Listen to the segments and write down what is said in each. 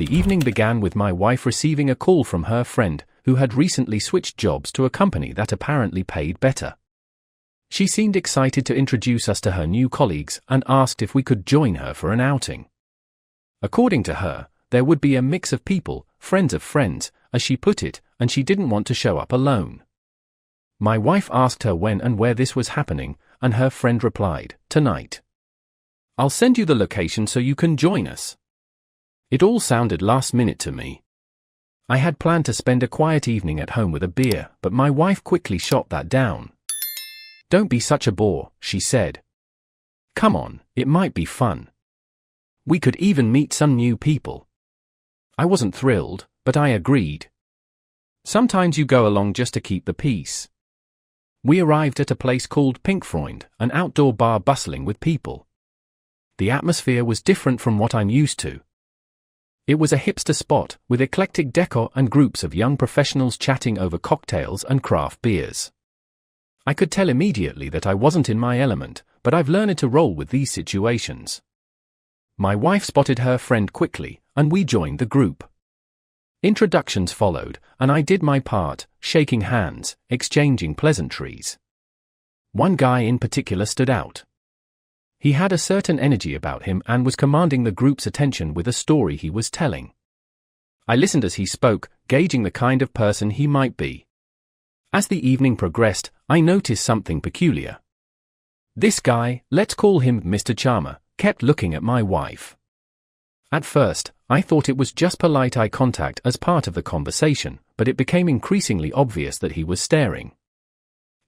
The evening began with my wife receiving a call from her friend, who had recently switched jobs to a company that apparently paid better. She seemed excited to introduce us to her new colleagues and asked if we could join her for an outing. According to her, there would be a mix of people, friends of friends, as she put it, and she didn't want to show up alone. My wife asked her when and where this was happening, and her friend replied, "Tonight. I'll send you the location so you can join us." It all sounded last minute to me. I had planned to spend a quiet evening at home with a beer, but my wife quickly shot that down. "Don't be such a bore," she said. "Come on, it might be fun. We could even meet some new people." I wasn't thrilled, but I agreed. Sometimes you go along just to keep the peace. We arrived at a place called Pink Freund, an outdoor bar bustling with people. The atmosphere was different from what I'm used to. It was a hipster spot, with eclectic decor and groups of young professionals chatting over cocktails and craft beers. I could tell immediately that I wasn't in my element, but I've learned to roll with these situations. My wife spotted her friend quickly, and we joined the group. Introductions followed, and I did my part, shaking hands, exchanging pleasantries. One guy in particular stood out. He had a certain energy about him and was commanding the group's attention with a story he was telling. I listened as he spoke, gauging the kind of person he might be. As the evening progressed, I noticed something peculiar. This guy, let's call him Mr. Charmer, kept looking at my wife. At first, I thought it was just polite eye contact as part of the conversation, but it became increasingly obvious that he was staring.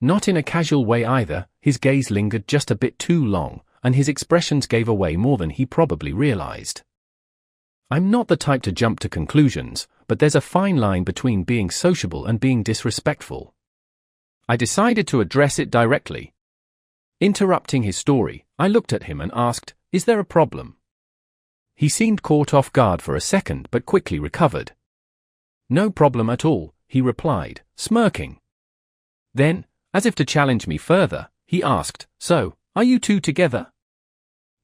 Not in a casual way either, his gaze lingered just a bit too long, and his expressions gave away more than he probably realized. I'm not the type to jump to conclusions, but there's a fine line between being sociable and being disrespectful. I decided to address it directly. Interrupting his story, I looked at him and asked, "Is there a problem?" He seemed caught off guard for a second but quickly recovered. "No problem at all," he replied, smirking. Then, as if to challenge me further, he asked, "So, are you two together?"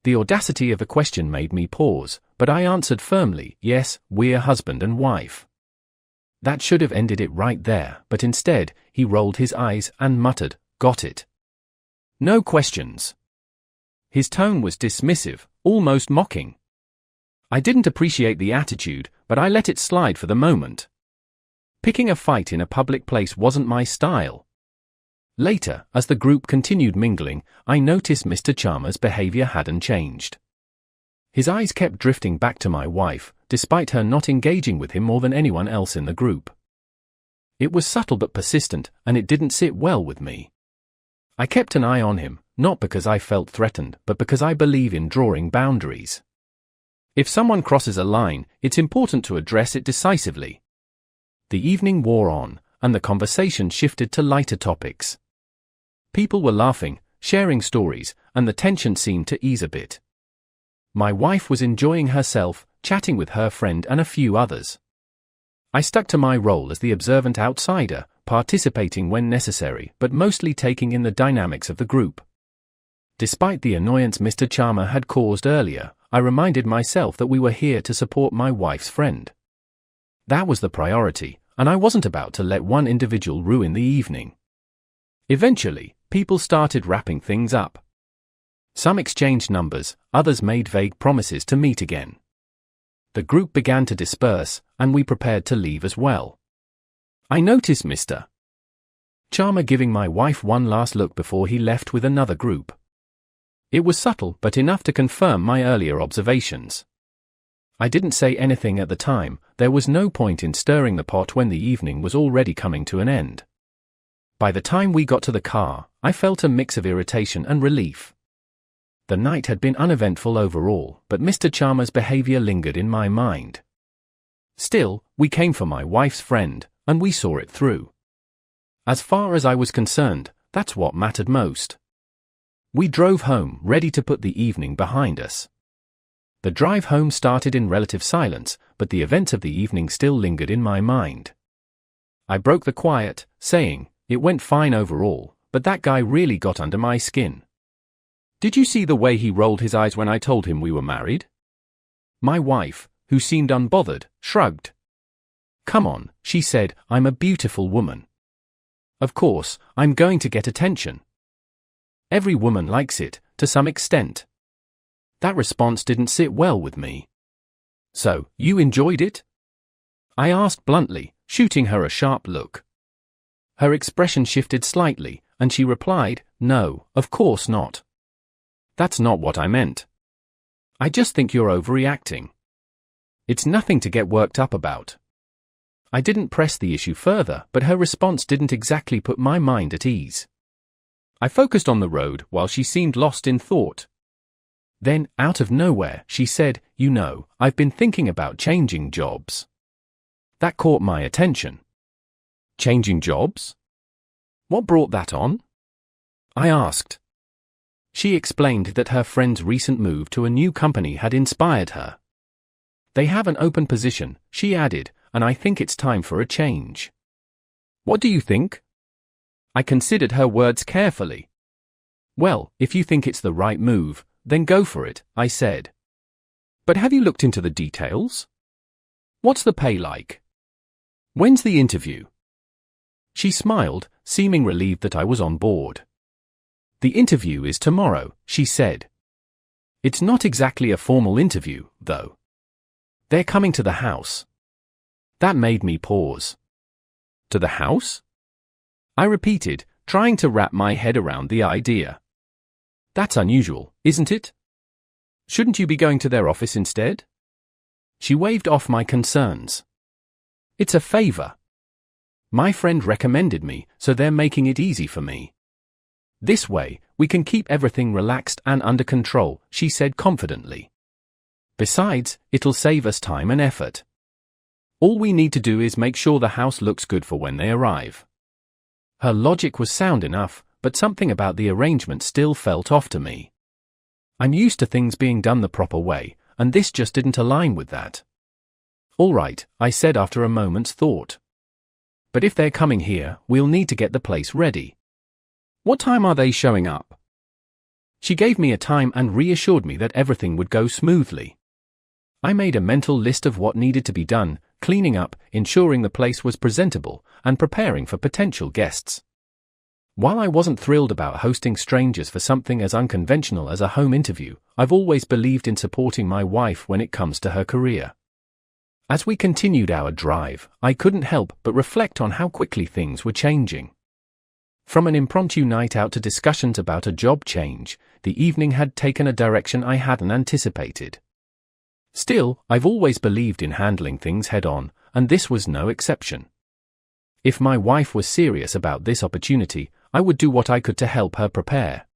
The audacity of the question made me pause, but I answered firmly, "Yes, we're husband and wife." That should have ended it right there, but instead, he rolled his eyes and muttered, "Got it. No questions." His tone was dismissive, almost mocking. I didn't appreciate the attitude, but I let it slide for the moment. Picking a fight in a public place wasn't my style. Later, as the group continued mingling, I noticed Mr. Charmer's behavior hadn't changed. His eyes kept drifting back to my wife, despite her not engaging with him more than anyone else in the group. It was subtle but persistent, and it didn't sit well with me. I kept an eye on him, not because I felt threatened, but because I believe in drawing boundaries. If someone crosses a line, it's important to address it decisively. The evening wore on, and the conversation shifted to lighter topics. People were laughing, sharing stories, and the tension seemed to ease a bit. My wife was enjoying herself, chatting with her friend and a few others. I stuck to my role as the observant outsider, participating when necessary, but mostly taking in the dynamics of the group. Despite the annoyance Mr. Charmer had caused earlier, I reminded myself that we were here to support my wife's friend. That was the priority, and I wasn't about to let one individual ruin the evening. Eventually, people started wrapping things up. Some exchanged numbers, others made vague promises to meet again. The group began to disperse, and we prepared to leave as well. I noticed Mr. Charmer giving my wife one last look before he left with another group. It was subtle but enough to confirm my earlier observations. I didn't say anything at the time. There was no point in stirring the pot when the evening was already coming to an end. By the time we got to the car, I felt a mix of irritation and relief. The night had been uneventful overall, but Mr. Charmer's behavior lingered in my mind. Still, we came for my wife's friend, and we saw it through. As far as I was concerned, that's what mattered most. We drove home, ready to put the evening behind us. The drive home started in relative silence, but the events of the evening still lingered in my mind. I broke the quiet, saying, "It went fine overall, but that guy really got under my skin." "Did you see the way he rolled his eyes when I told him we were married?" My wife, who seemed unbothered, shrugged. "Come on," she said, "I'm a beautiful woman. Of course, I'm going to get attention. Every woman likes it, to some extent." That response didn't sit well with me. "So, you enjoyed it?" I asked bluntly, shooting her a sharp look. Her expression shifted slightly, and she replied, "No, of course not. That's not what I meant. I just think you're overreacting. It's nothing to get worked up about." I didn't press the issue further, but her response didn't exactly put my mind at ease. I focused on the road while she seemed lost in thought. Then, out of nowhere, she said, "You know, I've been thinking about changing jobs." That caught my attention. "Changing jobs? What brought that on?" I asked. She explained that her friend's recent move to a new company had inspired her. "They have an open position," she added, "and I think it's time for a change." "What do you think?" I considered her words carefully. "Well, if you think it's the right move, then go for it," I said. "But have you looked into the details? What's the pay like? When's the interview?" She smiled, seeming relieved that I was on board. "The interview is tomorrow," she said. "It's not exactly a formal interview, though. They're coming to the house." That made me pause. "To the house?" I repeated, trying to wrap my head around the idea. "That's unusual, isn't it? Shouldn't you be going to their office instead?" She waved off my concerns. "It's a favor. My friend recommended me, so they're making it easy for me. This way, we can keep everything relaxed and under control," she said confidently. "Besides, it'll save us time and effort. All we need to do is make sure the house looks good for when they arrive." Her logic was sound enough, but something about the arrangement still felt off to me. I'm used to things being done the proper way, and this just didn't align with that. "All right," I said after a moment's thought. "But if they're coming here, we'll need to get the place ready. What time are they showing up?" She gave me a time and reassured me that everything would go smoothly. I made a mental list of what needed to be done, cleaning up, ensuring the place was presentable, and preparing for potential guests. While I wasn't thrilled about hosting strangers for something as unconventional as a home interview, I've always believed in supporting my wife when it comes to her career. As we continued our drive, I couldn't help but reflect on how quickly things were changing. From an impromptu night out to discussions about a job change, the evening had taken a direction I hadn't anticipated. Still, I've always believed in handling things head-on, and this was no exception. If my wife was serious about this opportunity, I would do what I could to help her prepare.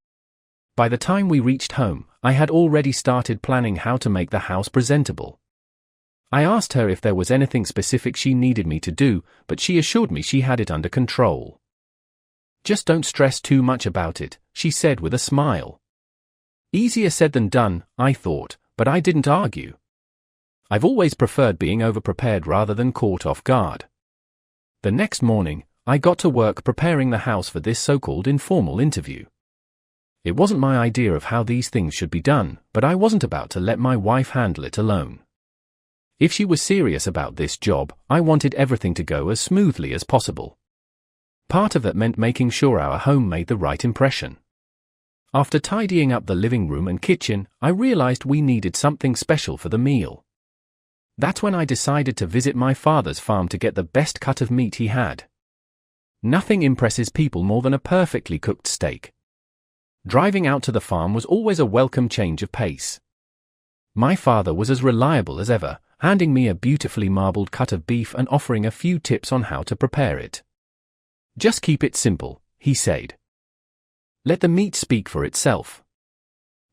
By the time we reached home, I had already started planning how to make the house presentable. I asked her if there was anything specific she needed me to do, but she assured me she had it under control. "Just don't stress too much about it," she said with a smile. Easier said than done, I thought, but I didn't argue. I've always preferred being overprepared rather than caught off guard. The next morning, I got to work preparing the house for this so-called informal interview. It wasn't my idea of how these things should be done, but I wasn't about to let my wife handle it alone. If she was serious about this job, I wanted everything to go as smoothly as possible. Part of that meant making sure our home made the right impression. After tidying up the living room and kitchen, I realized we needed something special for the meal. That's when I decided to visit my father's farm to get the best cut of meat he had. Nothing impresses people more than a perfectly cooked steak. Driving out to the farm was always a welcome change of pace. My father was as reliable as ever, handing me a beautifully marbled cut of beef and offering a few tips on how to prepare it. "Just keep it simple," he said. "Let the meat speak for itself."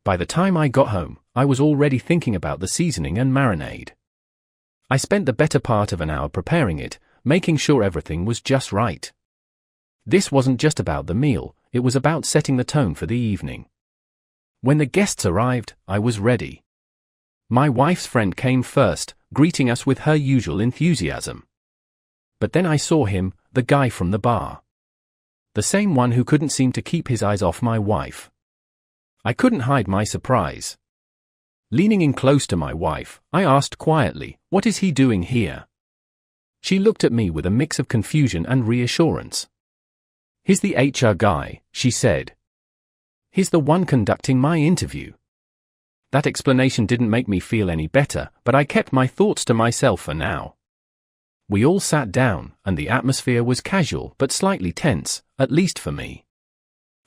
By the time I got home, I was already thinking about the seasoning and marinade. I spent the better part of an hour preparing it, making sure everything was just right. This wasn't just about the meal, it was about setting the tone for the evening. When the guests arrived, I was ready. My wife's friend came first, greeting us with her usual enthusiasm. But then I saw him, the guy from the bar. The same one who couldn't seem to keep his eyes off my wife. I couldn't hide my surprise. Leaning in close to my wife, I asked quietly, "What is he doing here?" She looked at me with a mix of confusion and reassurance. "He's the HR guy," she said. "He's the one conducting my interview." That explanation didn't make me feel any better, but I kept my thoughts to myself for now. We all sat down, and the atmosphere was casual but slightly tense, at least for me.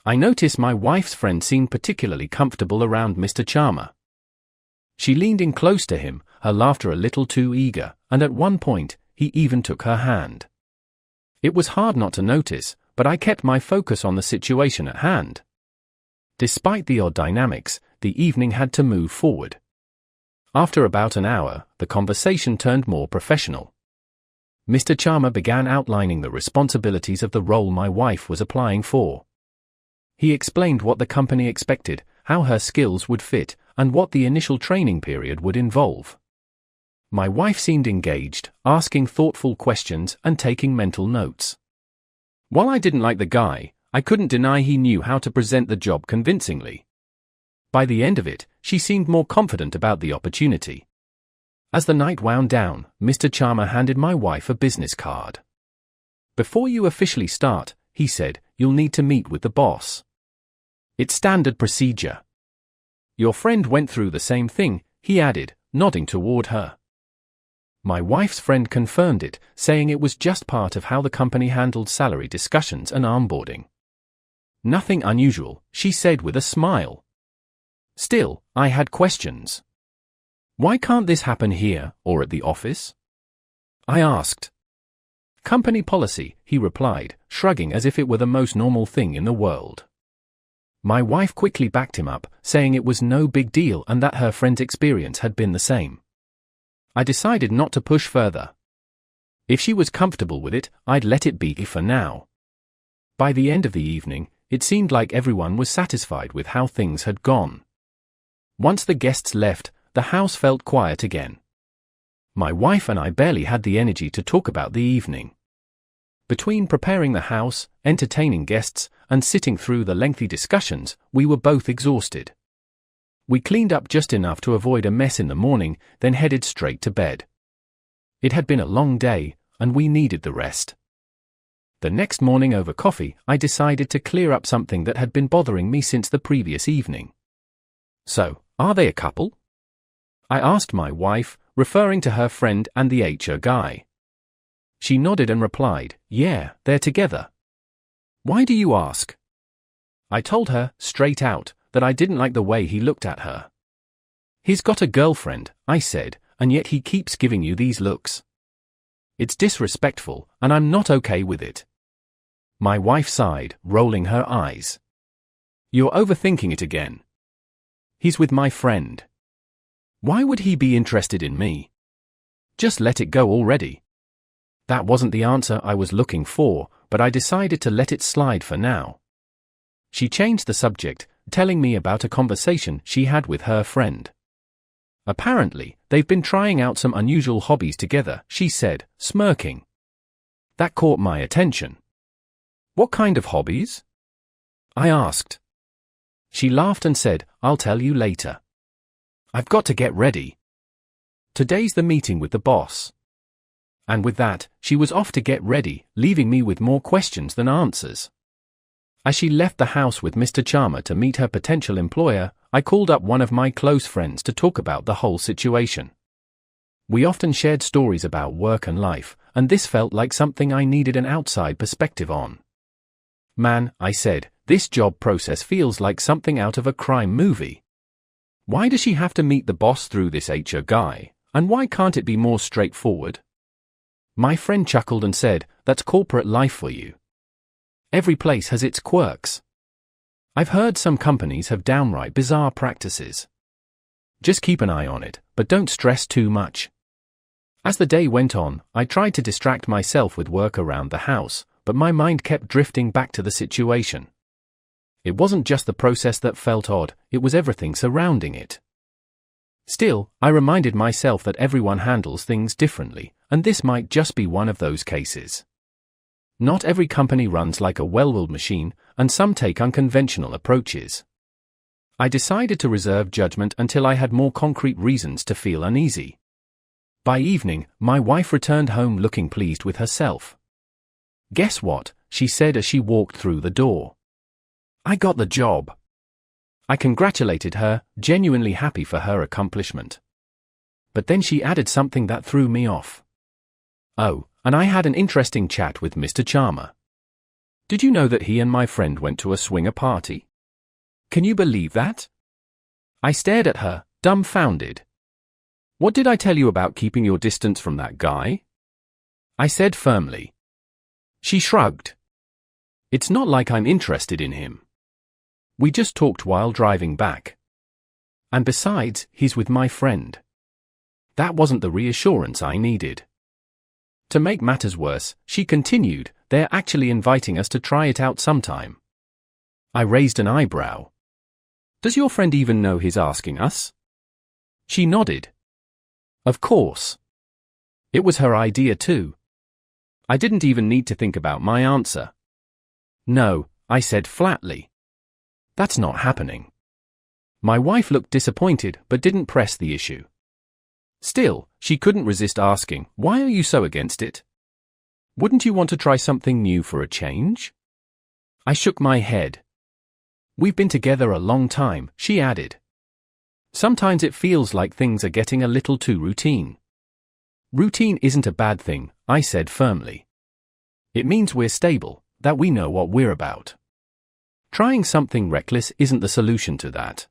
I noticed my wife's friend seemed particularly comfortable around Mr. Charmer. She leaned in close to him, her laughter a little too eager, and at one point, he even took her hand. It was hard not to notice, but I kept my focus on the situation at hand. Despite the odd dynamics, the evening had to move forward. After about an hour, the conversation turned more professional. Mr. Charmer began outlining the responsibilities of the role my wife was applying for. He explained what the company expected, how her skills would fit, and what the initial training period would involve. My wife seemed engaged, asking thoughtful questions and taking mental notes. While I didn't like the guy, I couldn't deny he knew how to present the job convincingly. By the end of it, she seemed more confident about the opportunity. As the night wound down, Mr. Charmer handed my wife a business card. "Before you officially start," he said, "you'll need to meet with the boss. It's standard procedure." "Your friend went through the same thing," he added, nodding toward her. My wife's friend confirmed it, saying it was just part of how the company handled salary discussions and onboarding. "Nothing unusual," she said with a smile. Still, I had questions. "Why can't this happen here, or at the office?" I asked. "Company policy," he replied, shrugging as if it were the most normal thing in the world. My wife quickly backed him up, saying it was no big deal and that her friend's experience had been the same. I decided not to push further. If she was comfortable with it, I'd let it be for now. By the end of the evening, it seemed like everyone was satisfied with how things had gone. Once the guests left, the house felt quiet again. My wife and I barely had the energy to talk about the evening. Between preparing the house, entertaining guests, and sitting through the lengthy discussions, we were both exhausted. We cleaned up just enough to avoid a mess in the morning, then headed straight to bed. It had been a long day, and we needed the rest. The next morning over coffee, I decided to clear up something that had been bothering me since the previous evening. "So, are they a couple?" I asked my wife, referring to her friend and the HR guy. She nodded and replied, "Yeah, they're together." "Why do you ask?" I told her, straight out, that I didn't like the way he looked at her. "He's got a girlfriend," I said, "and yet he keeps giving you these looks. It's disrespectful, and I'm not okay with it." My wife sighed, rolling her eyes. "You're overthinking it again. He's with my friend. Why would he be interested in me? Just let it go already." That wasn't the answer I was looking for, but I decided to let it slide for now. She changed the subject, telling me about a conversation she had with her friend. "Apparently, they've been trying out some unusual hobbies together," she said, smirking. That caught my attention. "What kind of hobbies?" I asked. She laughed and said, "I'll tell you later. I've got to get ready. Today's the meeting with the boss." And with that, she was off to get ready, leaving me with more questions than answers. As she left the house with Mr. Charmer to meet her potential employer, I called up one of my close friends to talk about the whole situation. We often shared stories about work and life, and this felt like something I needed an outside perspective on. "Man," I said, "this job process feels like something out of a crime movie. Why does she have to meet the boss through this HR guy, and why can't it be more straightforward?" My friend chuckled and said, "That's corporate life for you. Every place has its quirks. I've heard some companies have downright bizarre practices. Just keep an eye on it, but don't stress too much." As the day went on, I tried to distract myself with work around the house, but my mind kept drifting back to the situation. It wasn't just the process that felt odd, it was everything surrounding it. Still, I reminded myself that everyone handles things differently, and this might just be one of those cases. Not every company runs like a well-oiled machine, and some take unconventional approaches. I decided to reserve judgment until I had more concrete reasons to feel uneasy. By evening, my wife returned home looking pleased with herself. "Guess what?" she said as she walked through the door. "I got the job." I congratulated her, genuinely happy for her accomplishment. But then she added something that threw me off. "Oh, and I had an interesting chat with Mr. Charmer. Did you know that he and my friend went to a swinger party? Can you believe that?" I stared at her, dumbfounded. "What did I tell you about keeping your distance from that guy?" I said firmly. She shrugged. "It's not like I'm interested in him. We just talked while driving back. And besides, he's with my friend." That wasn't the reassurance I needed. To make matters worse, she continued, "They're actually inviting us to try it out sometime." I raised an eyebrow. "Does your friend even know he's asking us?" She nodded. Of course. It was her idea too. I didn't even need to think about my answer. "No," I said flatly. "That's not happening." My wife looked disappointed but didn't press the issue. Still, she couldn't resist asking, "Why are you so against it? Wouldn't you want to try something new for a change?" I shook my head. "We've been together a long time," she added. "Sometimes it feels like things are getting a little too routine." "Routine isn't a bad thing," I said firmly. "It means we're stable, that we know what we're about. Trying something reckless isn't the solution to that."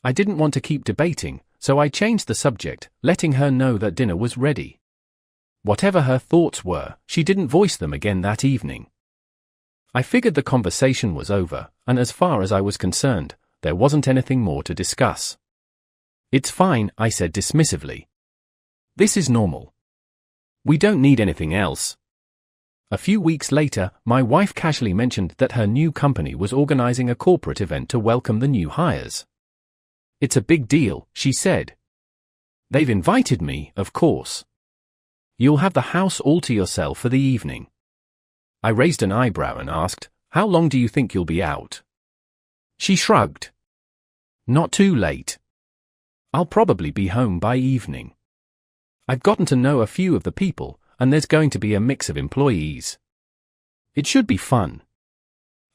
I didn't want to keep debating, so I changed the subject, letting her know that dinner was ready. Whatever her thoughts were, she didn't voice them again that evening. I figured the conversation was over, and as far as I was concerned, there wasn't anything more to discuss. "It's fine," I said dismissively. "This is normal. We don't need anything else." A few weeks later, my wife casually mentioned that her new company was organizing a corporate event to welcome the new hires. "It's a big deal," she said. "They've invited me, of course. You'll have the house all to yourself for the evening." I raised an eyebrow and asked, "How long do you think you'll be out?" She shrugged. "Not too late. I'll probably be home by evening. I've gotten to know a few of the people, and there's going to be a mix of employees. It should be fun."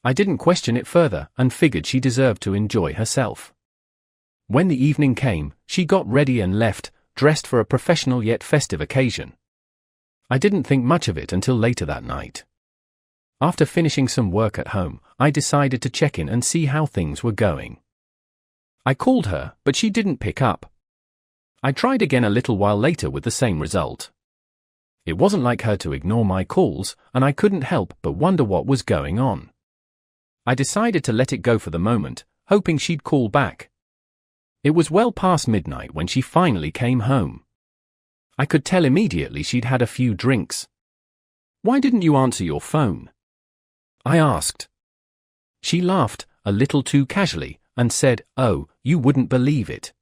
I didn't question it further and figured she deserved to enjoy herself. When the evening came, she got ready and left, dressed for a professional yet festive occasion. I didn't think much of it until later that night. After finishing some work at home, I decided to check in and see how things were going. I called her, but she didn't pick up. I tried again a little while later with the same result. It wasn't like her to ignore my calls, and I couldn't help but wonder what was going on. I decided to let it go for the moment, hoping she'd call back. It was well past midnight when she finally came home. I could tell immediately she'd had a few drinks. "Why didn't you answer your phone?" I asked. She laughed, a little too casually, and said, "Oh, you wouldn't believe it.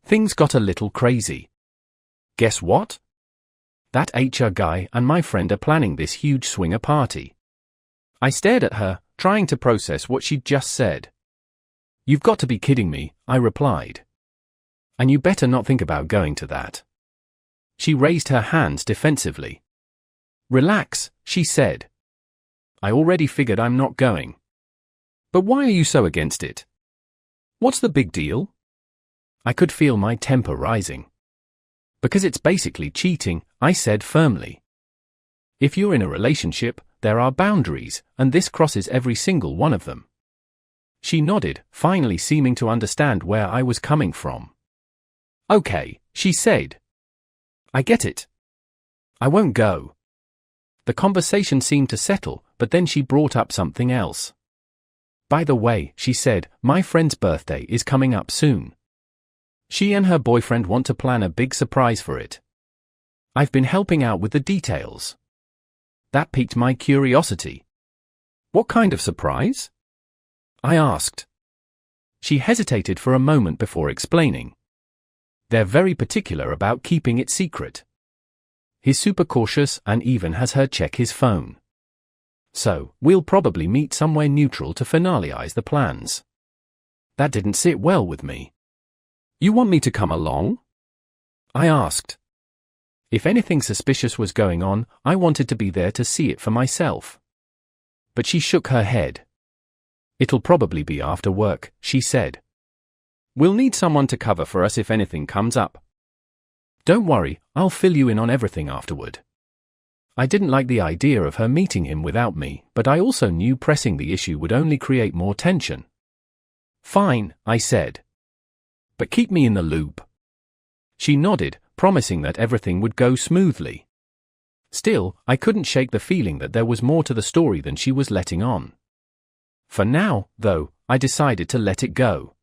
Things got a little crazy." "Guess what? That HR guy and my friend are planning this huge swinger party." I stared at her, trying to process what she'd just said. "You've got to be kidding me," I replied. "And you better not think about going to that." She raised her hands defensively. "Relax," she said. "I already figured I'm not going." "But why are you so against it? What's the big deal?" I could feel my temper rising. "Because it's basically cheating," I said firmly. "If you're in a relationship, there are boundaries, and this crosses every single one of them." She nodded, finally seeming to understand where I was coming from. "Okay," she said. "I get it. I won't go." The conversation seemed to settle, but then she brought up something else. "By the way," she said, "my friend's birthday is coming up soon. She and her boyfriend want to plan a big surprise for it. I've been helping out with the details." That piqued my curiosity. "What kind of surprise?" I asked. She hesitated for a moment before explaining. "They're very particular about keeping it secret. He's super cautious and even has her check his phone. So, we'll probably meet somewhere neutral to finalize the plans." That didn't sit well with me. You want me to come along? I asked. If anything suspicious was going on, I wanted to be there to see it for myself. But she shook her head. It'll probably be after work, she said. We'll need someone to cover for us if anything comes up. Don't worry, I'll fill you in on everything afterward. I didn't like the idea of her meeting him without me, but I also knew pressing the issue would only create more tension. Fine, I said. But keep me in the loop. She nodded, promising that everything would go smoothly. Still, I couldn't shake the feeling that there was more to the story than she was letting on. For now, though, I decided to let it go.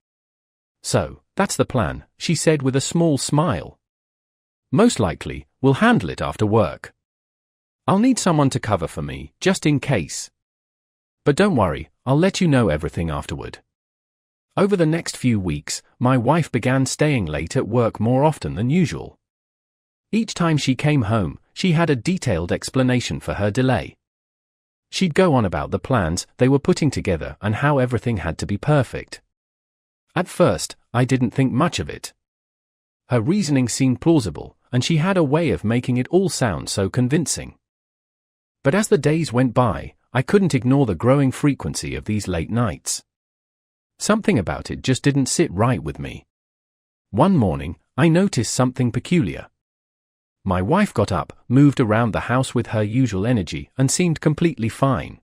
So, that's the plan, she said with a small smile. Most likely, we'll handle it after work. I'll need someone to cover for me, just in case. But don't worry, I'll let you know everything afterward. Over the next few weeks, my wife began staying late at work more often than usual. Each time she came home, she had a detailed explanation for her delay. She'd go on about the plans they were putting together and how everything had to be perfect. At first, I didn't think much of it. Her reasoning seemed plausible, and she had a way of making it all sound so convincing. But as the days went by, I couldn't ignore the growing frequency of these late nights. Something about it just didn't sit right with me. One morning, I noticed something peculiar. My wife got up, moved around the house with her usual energy, and seemed completely fine.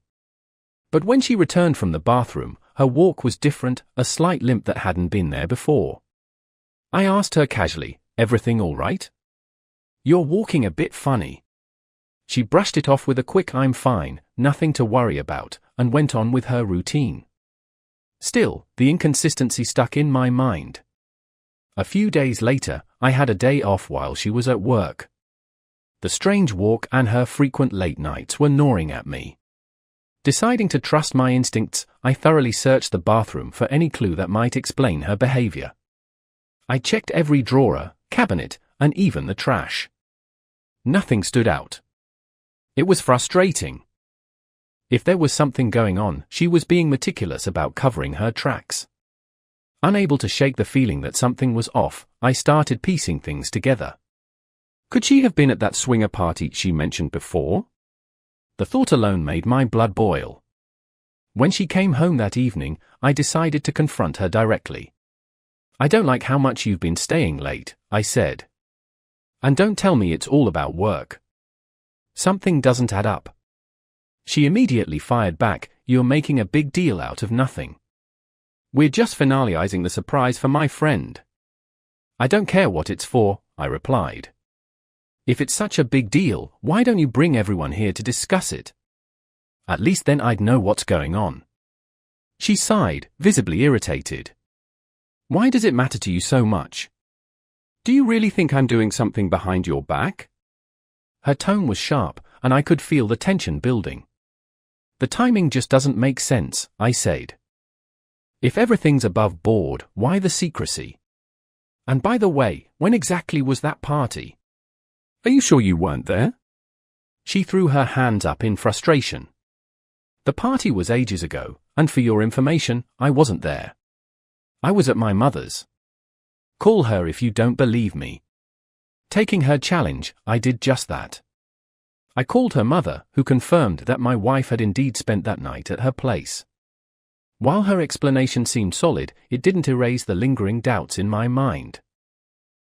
But when she returned from the bathroom, her walk was different, a slight limp that hadn't been there before. I asked her casually, "Everything all right? You're walking a bit funny." She brushed it off with a quick "I'm fine, nothing to worry about," and went on with her routine. Still, the inconsistency stuck in my mind. A few days later, I had a day off while she was at work. The strange walk and her frequent late nights were gnawing at me. Deciding to trust my instincts, I thoroughly searched the bathroom for any clue that might explain her behavior. I checked every drawer, cabinet, and even the trash. Nothing stood out. It was frustrating. If there was something going on, she was being meticulous about covering her tracks. Unable to shake the feeling that something was off, I started piecing things together. Could she have been at that swinger party she mentioned before? The thought alone made my blood boil. When she came home that evening, I decided to confront her directly. "I don't like how much you've been staying late," I said. "And don't tell me it's all about work. Something doesn't add up." She immediately fired back, "You're making a big deal out of nothing. We're just finalizing the surprise for my friend." "I don't care what it's for," I replied. "If it's such a big deal, why don't you bring everyone here to discuss it? At least then I'd know what's going on." She sighed, visibly irritated. "Why does it matter to you so much? Do you really think I'm doing something behind your back?" Her tone was sharp, and I could feel the tension building. "The timing just doesn't make sense," I said. "If everything's above board, why the secrecy? And by the way, when exactly was that party?" "Are you sure you weren't there?" She threw her hands up in frustration. "The party was ages ago, and for your information, I wasn't there. I was at my mother's. Call her if you don't believe me." Taking her challenge, I did just that. I called her mother, who confirmed that my wife had indeed spent that night at her place. While her explanation seemed solid, it didn't erase the lingering doubts in my mind.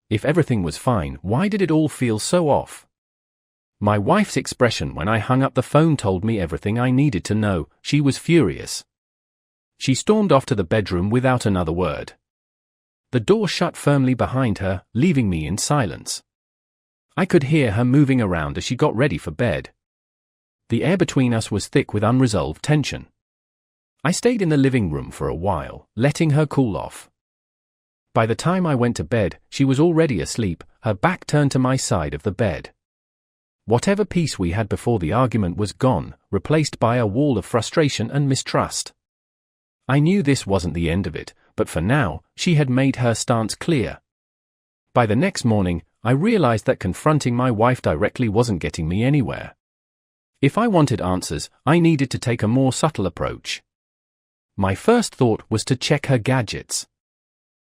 If everything was fine, why did it all feel so off? My wife's expression when I hung up the phone told me everything I needed to know. She was furious. She stormed off to the bedroom without another word. The door shut firmly behind her, leaving me in silence. I could hear her moving around as she got ready for bed. The air between us was thick with unresolved tension. I stayed in the living room for a while, letting her cool off. By the time I went to bed, she was already asleep, her back turned to my side of the bed. Whatever peace we had before the argument was gone, replaced by a wall of frustration and mistrust. I knew this wasn't the end of it, but for now, she had made her stance clear. By the next morning, I realized that confronting my wife directly wasn't getting me anywhere. If I wanted answers, I needed to take a more subtle approach. My first thought was to check her gadgets.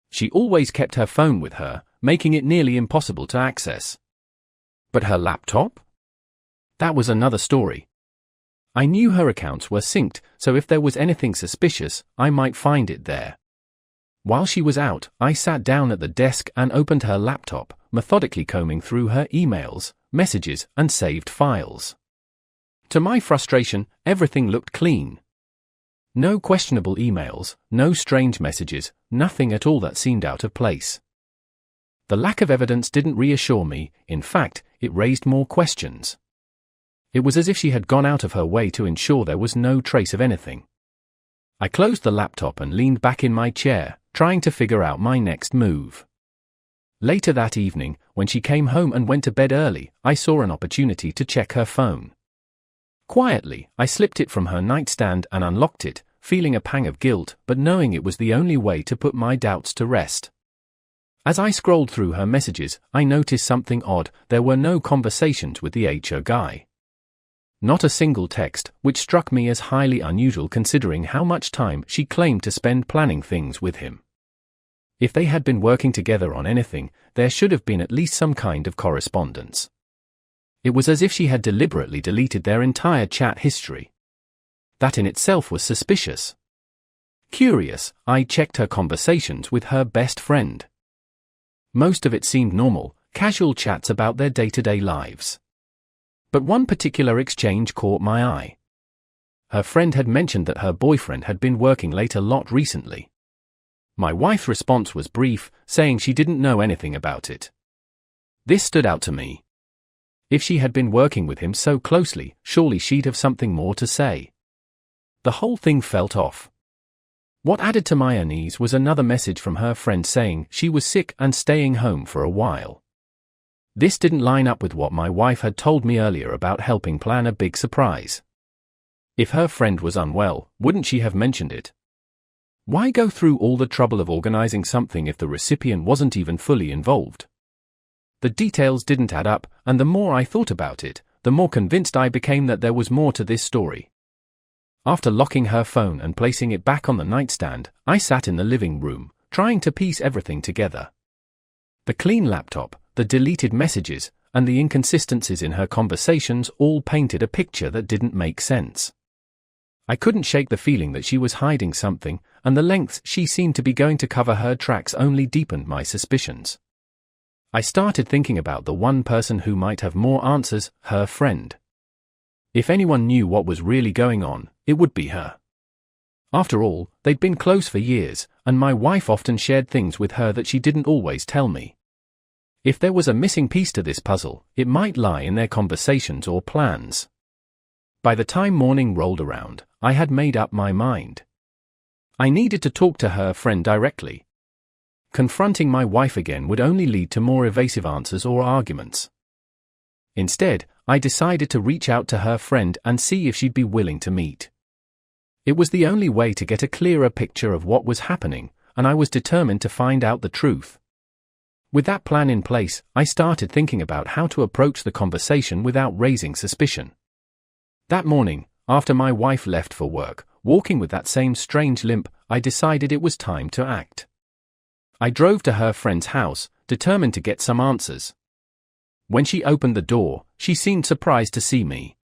She always kept her phone with her, making it nearly impossible to access. But her laptop? That was another story. I knew her accounts were synced, so if there was anything suspicious, I might find it there. While she was out, I sat down at the desk and opened her laptop, methodically combing through her emails, messages, and saved files. To my frustration, everything looked clean. No questionable emails, no strange messages, nothing at all that seemed out of place. The lack of evidence didn't reassure me, in fact, it raised more questions. It was as if she had gone out of her way to ensure there was no trace of anything. I closed the laptop and leaned back in my chair, trying to figure out my next move. Later that evening, when she came home and went to bed early, I saw an opportunity to check her phone. Quietly, I slipped it from her nightstand and unlocked it, feeling a pang of guilt, but knowing it was the only way to put my doubts to rest. As I scrolled through her messages, I noticed something odd. There were no conversations with the HR guy. Not a single text, which struck me as highly unusual considering how much time she claimed to spend planning things with him. If they had been working together on anything, there should have been at least some kind of correspondence. It was as if she had deliberately deleted their entire chat history. That in itself was suspicious. Curious, I checked her conversations with her best friend. Most of it seemed normal, casual chats about their day-to-day lives. But one particular exchange caught my eye. Her friend had mentioned that her boyfriend had been working late a lot recently. My wife's response was brief, saying she didn't know anything about it. This stood out to me. If she had been working with him so closely, surely she'd have something more to say. The whole thing felt off. What added to my unease was another message from her friend saying she was sick and staying home for a while. This didn't line up with what my wife had told me earlier about helping plan a big surprise. If her friend was unwell, wouldn't she have mentioned it? Why go through all the trouble of organizing something if the recipient wasn't even fully involved? The details didn't add up, and the more I thought about it, the more convinced I became that there was more to this story. After locking her phone and placing it back on the nightstand, I sat in the living room, trying to piece everything together. The clean laptop, the deleted messages, and the inconsistencies in her conversations all painted a picture that didn't make sense. I couldn't shake the feeling that she was hiding something, and the lengths she seemed to be going to cover her tracks only deepened my suspicions. I started thinking about the one person who might have more answers, her friend. If anyone knew what was really going on, it would be her. After all, they'd been close for years, and my wife often shared things with her that she didn't always tell me. If there was a missing piece to this puzzle, it might lie in their conversations or plans. By the time morning rolled around, I had made up my mind. I needed to talk to her friend directly. Confronting my wife again would only lead to more evasive answers or arguments. Instead, I decided to reach out to her friend and see if she'd be willing to meet. It was the only way to get a clearer picture of what was happening, and I was determined to find out the truth. With that plan in place, I started thinking about how to approach the conversation without raising suspicion. That morning, after my wife left for work, walking with that same strange limp, I decided it was time to act. I drove to her friend's house, determined to get some answers. When she opened the door, she seemed surprised to see me.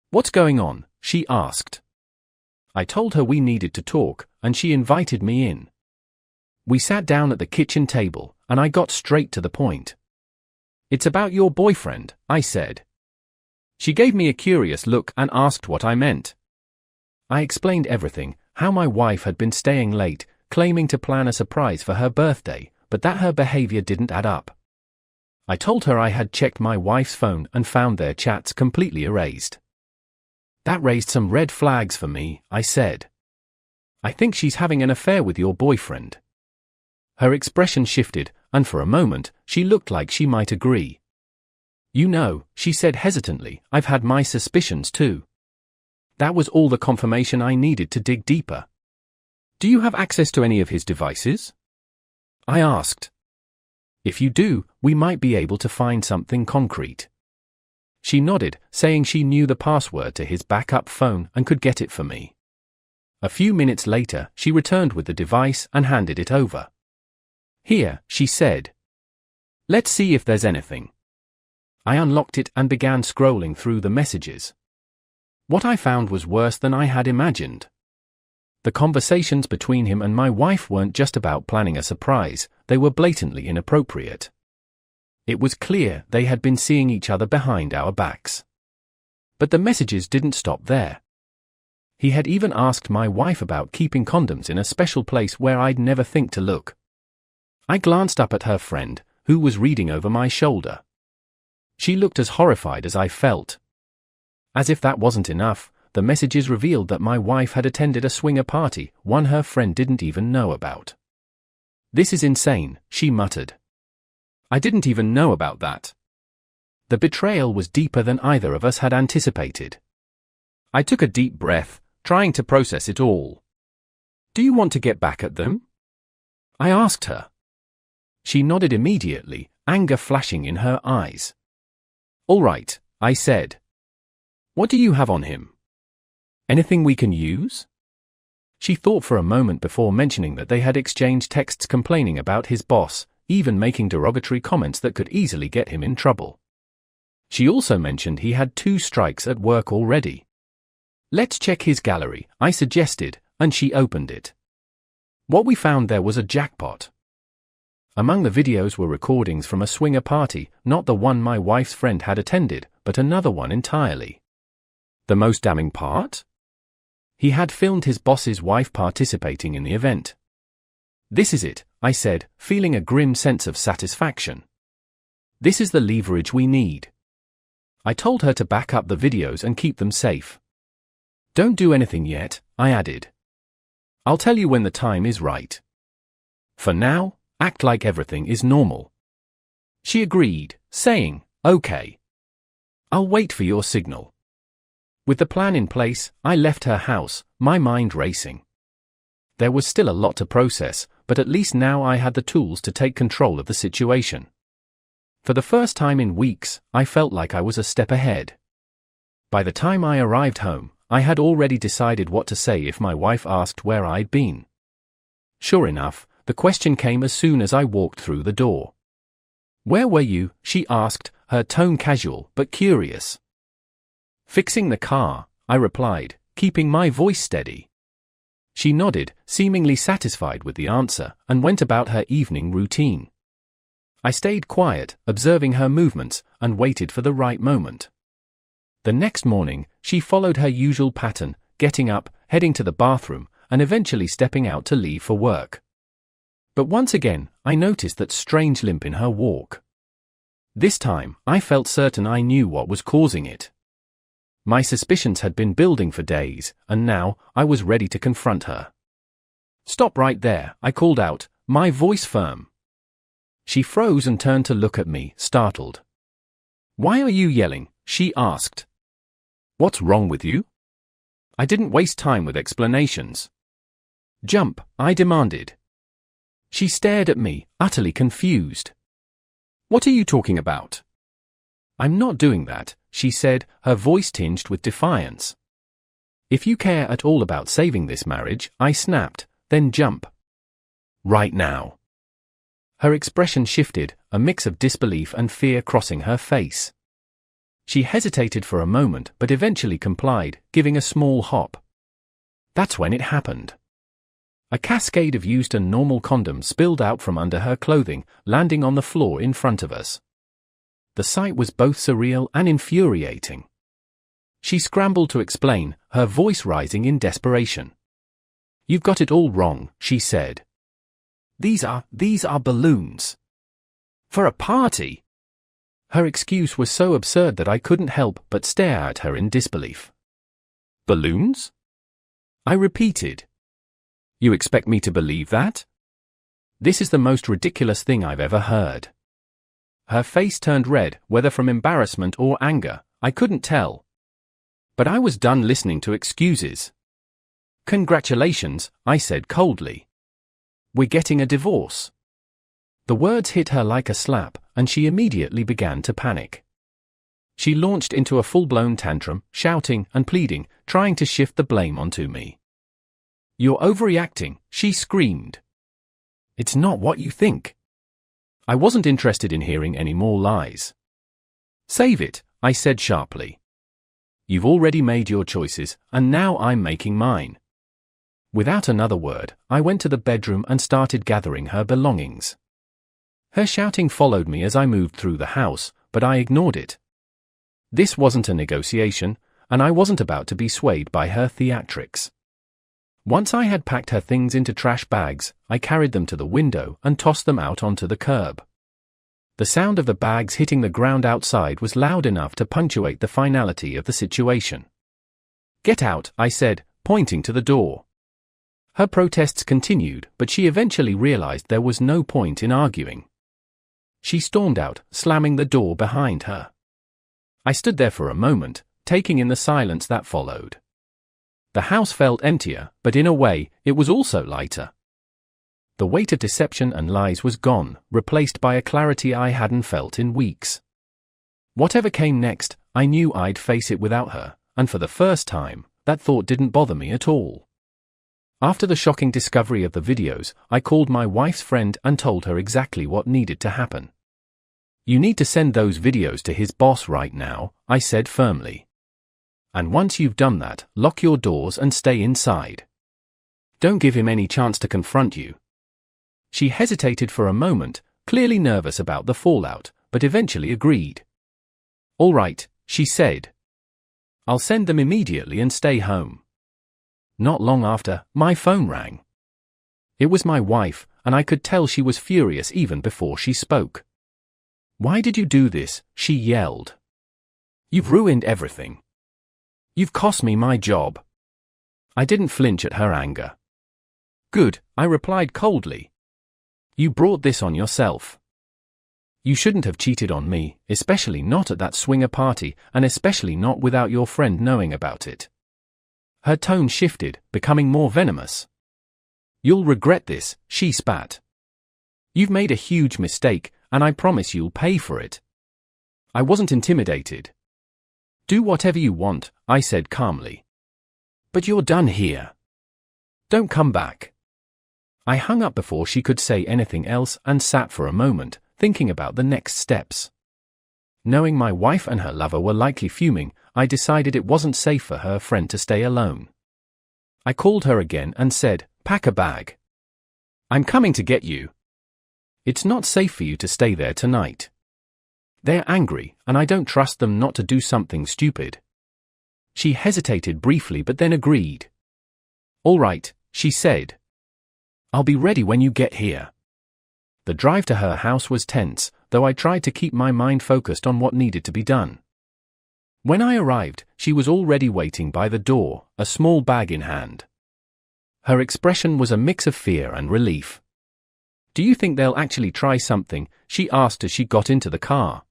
"What's going on?" she asked. I told her we needed to talk, and she invited me in. We sat down at the kitchen table, and I got straight to the point. "It's about your boyfriend," I said. She gave me a curious look and asked what I meant. I explained everything, how my wife had been staying late, claiming to plan a surprise for her birthday, but that her behavior didn't add up. I told her I had checked my wife's phone and found their chats completely erased. "That raised some red flags for me," I said. "I think she's having an affair with your boyfriend." Her expression shifted, and for a moment, she looked like she might agree. "You know," she said hesitantly, "I've had my suspicions too." That was all the confirmation I needed to dig deeper. "Do you have access to any of his devices?" I asked. "If you do, we might be able to find something concrete." She nodded, saying she knew the password to his backup phone and could get it for me. A few minutes later, she returned with the device and handed it over. "Here," she said. "Let's see if there's anything." I unlocked it and began scrolling through the messages. What I found was worse than I had imagined. The conversations between him and my wife weren't just about planning a surprise, they were blatantly inappropriate. It was clear they had been seeing each other behind our backs. But the messages didn't stop there. He had even asked my wife about keeping condoms in a special place where I'd never think to look. I glanced up at her friend, who was reading over my shoulder. She looked as horrified as I felt. As if that wasn't enough, the messages revealed that my wife had attended a swinger party, one her friend didn't even know about. "This is insane," she muttered. "I didn't even know about that." The betrayal was deeper than either of us had anticipated. I took a deep breath, trying to process it all. "Do you want to get back at them?" I asked her. She nodded immediately, anger flashing in her eyes. "All right," I said. "What do you have on him? Anything we can use?" She thought for a moment before mentioning that they had exchanged texts complaining about his boss, even making derogatory comments that could easily get him in trouble. She also mentioned he had 2 strikes at work already. "Let's check his gallery," I suggested, and she opened it. What we found there was a jackpot. Among the videos were recordings from a swinger party, not the one my wife's friend had attended, but another one entirely. The most damning part? He had filmed his boss's wife participating in the event. "This is it," I said, feeling a grim sense of satisfaction. "This is the leverage we need." I told her to back up the videos and keep them safe. "Don't do anything yet," I added. "I'll tell you when the time is right. For now, act like everything is normal." She agreed, saying, "Okay. I'll wait for your signal." With the plan in place, I left her house, my mind racing. There was still a lot to process, but at least now I had the tools to take control of the situation. For the first time in weeks, I felt like I was a step ahead. By the time I arrived home, I had already decided what to say if my wife asked where I'd been. Sure enough, the question came as soon as I walked through the door. "Where were you?" she asked, her tone casual but curious. "Fixing the car," I replied, keeping my voice steady. She nodded, seemingly satisfied with the answer, and went about her evening routine. I stayed quiet, observing her movements, and waited for the right moment. The next morning, she followed her usual pattern, getting up, heading to the bathroom, and eventually stepping out to leave for work. But once again, I noticed that strange limp in her walk. This time, I felt certain I knew what was causing it. My suspicions had been building for days, and now, I was ready to confront her. "Stop right there," I called out, my voice firm. She froze and turned to look at me, startled. "Why are you yelling?" she asked. "What's wrong with you?" I didn't waste time with explanations. "Jump," I demanded. She stared at me, utterly confused. "What are you talking about?" "I'm not doing that," she said, her voice tinged with defiance. "If you care at all about saving this marriage," I snapped, "then jump. Right now." Her expression shifted, a mix of disbelief and fear crossing her face. She hesitated for a moment but eventually complied, giving a small hop. That's when it happened. A cascade of used and normal condoms spilled out from under her clothing, landing on the floor in front of us. The sight was both surreal and infuriating. She scrambled to explain, her voice rising in desperation. "You've got it all wrong," she said. These are balloons. For a party." Her excuse was so absurd that I couldn't help but stare at her in disbelief. "Balloons?" I repeated. "You expect me to believe that?" "This is the most ridiculous thing I've ever heard." Her face turned red, whether from embarrassment or anger, I couldn't tell. But I was done listening to excuses. "Congratulations," I said coldly. "We're getting a divorce." The words hit her like a slap, and she immediately began to panic. She launched into a full-blown tantrum, shouting and pleading, trying to shift the blame onto me. "You're overreacting," she screamed. "It's not what you think." I wasn't interested in hearing any more lies. "Save it," I said sharply. "You've already made your choices, and now I'm making mine." Without another word, I went to the bedroom and started gathering her belongings. Her shouting followed me as I moved through the house, but I ignored it. This wasn't a negotiation, and I wasn't about to be swayed by her theatrics. Once I had packed her things into trash bags, I carried them to the window and tossed them out onto the curb. The sound of the bags hitting the ground outside was loud enough to punctuate the finality of the situation. "Get out," I said, pointing to the door. Her protests continued, but she eventually realized there was no point in arguing. She stormed out, slamming the door behind her. I stood there for a moment, taking in the silence that followed. The house felt emptier, but in a way, it was also lighter. The weight of deception and lies was gone, replaced by a clarity I hadn't felt in weeks. Whatever came next, I knew I'd face it without her, and for the first time, that thought didn't bother me at all. After the shocking discovery of the videos, I called my wife's friend and told her exactly what needed to happen. "You need to send those videos to his boss right now," I said firmly. "And once you've done that, lock your doors and stay inside. Don't give him any chance to confront you." She hesitated for a moment, clearly nervous about the fallout, but eventually agreed. "All right," she said. "I'll send them immediately and stay home." Not long after, my phone rang. It was my wife, and I could tell she was furious even before she spoke. "Why did you do this?" she yelled. "You've ruined everything. You've cost me my job." I didn't flinch at her anger. "Good," I replied coldly. "You brought this on yourself. You shouldn't have cheated on me, especially not at that swinger party, and especially not without your friend knowing about it." Her tone shifted, becoming more venomous. "You'll regret this," she spat. "You've made a huge mistake, and I promise you'll pay for it." I wasn't intimidated. "Do whatever you want," I said calmly. "But you're done here. Don't come back." I hung up before she could say anything else and sat for a moment, thinking about the next steps. Knowing my wife and her lover were likely fuming, I decided it wasn't safe for her friend to stay alone. I called her again and said, "Pack a bag. I'm coming to get you. It's not safe for you to stay there tonight." They're angry, and I don't trust them not to do something stupid. She hesitated briefly but then agreed. "All right," she said. "I'll be ready when you get here." The drive to her house was tense, though I tried to keep my mind focused on what needed to be done. When I arrived, she was already waiting by the door, a small bag in hand. Her expression was a mix of fear and relief. "Do you think they'll actually try something?" she asked as she got into the car.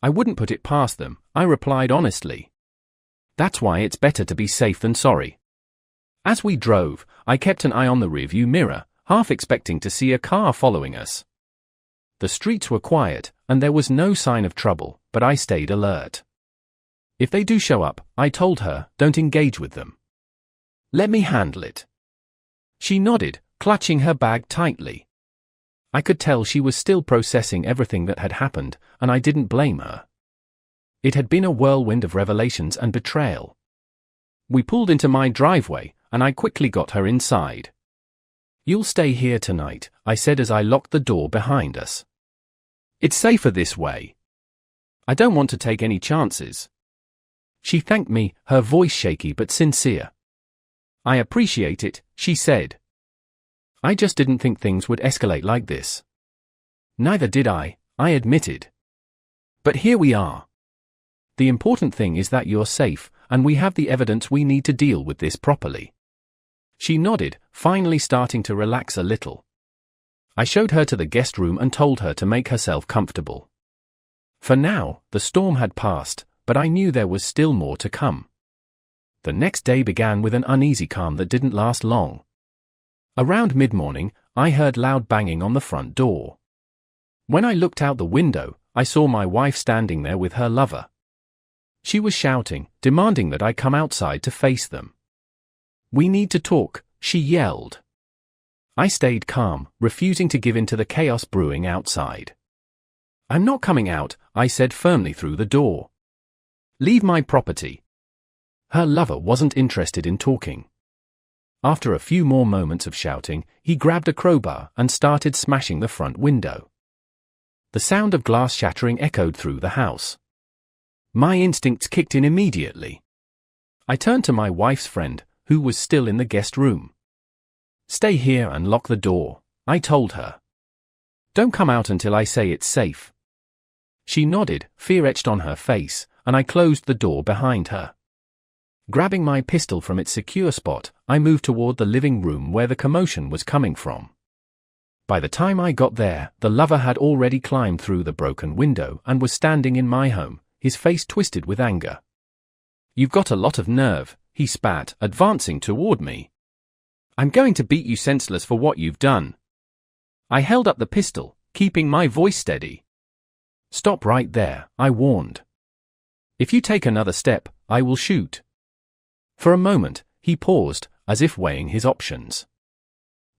"I wouldn't put it past them," I replied honestly. "That's why it's better to be safe than sorry." As we drove, I kept an eye on the rearview mirror, half expecting to see a car following us. The streets were quiet, and there was no sign of trouble, but I stayed alert. "If they do show up," I told her, "don't engage with them. Let me handle it." She nodded, clutching her bag tightly. I could tell she was still processing everything that had happened, and I didn't blame her. It had been a whirlwind of revelations and betrayal. We pulled into my driveway, and I quickly got her inside. "You'll stay here tonight," I said as I locked the door behind us. "It's safer this way. I don't want to take any chances." She thanked me, her voice shaky but sincere. "I appreciate it," she said. "I just didn't think things would escalate like this." "Neither did I admitted. "But here we are. The important thing is that you're safe, and we have the evidence we need to deal with this properly." She nodded, finally starting to relax a little. I showed her to the guest room and told her to make herself comfortable. For now, the storm had passed, but I knew there was still more to come. The next day began with an uneasy calm that didn't last long. Around mid-morning, I heard loud banging on the front door. When I looked out the window, I saw my wife standing there with her lover. She was shouting, demanding that I come outside to face them. "We need to talk," she yelled. I stayed calm, refusing to give in to the chaos brewing outside. I'm not coming out, I said firmly through the door. Leave my property. Her lover wasn't interested in talking. After a few more moments of shouting, he grabbed a crowbar and started smashing the front window. The sound of glass shattering echoed through the house. My instincts kicked in immediately. I turned to my wife's friend, who was still in the guest room. Stay here and lock the door, I told her. Don't come out until I say it's safe. She nodded, fear etched on her face, and I closed the door behind her. Grabbing my pistol from its secure spot, I moved toward the living room where the commotion was coming from. By the time I got there, the lover had already climbed through the broken window and was standing in my home, his face twisted with anger. You've got a lot of nerve, he spat, advancing toward me. I'm going to beat you senseless for what you've done. I held up the pistol, keeping my voice steady. Stop right there, I warned. If you take another step, I will shoot. For a moment, he paused, as if weighing his options.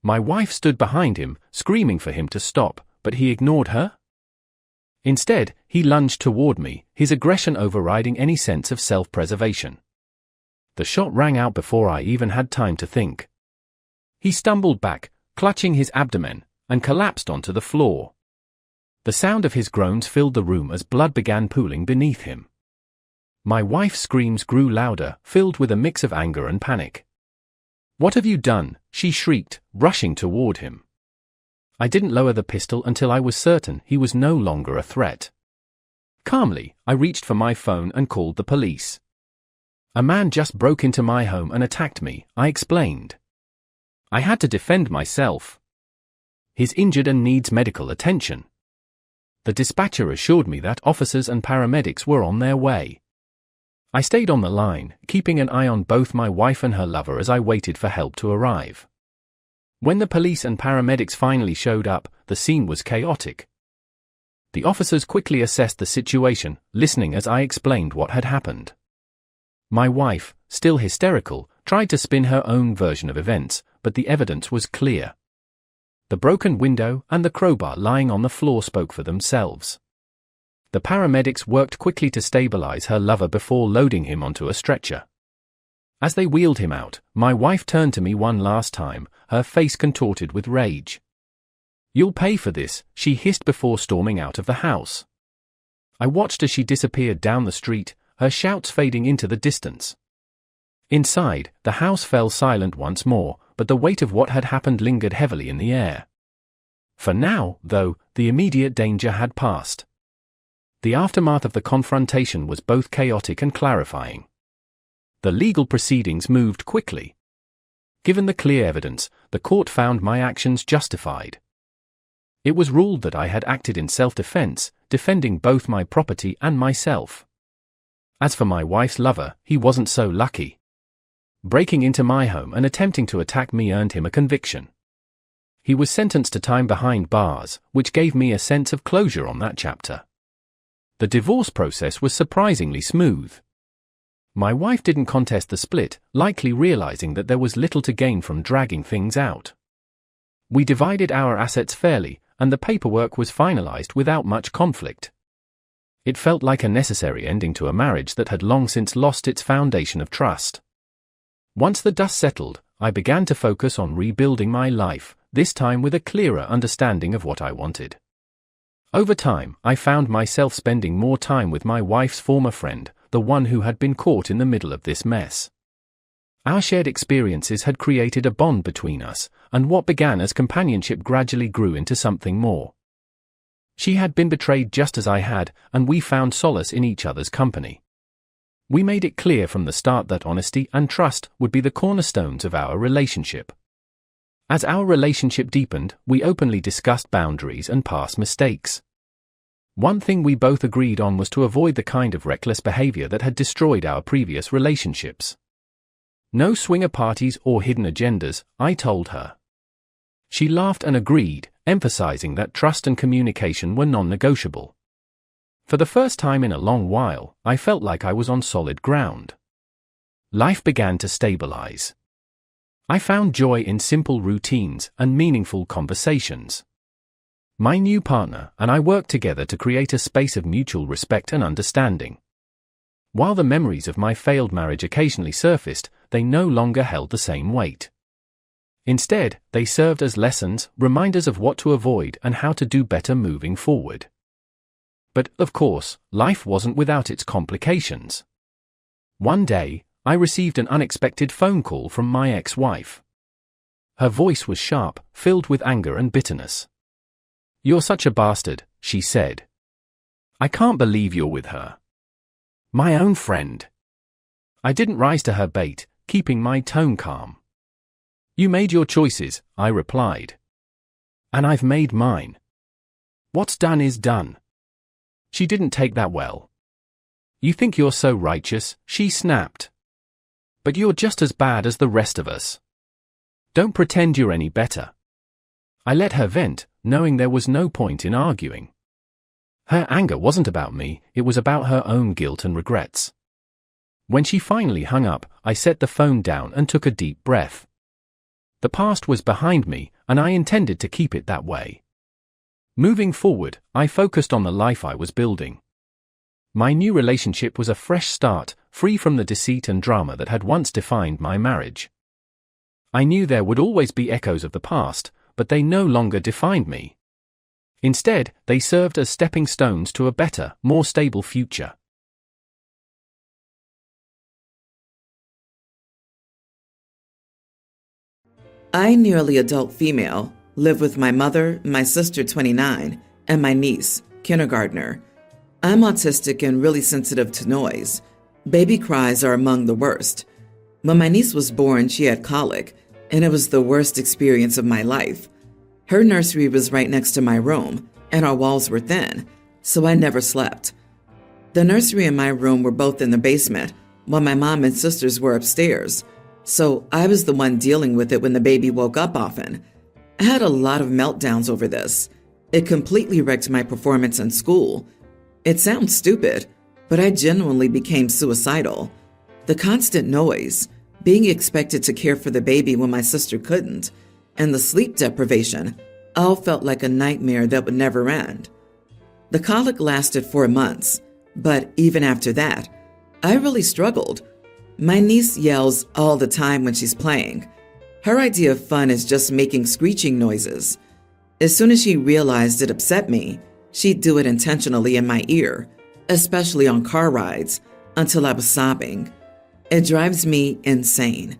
My wife stood behind him, screaming for him to stop, but he ignored her. Instead, he lunged toward me, his aggression overriding any sense of self-preservation. The shot rang out before I even had time to think. He stumbled back, clutching his abdomen, and collapsed onto the floor. The sound of his groans filled the room as blood began pooling beneath him. My wife's screams grew louder, filled with a mix of anger and panic. What have you done? She shrieked, rushing toward him. I didn't lower the pistol until I was certain he was no longer a threat. Calmly, I reached for my phone and called the police. A man just broke into my home and attacked me, I explained. I had to defend myself. He's injured and needs medical attention. The dispatcher assured me that officers and paramedics were on their way. I stayed on the line, keeping an eye on both my wife and her lover as I waited for help to arrive. When the police and paramedics finally showed up, the scene was chaotic. The officers quickly assessed the situation, listening as I explained what had happened. My wife, still hysterical, tried to spin her own version of events, but the evidence was clear. The broken window and the crowbar lying on the floor spoke for themselves. The paramedics worked quickly to stabilize her lover before loading him onto a stretcher. As they wheeled him out, my wife turned to me one last time, her face contorted with rage. You'll pay for this, she hissed before storming out of the house. I watched as she disappeared down the street, her shouts fading into the distance. Inside, the house fell silent once more, but the weight of what had happened lingered heavily in the air. For now, though, the immediate danger had passed. The aftermath of the confrontation was both chaotic and clarifying. The legal proceedings moved quickly. Given the clear evidence, the court found my actions justified. It was ruled that I had acted in self-defense, defending both my property and myself. As for my wife's lover, he wasn't so lucky. Breaking into my home and attempting to attack me earned him a conviction. He was sentenced to time behind bars, which gave me a sense of closure on that chapter. The divorce process was surprisingly smooth. My wife didn't contest the split, likely realizing that there was little to gain from dragging things out. We divided our assets fairly, and the paperwork was finalized without much conflict. It felt like a necessary ending to a marriage that had long since lost its foundation of trust. Once the dust settled, I began to focus on rebuilding my life, this time with a clearer understanding of what I wanted. Over time, I found myself spending more time with my wife's former friend, the one who had been caught in the middle of this mess. Our shared experiences had created a bond between us, and what began as companionship gradually grew into something more. She had been betrayed just as I had, and we found solace in each other's company. We made it clear from the start that honesty and trust would be the cornerstones of our relationship. As our relationship deepened, we openly discussed boundaries and past mistakes. One thing we both agreed on was to avoid the kind of reckless behavior that had destroyed our previous relationships. No swinger parties or hidden agendas, I told her. She laughed and agreed, emphasizing that trust and communication were non-negotiable. For the first time in a long while, I felt like I was on solid ground. Life began to stabilize. I found joy in simple routines and meaningful conversations. My new partner and I worked together to create a space of mutual respect and understanding. While the memories of my failed marriage occasionally surfaced, they no longer held the same weight. Instead, they served as lessons, reminders of what to avoid and how to do better moving forward. But, of course, life wasn't without its complications. One day, I received an unexpected phone call from my ex-wife. Her voice was sharp, filled with anger and bitterness. "You're such a bastard," she said. "I can't believe you're with her." My own friend. I didn't rise to her bait, keeping my tone calm. "You made your choices," I replied. "And I've made mine. What's done is done." She didn't take that well. "You think you're so righteous," she snapped. "But you're just as bad as the rest of us. Don't pretend you're any better." I let her vent, knowing there was no point in arguing. Her anger wasn't about me, it was about her own guilt and regrets. When she finally hung up, I set the phone down and took a deep breath. The past was behind me, and I intended to keep it that way. Moving forward, I focused on the life I was building. My new relationship was a fresh start, free from the deceit and drama that had once defined my marriage. I knew there would always be echoes of the past, but they no longer defined me. Instead, they served as stepping stones to a better, more stable future. I, nearly adult female, live with my mother, my sister 29, and my niece, kindergartner. I'm autistic and really sensitive to noise. Baby cries are among the worst. When my niece was born, she had colic, and it was the worst experience of my life. Her nursery was right next to my room, and our walls were thin, so I never slept. The nursery and my room were both in the basement, while my mom and sisters were upstairs, so I was the one dealing with it when the baby woke up often. I had a lot of meltdowns over this. It completely wrecked my performance in school. It sounds stupid, but I genuinely became suicidal. The constant noise, being expected to care for the baby when my sister couldn't, and the sleep deprivation all felt like a nightmare that would never end. The colic lasted 4 months, but even after that, I really struggled. My niece yells all the time when she's playing. Her idea of fun is just making screeching noises. As soon as she realized it upset me, she'd do it intentionally in my ear, especially on car rides, until I was sobbing. It drives me insane.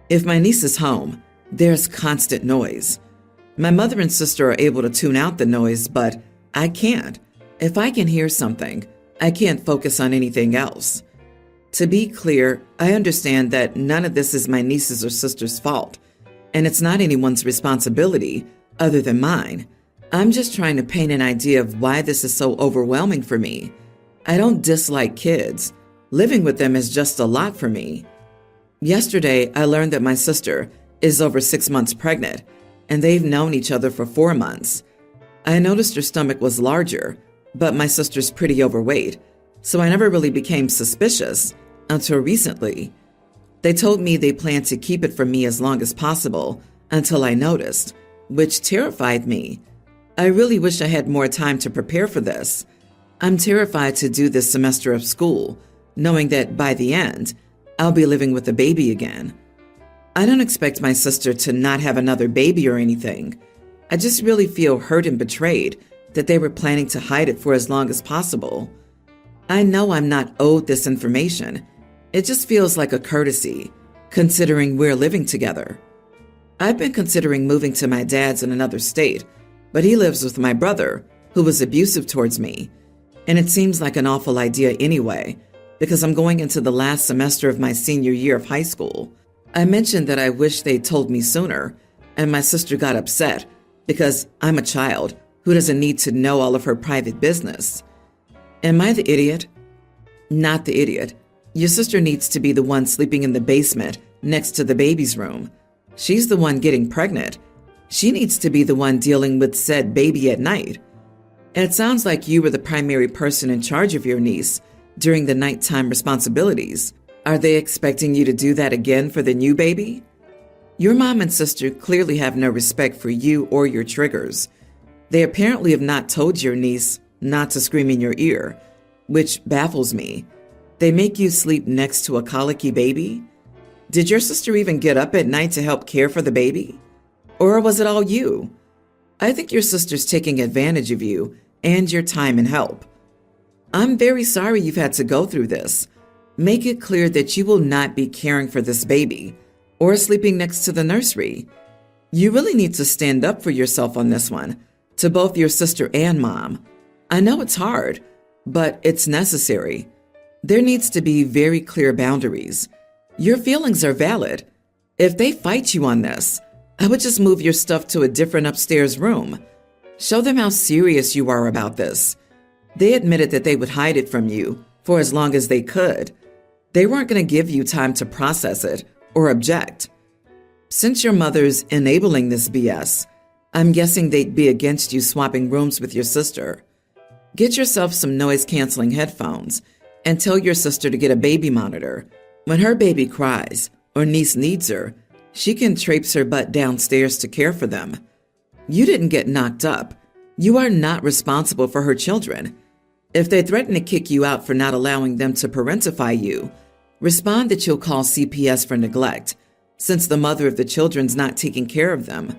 If my niece is home, there's constant noise. My mother and sister are able to tune out the noise, but I can't. If I can hear something, I can't focus on anything else. To be clear, I understand that none of this is my niece's or sister's fault, and it's not anyone's responsibility other than mine. I'm just trying to paint an idea of why this is so overwhelming for me. I don't dislike kids. Living with them is just a lot for me. Yesterday, I learned that my sister is over 6 months pregnant, and they've known each other for 4 months. I noticed her stomach was larger, but my sister's pretty overweight, so I never really became suspicious until recently. They told me they planned to keep it from me as long as possible until I noticed, which terrified me. I really wish I had more time to prepare for this. I'm terrified to do this semester of school, knowing that by the end, I'll be living with a baby again. I don't expect my sister to not have another baby or anything. I just really feel hurt and betrayed that they were planning to hide it for as long as possible. I know I'm not owed this information. It just feels like a courtesy, considering we're living together. I've been considering moving to my dad's in another state, but he lives with my brother, who was abusive towards me. And it seems like an awful idea anyway, because I'm going into the last semester of my senior year of high school. I mentioned that I wish they'd told me sooner, and my sister got upset because I'm a child who doesn't need to know all of her private business. Am I the idiot? Not the idiot. Your sister needs to be the one sleeping in the basement next to the baby's room. She's the one getting pregnant. She needs to be the one dealing with said baby at night. And it sounds like you were the primary person in charge of your niece during the nighttime responsibilities. Are they expecting you to do that again for the new baby? Your mom and sister clearly have no respect for you or your triggers. They apparently have not told your niece not to scream in your ear, which baffles me. They make you sleep next to a colicky baby? Did your sister even get up at night to help care for the baby? Or was it all you? I think your sister's taking advantage of you and your time and help. I'm very sorry you've had to go through this. Make it clear that you will not be caring for this baby or sleeping next to the nursery. You really need to stand up for yourself on this one, to both your sister and mom. I know it's hard, but it's necessary. There needs to be very clear boundaries. Your feelings are valid. If they fight you on this, I would just move your stuff to a different upstairs room. Show them how serious you are about this. They admitted that they would hide it from you for as long as they could. They weren't going to give you time to process it or object. Since your mother's enabling this BS, I'm guessing they'd be against you swapping rooms with your sister. Get yourself some noise-canceling headphones and tell your sister to get a baby monitor. When her baby cries or niece needs her, she can traipse her butt downstairs to care for them. You didn't get knocked up. You are not responsible for her children. If they threaten to kick you out for not allowing them to parentify you, respond that you'll call CPS for neglect, since the mother of the children's not taking care of them.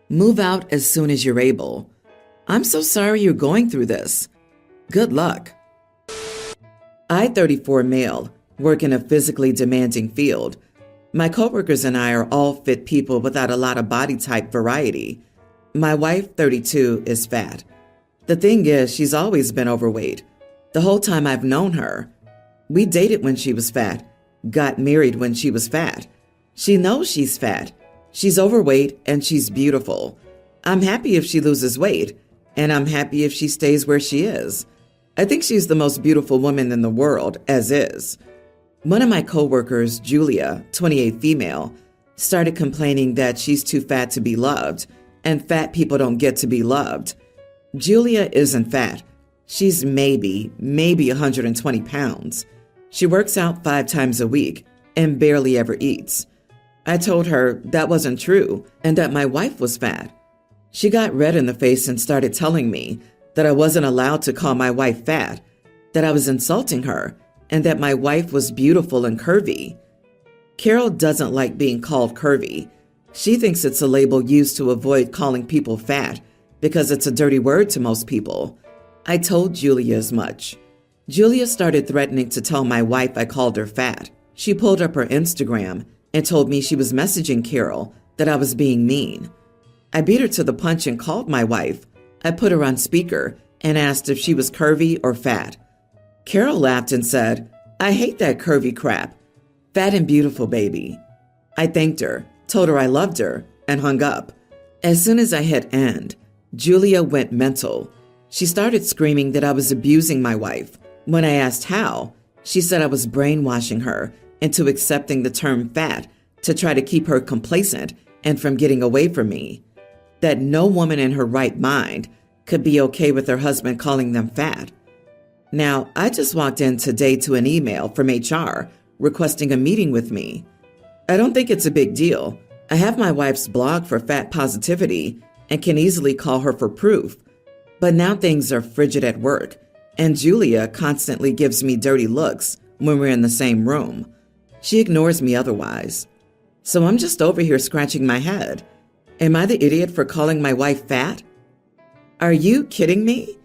Move out as soon as you're able. I'm so sorry you're going through this. Good luck. I, 34 male, work in a physically demanding field. My coworkers and I are all fit people without a lot of body type variety. My wife, 32, is fat. The thing is, she's always been overweight. The whole time I've known her. We dated when she was fat, got married when she was fat. She knows she's fat. She's overweight and she's beautiful. I'm happy if she loses weight, and I'm happy if she stays where she is. I think she's the most beautiful woman in the world, as is. One of my coworkers, Julia, 28 female, started complaining that she's too fat to be loved, and fat people don't get to be loved. Julia isn't fat. She's maybe 120 pounds. She works out 5 times a week and barely ever eats. I told her that wasn't true and that my wife was fat. She got red in the face and started telling me that I wasn't allowed to call my wife fat, that I was insulting her, and that my wife was beautiful and curvy. Carol doesn't like being called curvy. She thinks it's a label used to avoid calling people fat because it's a dirty word to most people. I told Julia as much. Julia started threatening to tell my wife I called her fat. She pulled up her Instagram and told me she was messaging Carol that I was being mean. I beat her to the punch and called my wife. I put her on speaker and asked if she was curvy or fat. Carol laughed and said, "I hate that curvy crap. Fat and beautiful, baby." I thanked her, told her I loved her, and hung up. As soon as I hit end, Julia went mental. She started screaming that I was abusing my wife. When I asked how, she said I was brainwashing her into accepting the term fat to try to keep her complacent and from getting away from me. That no woman in her right mind could be okay with her husband calling them fat. Now, I just walked in today to an email from HR requesting a meeting with me. I don't think it's a big deal. I have my wife's blog for fat positivity and can easily call her for proof. But now things are frigid at work, and Julia constantly gives me dirty looks when we're in the same room. She ignores me otherwise. So I'm just over here scratching my head. Am I the idiot for calling my wife fat? Are you kidding me?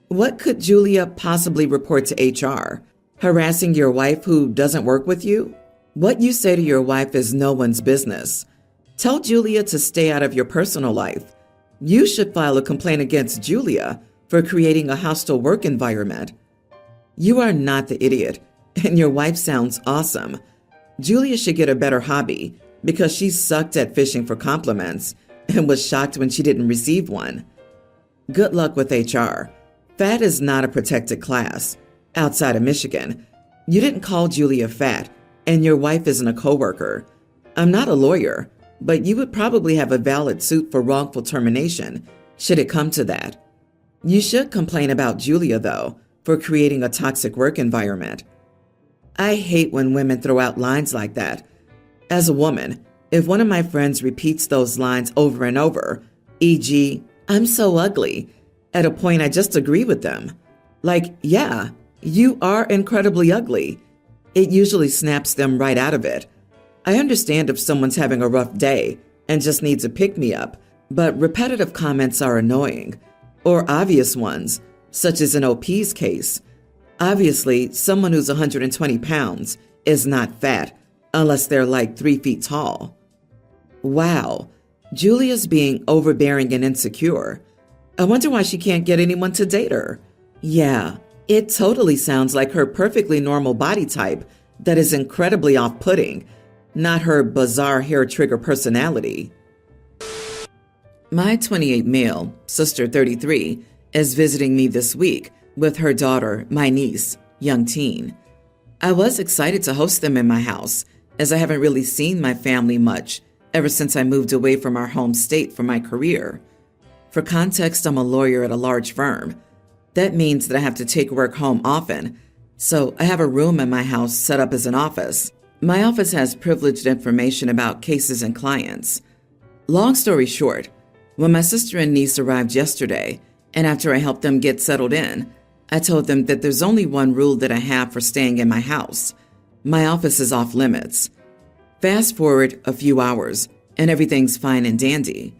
What could Julia possibly report to HR? Harassing your wife who doesn't work with you? What you say to your wife is no one's business. Tell Julia to stay out of your personal life. You should file a complaint against Julia for creating a hostile work environment. You are not the idiot, and your wife sounds awesome. Julia should get a better hobby because she sucked at fishing for compliments and was shocked when she didn't receive one. Good luck with HR. Fat is not a protected class. Outside of Michigan, you didn't call Julia fat, and your wife isn't a coworker. I'm not a lawyer, but you would probably have a valid suit for wrongful termination should it come to that. You should complain about Julia, though, for creating a toxic work environment. I hate when women throw out lines like that. As a woman, If one of my friends repeats those lines over and over, e.g., "I'm so ugly," at a point I just agree with them. Like, yeah, you are incredibly ugly. It usually snaps them right out of it. I understand if someone's having a rough day and just needs a pick-me-up, but repetitive comments are annoying. Or obvious ones, such as in OP's case. Obviously, someone who's 120 pounds is not fat unless they're like 3 feet tall. Wow, Julia's being overbearing and insecure. I wonder why she can't get anyone to date her. Yeah, it totally sounds like her perfectly normal body type that is incredibly off-putting, not her bizarre hair-trigger personality. My 28 male, sister 33, is visiting me this week with her daughter, my niece, young teen. I was excited to host them in my house, as I haven't really seen my family much ever since I moved away from our home state for my career. For context, I'm a lawyer at a large firm. That means that I have to take work home often, so I have a room in my house set up as an office. My office has privileged information about cases and clients. Long story short, when my sister and niece arrived yesterday, and after I helped them get settled in, I told them that there's only one rule that I have for staying in my house. My office is off limits. Fast forward a few hours, and everything's fine and dandy.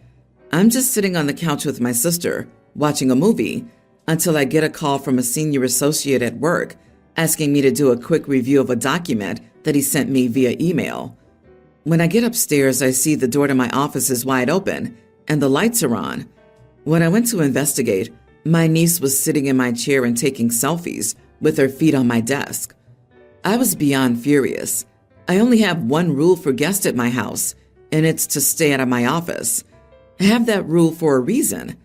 I'm just sitting on the couch with my sister, watching a movie, until I get a call from a senior associate at work asking me to do a quick review of a document that he sent me via email. When I get upstairs, I see the door to my office is wide open and the lights are on. When I went to investigate, my niece was sitting in my chair and taking selfies with her feet on my desk. I was beyond furious. I only have one rule for guests at my house, and it's to stay out of my office. I have that rule for a reason.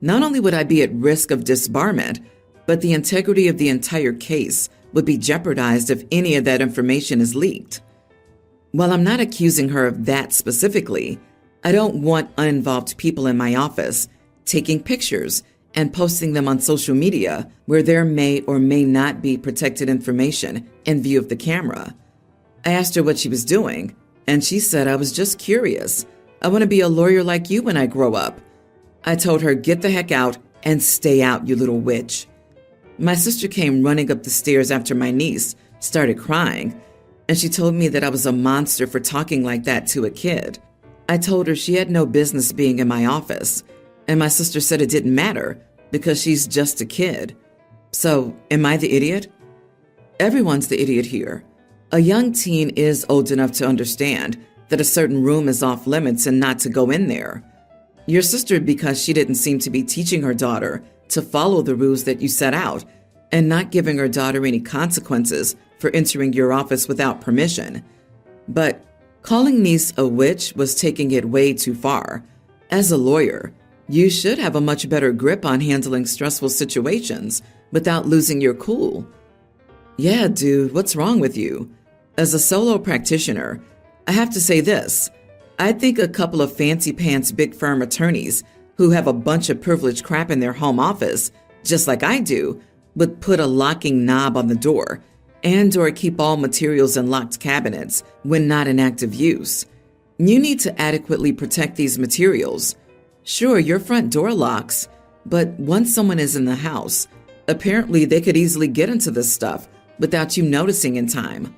Not only would I be at risk of disbarment, but the integrity of the entire case would be jeopardized if any of that information is leaked. While I'm not accusing her of that specifically, I don't want uninvolved people in my office taking pictures and posting them on social media where there may or may not be protected information in view of the camera. I asked her what she was doing, and she said I was just curious. I want to be a lawyer like you when I grow up. I told her, get the heck out and stay out, you little witch. My sister came running up the stairs after my niece started crying, and she told me that I was a monster for talking like that to a kid. I told her she had no business being in my office, and my sister said it didn't matter because she's just a kid. So, am I the idiot? Everyone's the idiot here. A young teen is old enough to understand that a certain room is off limits and not to go in there. Your sister, because she didn't seem to be teaching her daughter to follow the rules that you set out and not giving her daughter any consequences for entering your office without permission. But calling niece a witch was taking it way too far. As a lawyer, you should have a much better grip on handling stressful situations without losing your cool. Yeah, dude, what's wrong with you? As a solo practitioner, I have to say this. I think a couple of fancy pants big firm attorneys who have a bunch of privileged crap in their home office, just like I do, would put a locking knob on the door and or keep all materials in locked cabinets when not in active use. You need to adequately protect these materials. Sure, your front door locks, but once someone is in the house, apparently they could easily get into this stuff without you noticing in time.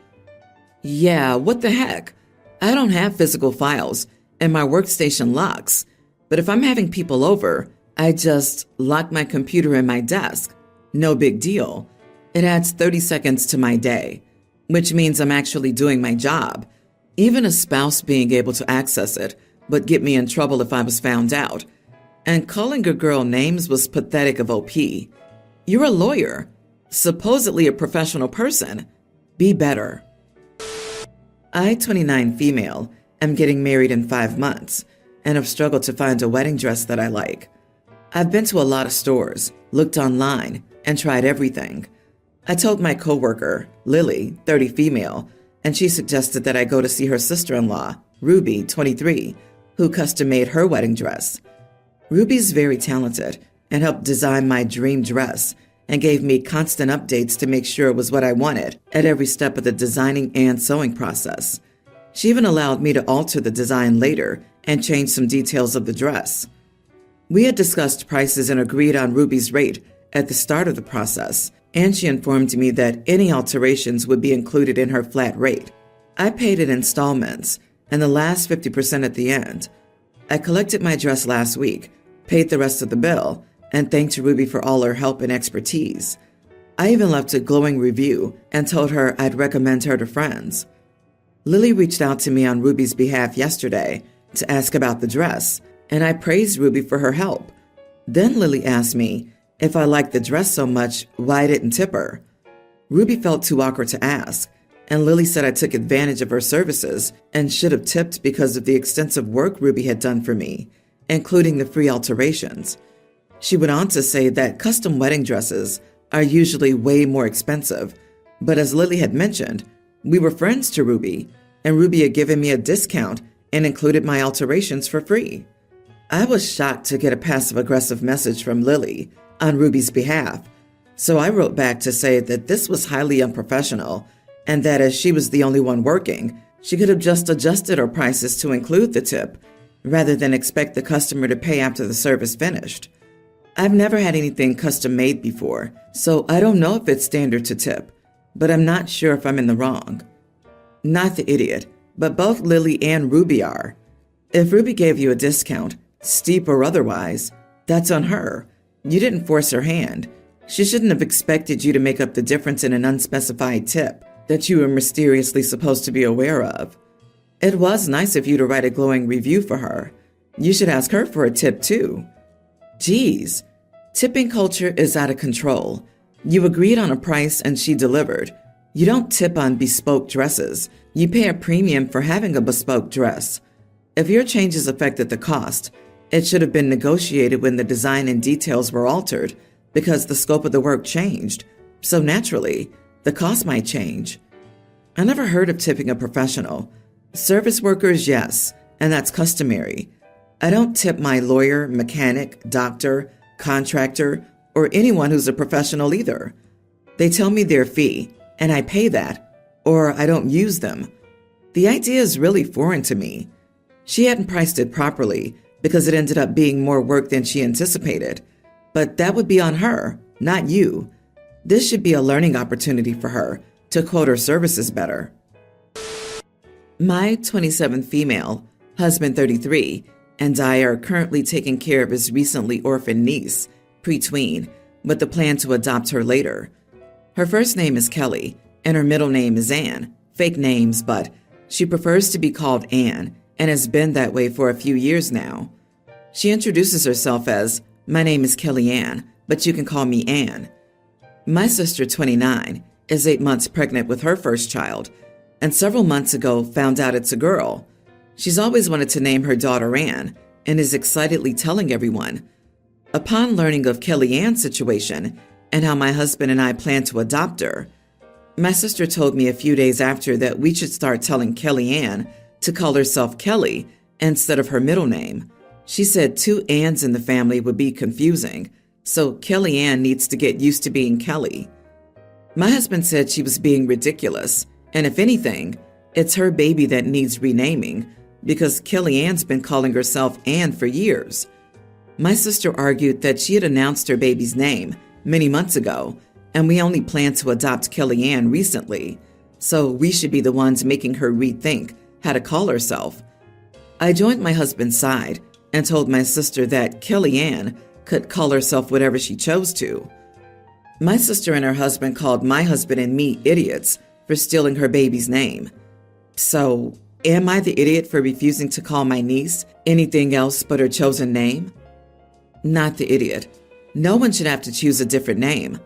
Yeah, what the heck? I don't have physical files, and my workstation locks. But if I'm having people over, I just lock my computer in my desk. No big deal. It adds 30 seconds to my day, which means I'm actually doing my job. Even a spouse being able to access it would get me in trouble if I was found out. And calling a girl names was pathetic of OP. You're a lawyer, supposedly a professional person. Be better. I, 29 female, am getting married in 5 months and have struggled to find a wedding dress that I like. I've been to a lot of stores, looked online, and tried everything. I told my coworker, Lily, 30 female, and she suggested that I go to see her sister-in-law, Ruby, 23, who custom-made her wedding dress. Ruby's very talented and helped design my dream dress and gave me constant updates to make sure it was what I wanted at every step of the designing and sewing process. She even allowed me to alter the design later and change some details of the dress. We had discussed prices and agreed on Ruby's rate at the start of the process, and she informed me that any alterations would be included in her flat rate. I paid in installments, and the last 50% at the end. I collected my dress last week, paid the rest of the bill, and thanked Ruby for all her help and expertise. I even left a glowing review and told her I'd recommend her to friends. Lily reached out to me on Ruby's behalf yesterday to ask about the dress, and I praised Ruby for her help. Then Lily asked me if I liked the dress so much, why I didn't tip her. Ruby felt too awkward to ask, and Lily said I took advantage of her services and should have tipped because of the extensive work Ruby had done for me, including the free alterations. She went on to say that custom wedding dresses are usually way more expensive, but as Lily had mentioned, we were friends to Ruby, and Ruby had given me a discount and included my alterations for free. I was shocked to get a passive-aggressive message from Lily on Ruby's behalf, so I wrote back to say that this was highly unprofessional and that as she was the only one working, she could have just adjusted her prices to include the tip rather than expect the customer to pay after the service finished. I've never had anything custom made before, so I don't know if it's standard to tip, but I'm not sure if I'm in the wrong. Not the idiot, but both Lily and Ruby are. If Ruby gave you a discount, steep or otherwise, that's on her. You didn't force her hand. She shouldn't have expected you to make up the difference in an unspecified tip that you were mysteriously supposed to be aware of. It was nice of you to write a glowing review for her. You should ask her for a tip too. Geez, tipping culture is out of control. You agreed on a price and she delivered. You don't tip on bespoke dresses. You pay a premium for having a bespoke dress. If your changes affected the cost, it should have been negotiated when the design and details were altered because the scope of the work changed. So naturally, the cost might change. I never heard of tipping a professional. Service workers, yes, and that's customary. I don't tip my lawyer, mechanic, doctor, contractor, or anyone who's a professional either. They tell me their fee, and I pay that, or I don't use them. The idea is really foreign to me. She hadn't priced it properly because it ended up being more work than she anticipated. But that would be on her, not you. This should be a learning opportunity for her to quote her services better. My 27 female, husband 33, and I are currently taking care of his recently orphaned niece, pre-tween, with the plan to adopt her later. Her first name is Kelly, and her middle name is Ann. Fake names, but she prefers to be called Ann, and has been that way for a few years now. She introduces herself as, "My name is Kelly Ann, but you can call me Ann." My sister, 29, is 8 months pregnant with her first child, and several months ago found out it's a girl. She's always wanted to name her daughter Ann, and is excitedly telling everyone. Upon learning of Kelly Ann's situation, and how my husband and I plan to adopt her, my sister told me a few days after that we should start telling Kelly Ann to call herself Kelly instead of her middle name. She said 2 Anns in the family would be confusing, so Kelly Ann needs to get used to being Kelly. My husband said she was being ridiculous, and if anything, it's her baby that needs renaming, because Kelly Ann's been calling herself Ann for years. My sister argued that she had announced her baby's name many months ago, and we only plan to adopt Kelly Ann recently, so we should be the ones making her rethink how to call herself. I joined my husband's side and told my sister that Kelly Ann could call herself whatever she chose to. My sister and her husband called my husband and me idiots for stealing her baby's name. So, am I the idiot for refusing to call my niece anything else but her chosen name? Not the idiot. No one should have to choose a different name.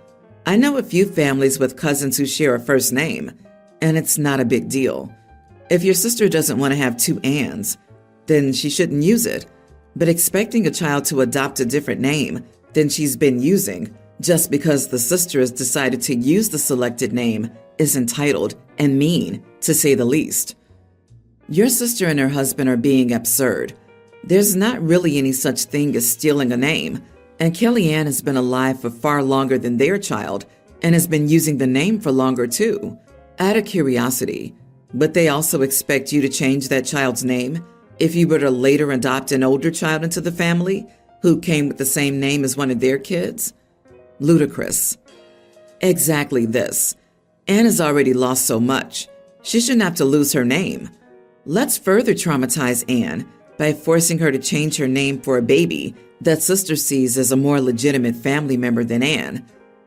I know a few families with cousins who share a first name, and it's not a big deal. If your sister doesn't want to have 2 Anns, then she shouldn't use it. But expecting a child to adopt a different name than she's been using just because the sister has decided to use the selected name is entitled and mean, to say the least. Your sister and her husband are being absurd. There's not really any such thing as stealing a name, and Kelly Ann has been alive for far longer than their child and has been using the name for longer too. Out of curiosity, Would they also expect you to change that child's name if you were to later adopt an older child into the family who came with the same name as one of their kids? Ludicrous. Exactly this. Anne has already lost so much. She shouldn't have to lose her name. Let's further traumatize Anne by forcing her to change her name for a baby that sister sees as a more legitimate family member than Anne.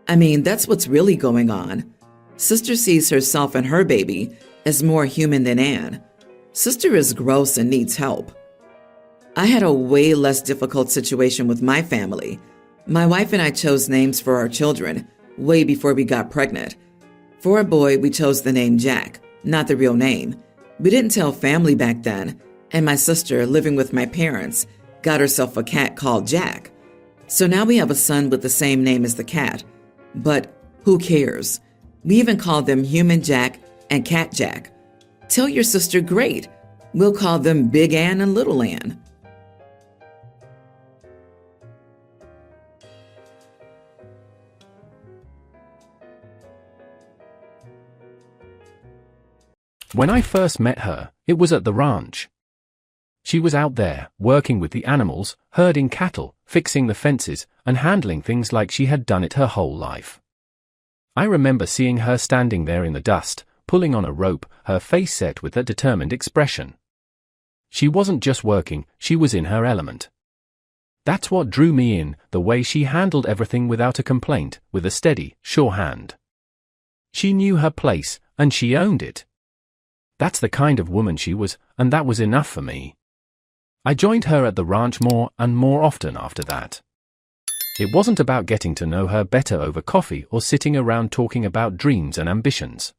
I mean, that's what's really going on. Sister sees herself and her baby as more human than Anne. Sister is gross and needs help. I had a way less difficult situation with my family. My wife and I chose names for our children way before we got pregnant. For a boy, we chose the name Jack, not the real name. We didn't tell family back then, and my sister, living with my parents, got herself a cat called Jack. So now we have a son with the same name as the cat. But who cares? We even call them Human Jack and Cat Jack. Tell your sister great. We'll call them Big Ann and Little Ann. When I first met her, it was at the ranch. She was out there, working with the animals, herding cattle, fixing the fences, and handling things like she had done it her whole life. I remember seeing her standing there in the dust, pulling on a rope, her face set with a determined expression. She wasn't just working, she was in her element. That's what drew me in, the way she handled everything without a complaint, with a steady, sure hand. She knew her place, and she owned it. That's the kind of woman she was, and that was enough for me. I joined her at the ranch more and more often after that. It wasn't about getting to know her better over coffee or sitting around talking about dreams and ambitions.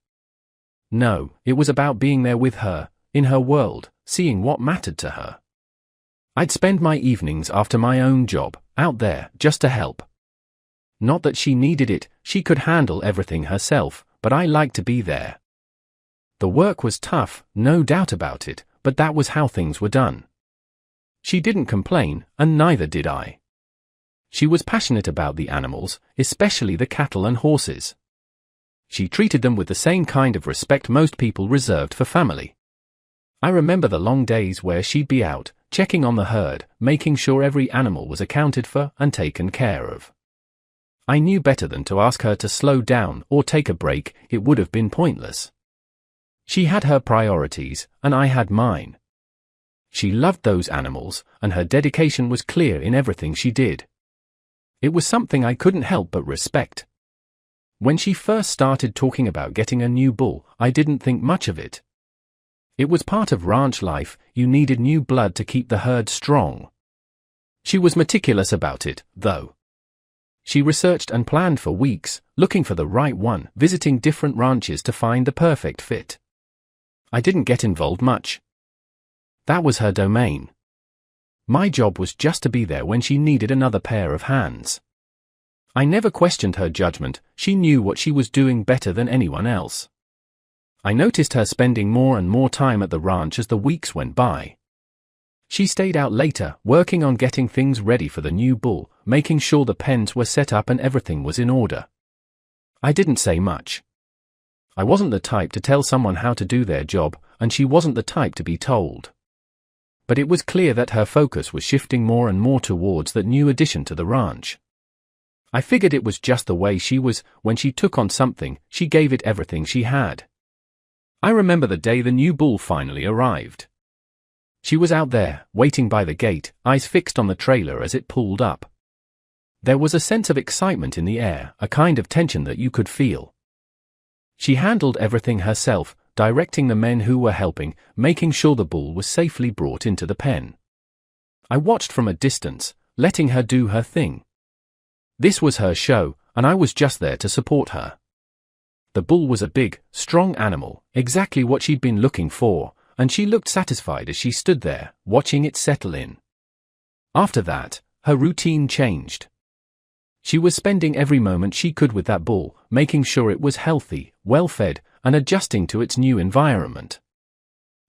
No, it was about being there with her, in her world, seeing what mattered to her. I'd spend my evenings after my own job, out there, just to help. Not that she needed it, she could handle everything herself, but I liked to be there. The work was tough, no doubt about it, but that was how things were done. She didn't complain, and neither did I. She was passionate about the animals, especially the cattle and horses. She treated them with the same kind of respect most people reserved for family. I remember the long days where she'd be out, checking on the herd, making sure every animal was accounted for and taken care of. I knew better than to ask her to slow down or take a break, it would have been pointless. She had her priorities, and I had mine. She loved those animals, and her dedication was clear in everything she did. It was something I couldn't help but respect. When she first started talking about getting a new bull, I didn't think much of it. It was part of ranch life, you needed new blood to keep the herd strong. She was meticulous about it, though. She researched and planned for weeks, looking for the right one, visiting different ranches to find the perfect fit. I didn't get involved much. That was her domain. My job was just to be there when she needed another pair of hands. I never questioned her judgment, she knew what she was doing better than anyone else. I noticed her spending more and more time at the ranch as the weeks went by. She stayed out later, working on getting things ready for the new bull, making sure the pens were set up and everything was in order. I didn't say much. I wasn't the type to tell someone how to do their job, and she wasn't the type to be told. But it was clear that her focus was shifting more and more towards that new addition to the ranch. I figured it was just the way she was. When she took on something, she gave it everything she had. I remember the day the new bull finally arrived. She was out there, waiting by the gate, eyes fixed on the trailer as it pulled up. There was a sense of excitement in the air, a kind of tension that you could feel. She handled everything herself, directing the men who were helping, making sure the bull was safely brought into the pen. I watched from a distance, letting her do her thing. This was her show, and I was just there to support her. The bull was a big, strong animal, exactly what she'd been looking for, and she looked satisfied as she stood there, watching it settle in. After that, her routine changed. She was spending every moment she could with that bull, making sure it was healthy, well-fed, and adjusting to its new environment.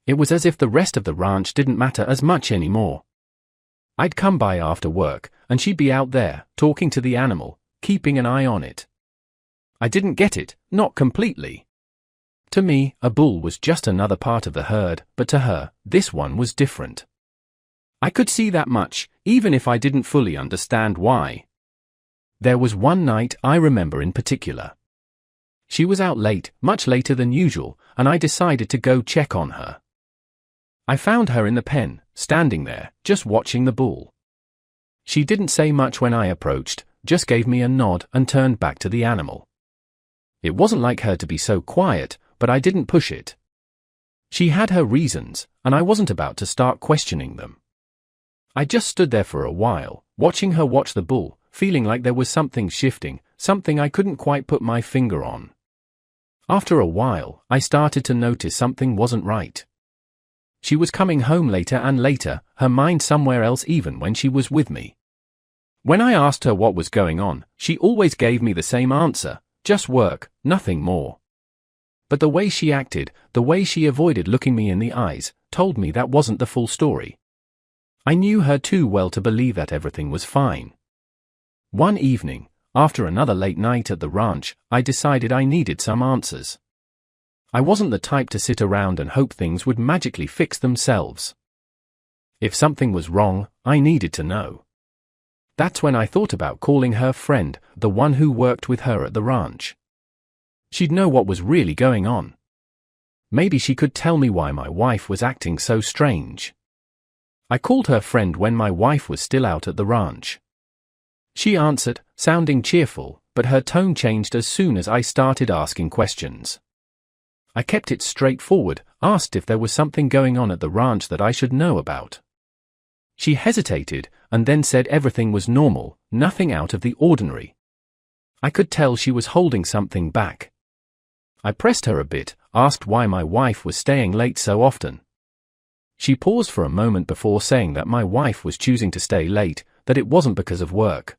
It was as if the rest of the ranch didn't matter as much anymore. I'd come by after work, and she'd be out there, talking to the animal, keeping an eye on it. I didn't get it, not completely. To me, a bull was just another part of the herd, but to her, this one was different. I could see that much, even if I didn't fully understand why. There was one night I remember in particular. She was out late, much later than usual, and I decided to go check on her. I found her in the pen, standing there, just watching the bull. She didn't say much when I approached, just gave me a nod and turned back to the animal. It wasn't like her to be so quiet, but I didn't push it. She had her reasons, and I wasn't about to start questioning them. I just stood there for a while, watching her watch the bull, feeling like there was something shifting, something I couldn't quite put my finger on. After a while, I started to notice something wasn't right. She was coming home later and later, her mind somewhere else even when she was with me. When I asked her what was going on, she always gave me the same answer, just work, nothing more. But the way she acted, the way she avoided looking me in the eyes, told me that wasn't the full story. I knew her too well to believe that everything was fine. One evening, after another late night at the ranch, I decided I needed some answers. I wasn't the type to sit around and hope things would magically fix themselves. If something was wrong, I needed to know. That's when I thought about calling her friend, the one who worked with her at the ranch. She'd know what was really going on. Maybe she could tell me why my wife was acting so strange. I called her friend when my wife was still out at the ranch. She answered, sounding cheerful, but her tone changed as soon as I started asking questions. I kept it straightforward, asked if there was something going on at the ranch that I should know about. She hesitated, and then said everything was normal, nothing out of the ordinary. I could tell she was holding something back. I pressed her a bit, asked why my wife was staying late so often. She paused for a moment before saying that my wife was choosing to stay late, that it wasn't because of work.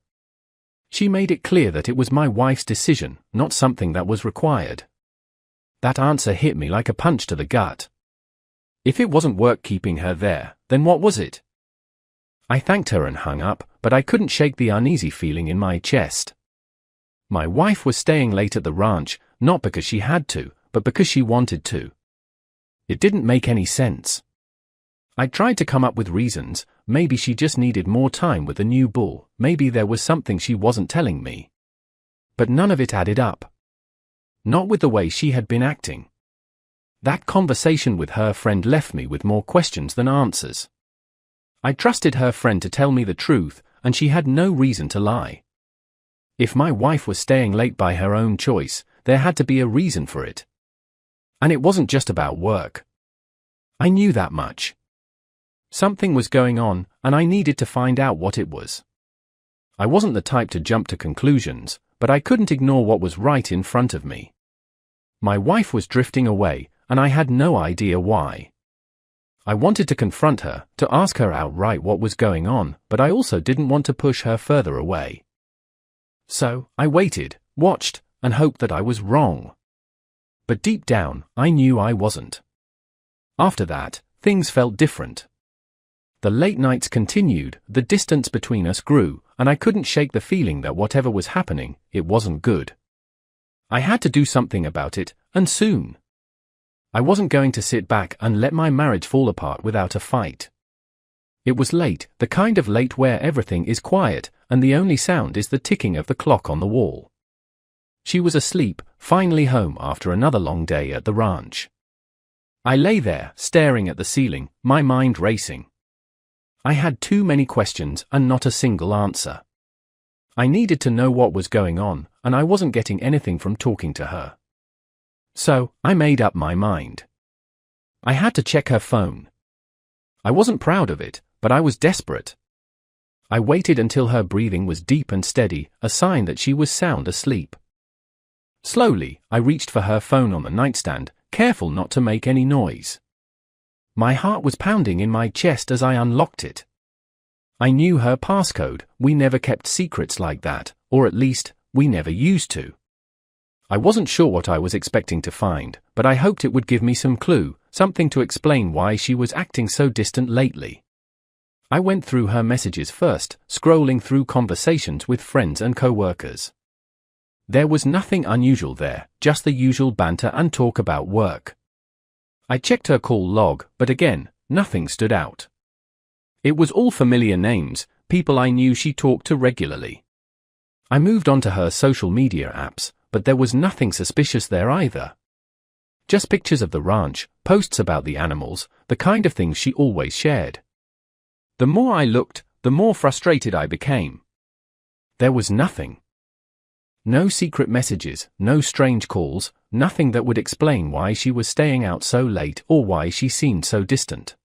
She made it clear that it was my wife's decision, not something that was required. That answer hit me like a punch to the gut. If it wasn't work keeping her there, then what was it? I thanked her and hung up, but I couldn't shake the uneasy feeling in my chest. My wife was staying late at the ranch, not because she had to, but because she wanted to. It didn't make any sense. I tried to come up with reasons. Maybe she just needed more time with the new bull, maybe there was something she wasn't telling me. But none of it added up. Not with the way she had been acting. That conversation with her friend left me with more questions than answers. I trusted her friend to tell me the truth, and she had no reason to lie. If my wife was staying late by her own choice, there had to be a reason for it. And it wasn't just about work. I knew that much. Something was going on, and I needed to find out what it was. I wasn't the type to jump to conclusions, but I couldn't ignore what was right in front of me. My wife was drifting away, and I had no idea why. I wanted to confront her, to ask her outright what was going on, but I also didn't want to push her further away. So, I waited, watched, and hoped that I was wrong. But deep down, I knew I wasn't. After that, things felt different. The late nights continued, the distance between us grew, and I couldn't shake the feeling that whatever was happening, it wasn't good. I had to do something about it, and soon. I wasn't going to sit back and let my marriage fall apart without a fight. It was late, the kind of late where everything is quiet, and the only sound is the ticking of the clock on the wall. She was asleep, finally home after another long day at the ranch. I lay there, staring at the ceiling, my mind racing. I had too many questions and not a single answer. I needed to know what was going on, and I wasn't getting anything from talking to her. So, I made up my mind. I had to check her phone. I wasn't proud of it, but I was desperate. I waited until her breathing was deep and steady, a sign that she was sound asleep. Slowly, I reached for her phone on the nightstand, careful not to make any noise. My heart was pounding in my chest as I unlocked it. I knew her passcode. We never kept secrets like that, or at least, we never used to. I wasn't sure what I was expecting to find, but I hoped it would give me some clue, something to explain why she was acting so distant lately. I went through her messages first, scrolling through conversations with friends and co-workers. There was nothing unusual there, just the usual banter and talk about work. I checked her call log, but again, nothing stood out. It was all familiar names, people I knew she talked to regularly. I moved on to her social media apps, but there was nothing suspicious there either. Just pictures of the ranch, posts about the animals, the kind of things she always shared. The more I looked, the more frustrated I became. There was nothing. No secret messages, no strange calls, nothing that would explain why she was staying out so late or why she seemed so distant.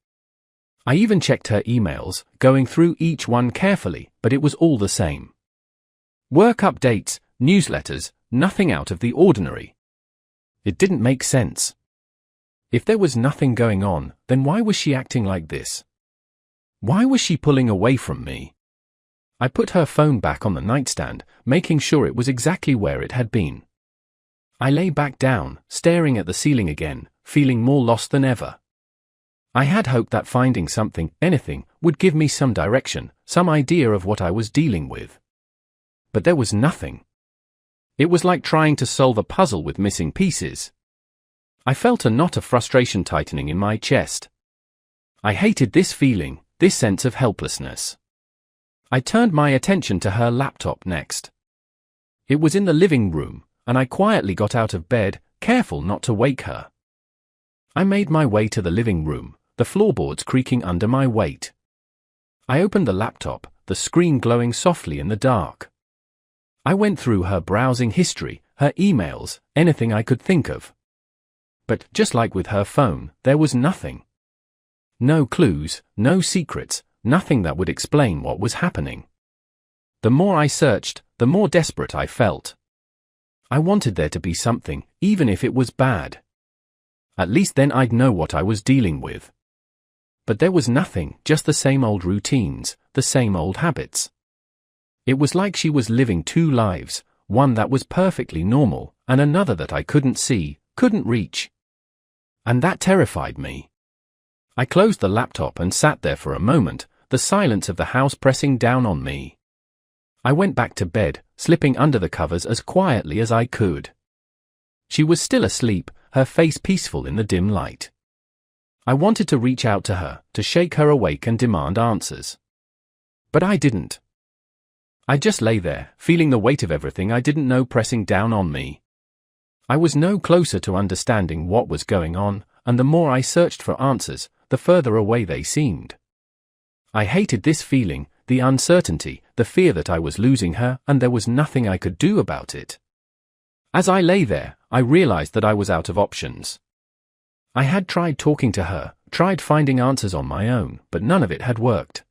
I even checked her emails, going through each one carefully, but it was all the same. Work updates, newsletters, nothing out of the ordinary. It didn't make sense. If there was nothing going on, then why was she acting like this? Why was she pulling away from me? I put her phone back on the nightstand, making sure it was exactly where it had been. I lay back down, staring at the ceiling again, feeling more lost than ever. I had hoped that finding something, anything, would give me some direction, some idea of what I was dealing with. But there was nothing. It was like trying to solve a puzzle with missing pieces. I felt a knot of frustration tightening in my chest. I hated this feeling, this sense of helplessness. I turned my attention to her laptop next. It was in the living room, and I quietly got out of bed, careful not to wake her. I made my way to the living room, the floorboards creaking under my weight. I opened the laptop, the screen glowing softly in the dark. I went through her browsing history, her emails, anything I could think of. But, just like with her phone, there was nothing. No clues, no secrets, nothing that would explain what was happening. The more I searched, the more desperate I felt. I wanted there to be something, even if it was bad. At least then I'd know what I was dealing with. But there was nothing, just the same old routines, the same old habits. It was like she was living two lives, one that was perfectly normal, and another that I couldn't see, couldn't reach. And that terrified me. I closed the laptop and sat there for a moment, the silence of the house pressing down on me. I went back to bed, slipping under the covers as quietly as I could. She was still asleep, her face peaceful in the dim light. I wanted to reach out to her, to shake her awake and demand answers. But I didn't. I just lay there, feeling the weight of everything I didn't know pressing down on me. I was no closer to understanding what was going on, and the more I searched for answers, the further away they seemed. I hated this feeling, the uncertainty, the fear that I was losing her and there was nothing I could do about it. As I lay there, I realized that I was out of options. I had tried talking to her, tried finding answers on my own, but none of it had worked.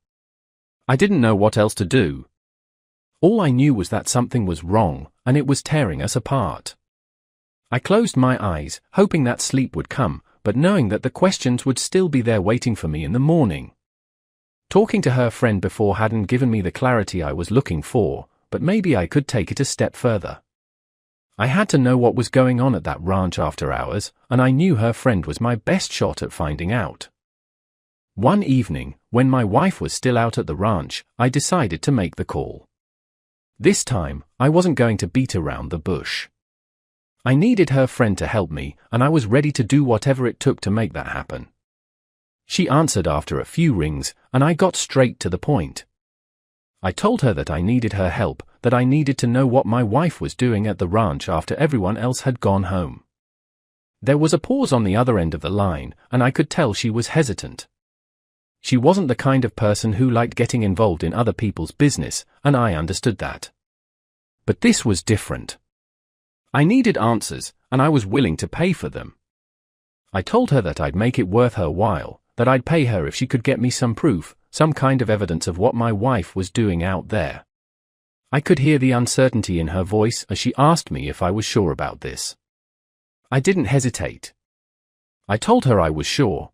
I didn't know what else to do. All I knew was that something was wrong, and it was tearing us apart. I closed my eyes, hoping that sleep would come, but knowing that the questions would still be there waiting for me in the morning. Talking to her friend before hadn't given me the clarity I was looking for, but maybe I could take it a step further. I had to know what was going on at that ranch after hours, and I knew her friend was my best shot at finding out. One evening, when my wife was still out at the ranch, I decided to make the call. This time, I wasn't going to beat around the bush. I needed her friend to help me, and I was ready to do whatever it took to make that happen. She answered after a few rings, and I got straight to the point. I told her that I needed her help, that I needed to know what my wife was doing at the ranch after everyone else had gone home. There was a pause on the other end of the line, and I could tell she was hesitant. She wasn't the kind of person who liked getting involved in other people's business, and I understood that. But this was different. I needed answers, and I was willing to pay for them. I told her that I'd make it worth her while, that I'd pay her if she could get me some proof, some kind of evidence of what my wife was doing out there. I could hear the uncertainty in her voice as she asked me if I was sure about this. I didn't hesitate. I told her I was sure.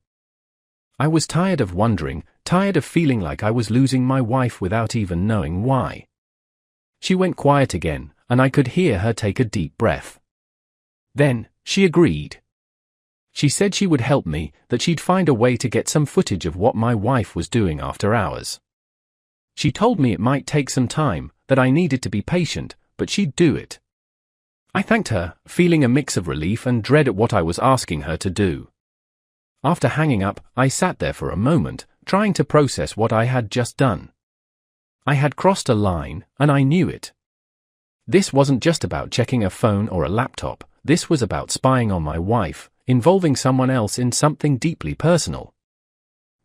I was tired of wondering, tired of feeling like I was losing my wife without even knowing why. She went quiet again, and I could hear her take a deep breath. Then, she agreed. She said she would help me, that she'd find a way to get some footage of what my wife was doing after hours. She told me it might take some time, that I needed to be patient, but she'd do it. I thanked her, feeling a mix of relief and dread at what I was asking her to do. After hanging up, I sat there for a moment, trying to process what I had just done. I had crossed a line, and I knew it. This wasn't just about checking a phone or a laptop, this was about spying on my wife, involving someone else in something deeply personal.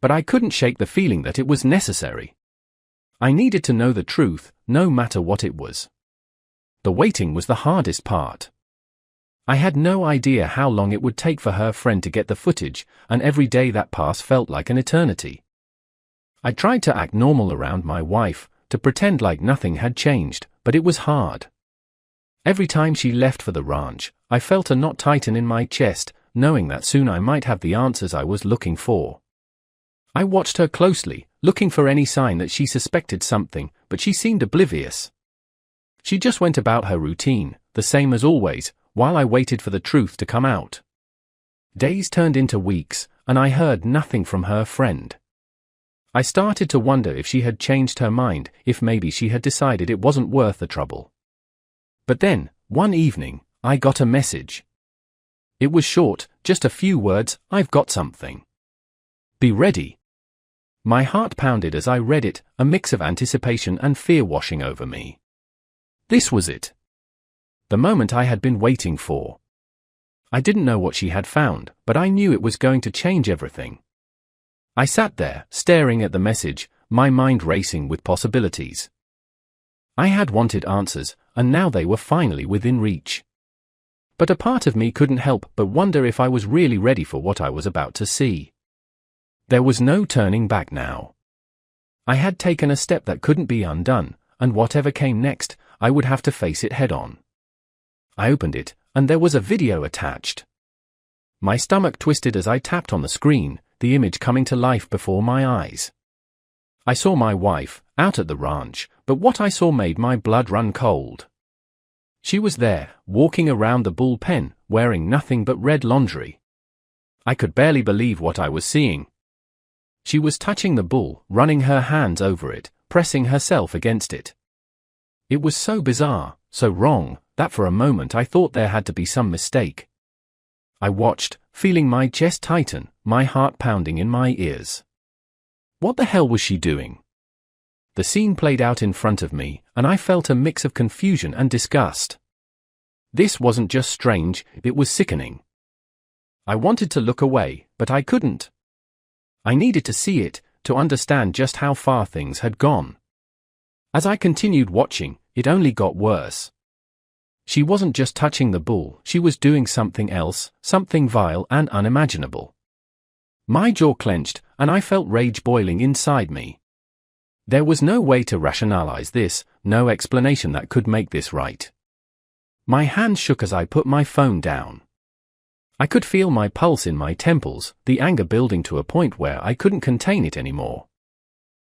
But I couldn't shake the feeling that it was necessary. I needed to know the truth, no matter what it was. The waiting was the hardest part. I had no idea how long it would take for her friend to get the footage, and every day that passed felt like an eternity. I tried to act normal around my wife, to pretend like nothing had changed, but it was hard. Every time she left for the ranch, I felt a knot tighten in my chest, knowing that soon I might have the answers I was looking for. I watched her closely, looking for any sign that she suspected something, but she seemed oblivious. She just went about her routine, the same as always, while I waited for the truth to come out. Days turned into weeks, and I heard nothing from her friend. I started to wonder if she had changed her mind, if maybe she had decided it wasn't worth the trouble. But then, one evening, I got a message. It was short, just a few words, "I've got something. Be ready." My heart pounded as I read it, a mix of anticipation and fear washing over me. This was it. The moment I had been waiting for. I didn't know what she had found, but I knew it was going to change everything. I sat there, staring at the message, my mind racing with possibilities. I had wanted answers, and now they were finally within reach. But a part of me couldn't help but wonder if I was really ready for what I was about to see. There was no turning back now. I had taken a step that couldn't be undone, and whatever came next, I would have to face it head on. I opened it, and there was a video attached. My stomach twisted as I tapped on the screen, the image coming to life before my eyes. I saw my wife, out at the ranch, but what I saw made my blood run cold. She was there, walking around the bullpen, wearing nothing but red lingerie. I could barely believe what I was seeing. She was touching the bull, running her hands over it, pressing herself against it. It was so bizarre, so wrong, that for a moment I thought there had to be some mistake. I watched, feeling my chest tighten, my heart pounding in my ears. What the hell was she doing? The scene played out in front of me, and I felt a mix of confusion and disgust. This wasn't just strange, it was sickening. I wanted to look away, but I couldn't. I needed to see it, to understand just how far things had gone. As I continued watching, it only got worse. She wasn't just touching the bull, she was doing something else, something vile and unimaginable. My jaw clenched, and I felt rage boiling inside me. There was no way to rationalize this, no explanation that could make this right. My hands shook as I put my phone down. I could feel my pulse in my temples, the anger building to a point where I couldn't contain it anymore.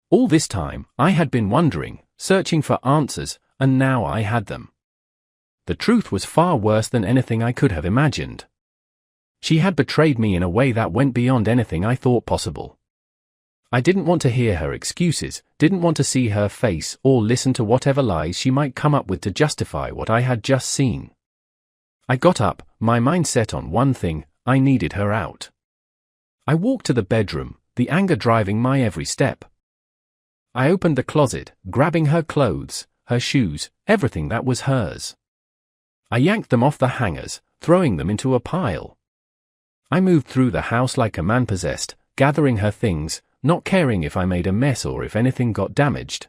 All this time, I had been wondering, searching for answers, and now I had them. The truth was far worse than anything I could have imagined. She had betrayed me in a way that went beyond anything I thought possible. I didn't want to hear her excuses, didn't want to see her face or listen to whatever lies she might come up with to justify what I had just seen. I got up, my mind set on one thing: I needed her out. I walked to the bedroom, the anger driving my every step. I opened the closet, grabbing her clothes, her shoes, everything that was hers. I yanked them off the hangers, throwing them into a pile. I moved through the house like a man possessed, gathering her things, not caring if I made a mess or if anything got damaged.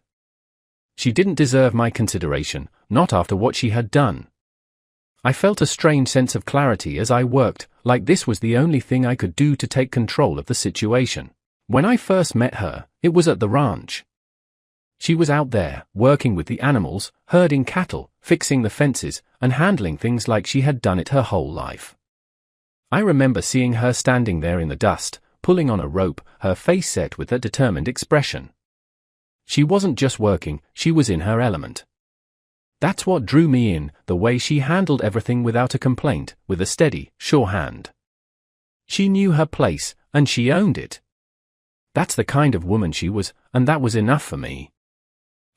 She didn't deserve my consideration, not after what she had done. I felt a strange sense of clarity as I worked, like this was the only thing I could do to take control of the situation. When I first met her, it was at the ranch. She was out there, working with the animals, herding cattle, fixing the fences, and handling things like she had done it her whole life. I remember seeing her standing there in the dust, pulling on a rope, her face set with a determined expression. She wasn't just working, she was in her element. That's what drew me in, the way she handled everything without a complaint, with a steady, sure hand. She knew her place, and she owned it. That's the kind of woman she was, and that was enough for me.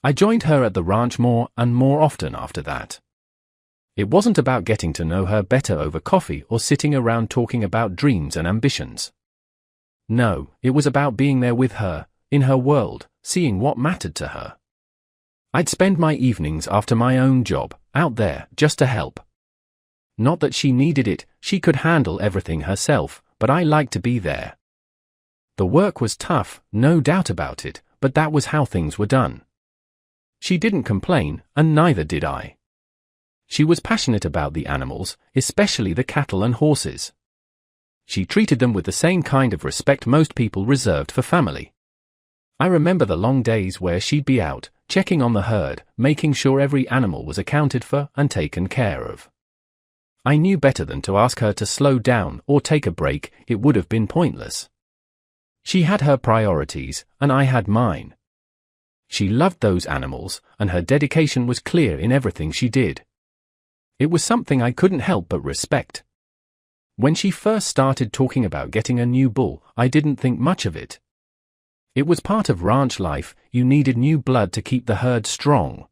I joined her at the ranch more and more often after that. It wasn't about getting to know her better over coffee or sitting around talking about dreams and ambitions. No, it was about being there with her, in her world, seeing what mattered to her. I'd spend my evenings after my own job, out there, just to help. Not that she needed it, she could handle everything herself, but I liked to be there. The work was tough, no doubt about it, but that was how things were done. She didn't complain, and neither did I. She was passionate about the animals, especially the cattle and horses. She treated them with the same kind of respect most people reserved for family. I remember the long days where she'd be out, checking on the herd, making sure every animal was accounted for and taken care of. I knew better than to ask her to slow down or take a break, it would have been pointless. She had her priorities, and I had mine. She loved those animals, and her dedication was clear in everything she did. It was something I couldn't help but respect. When she first started talking about getting a new bull, I didn't think much of it. It was part of ranch life, you needed new blood to keep the herd strong.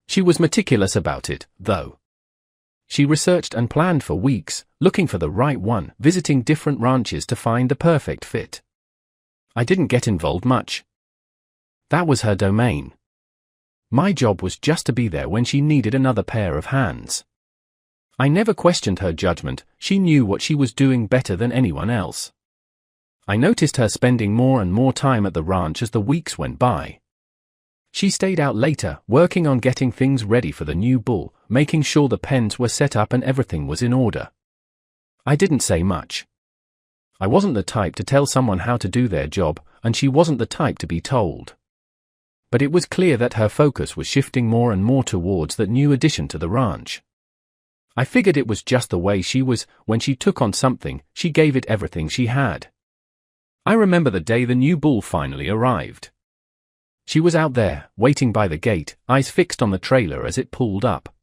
She was meticulous about it, though. She researched and planned for weeks, looking for the right one, visiting different ranches to find the perfect fit. I didn't get involved much. That was her domain. My job was just to be there when she needed another pair of hands. I never questioned her judgment, she knew what she was doing better than anyone else. I noticed her spending more and more time at the ranch as the weeks went by. She stayed out later, working on getting things ready for the new bull, making sure the pens were set up and everything was in order. I didn't say much. I wasn't the type to tell someone how to do their job, and she wasn't the type to be told. But it was clear that her focus was shifting more and more towards that new addition to the ranch. I figured it was just the way she was. When she took on something, she gave it everything she had. I remember the day the new bull finally arrived. She was out there, waiting by the gate, eyes fixed on the trailer as it pulled up.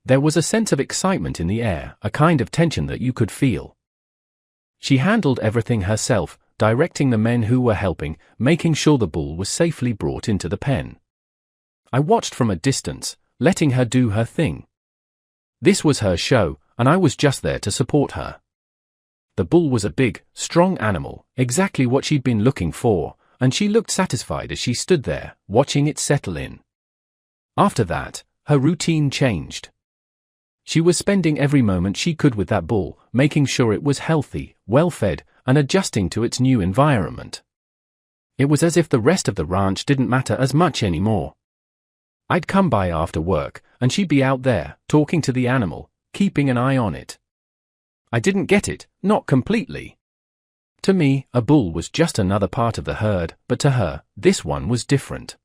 There was a sense of excitement in the air, a kind of tension that you could feel. She handled everything herself, directing the men who were helping, making sure the bull was safely brought into the pen. I watched from a distance, letting her do her thing. This was her show, and I was just there to support her. The bull was a big, strong animal, exactly what she'd been looking for, and she looked satisfied as she stood there, watching it settle in. After that, her routine changed. She was spending every moment she could with that bull, making sure it was healthy, well-fed, and adjusting to its new environment. It was as if the rest of the ranch didn't matter as much anymore. I'd come by after work, and she'd be out there, talking to the animal, keeping an eye on it. I didn't get it, not completely. To me, a bull was just another part of the herd, but to her, this one was different.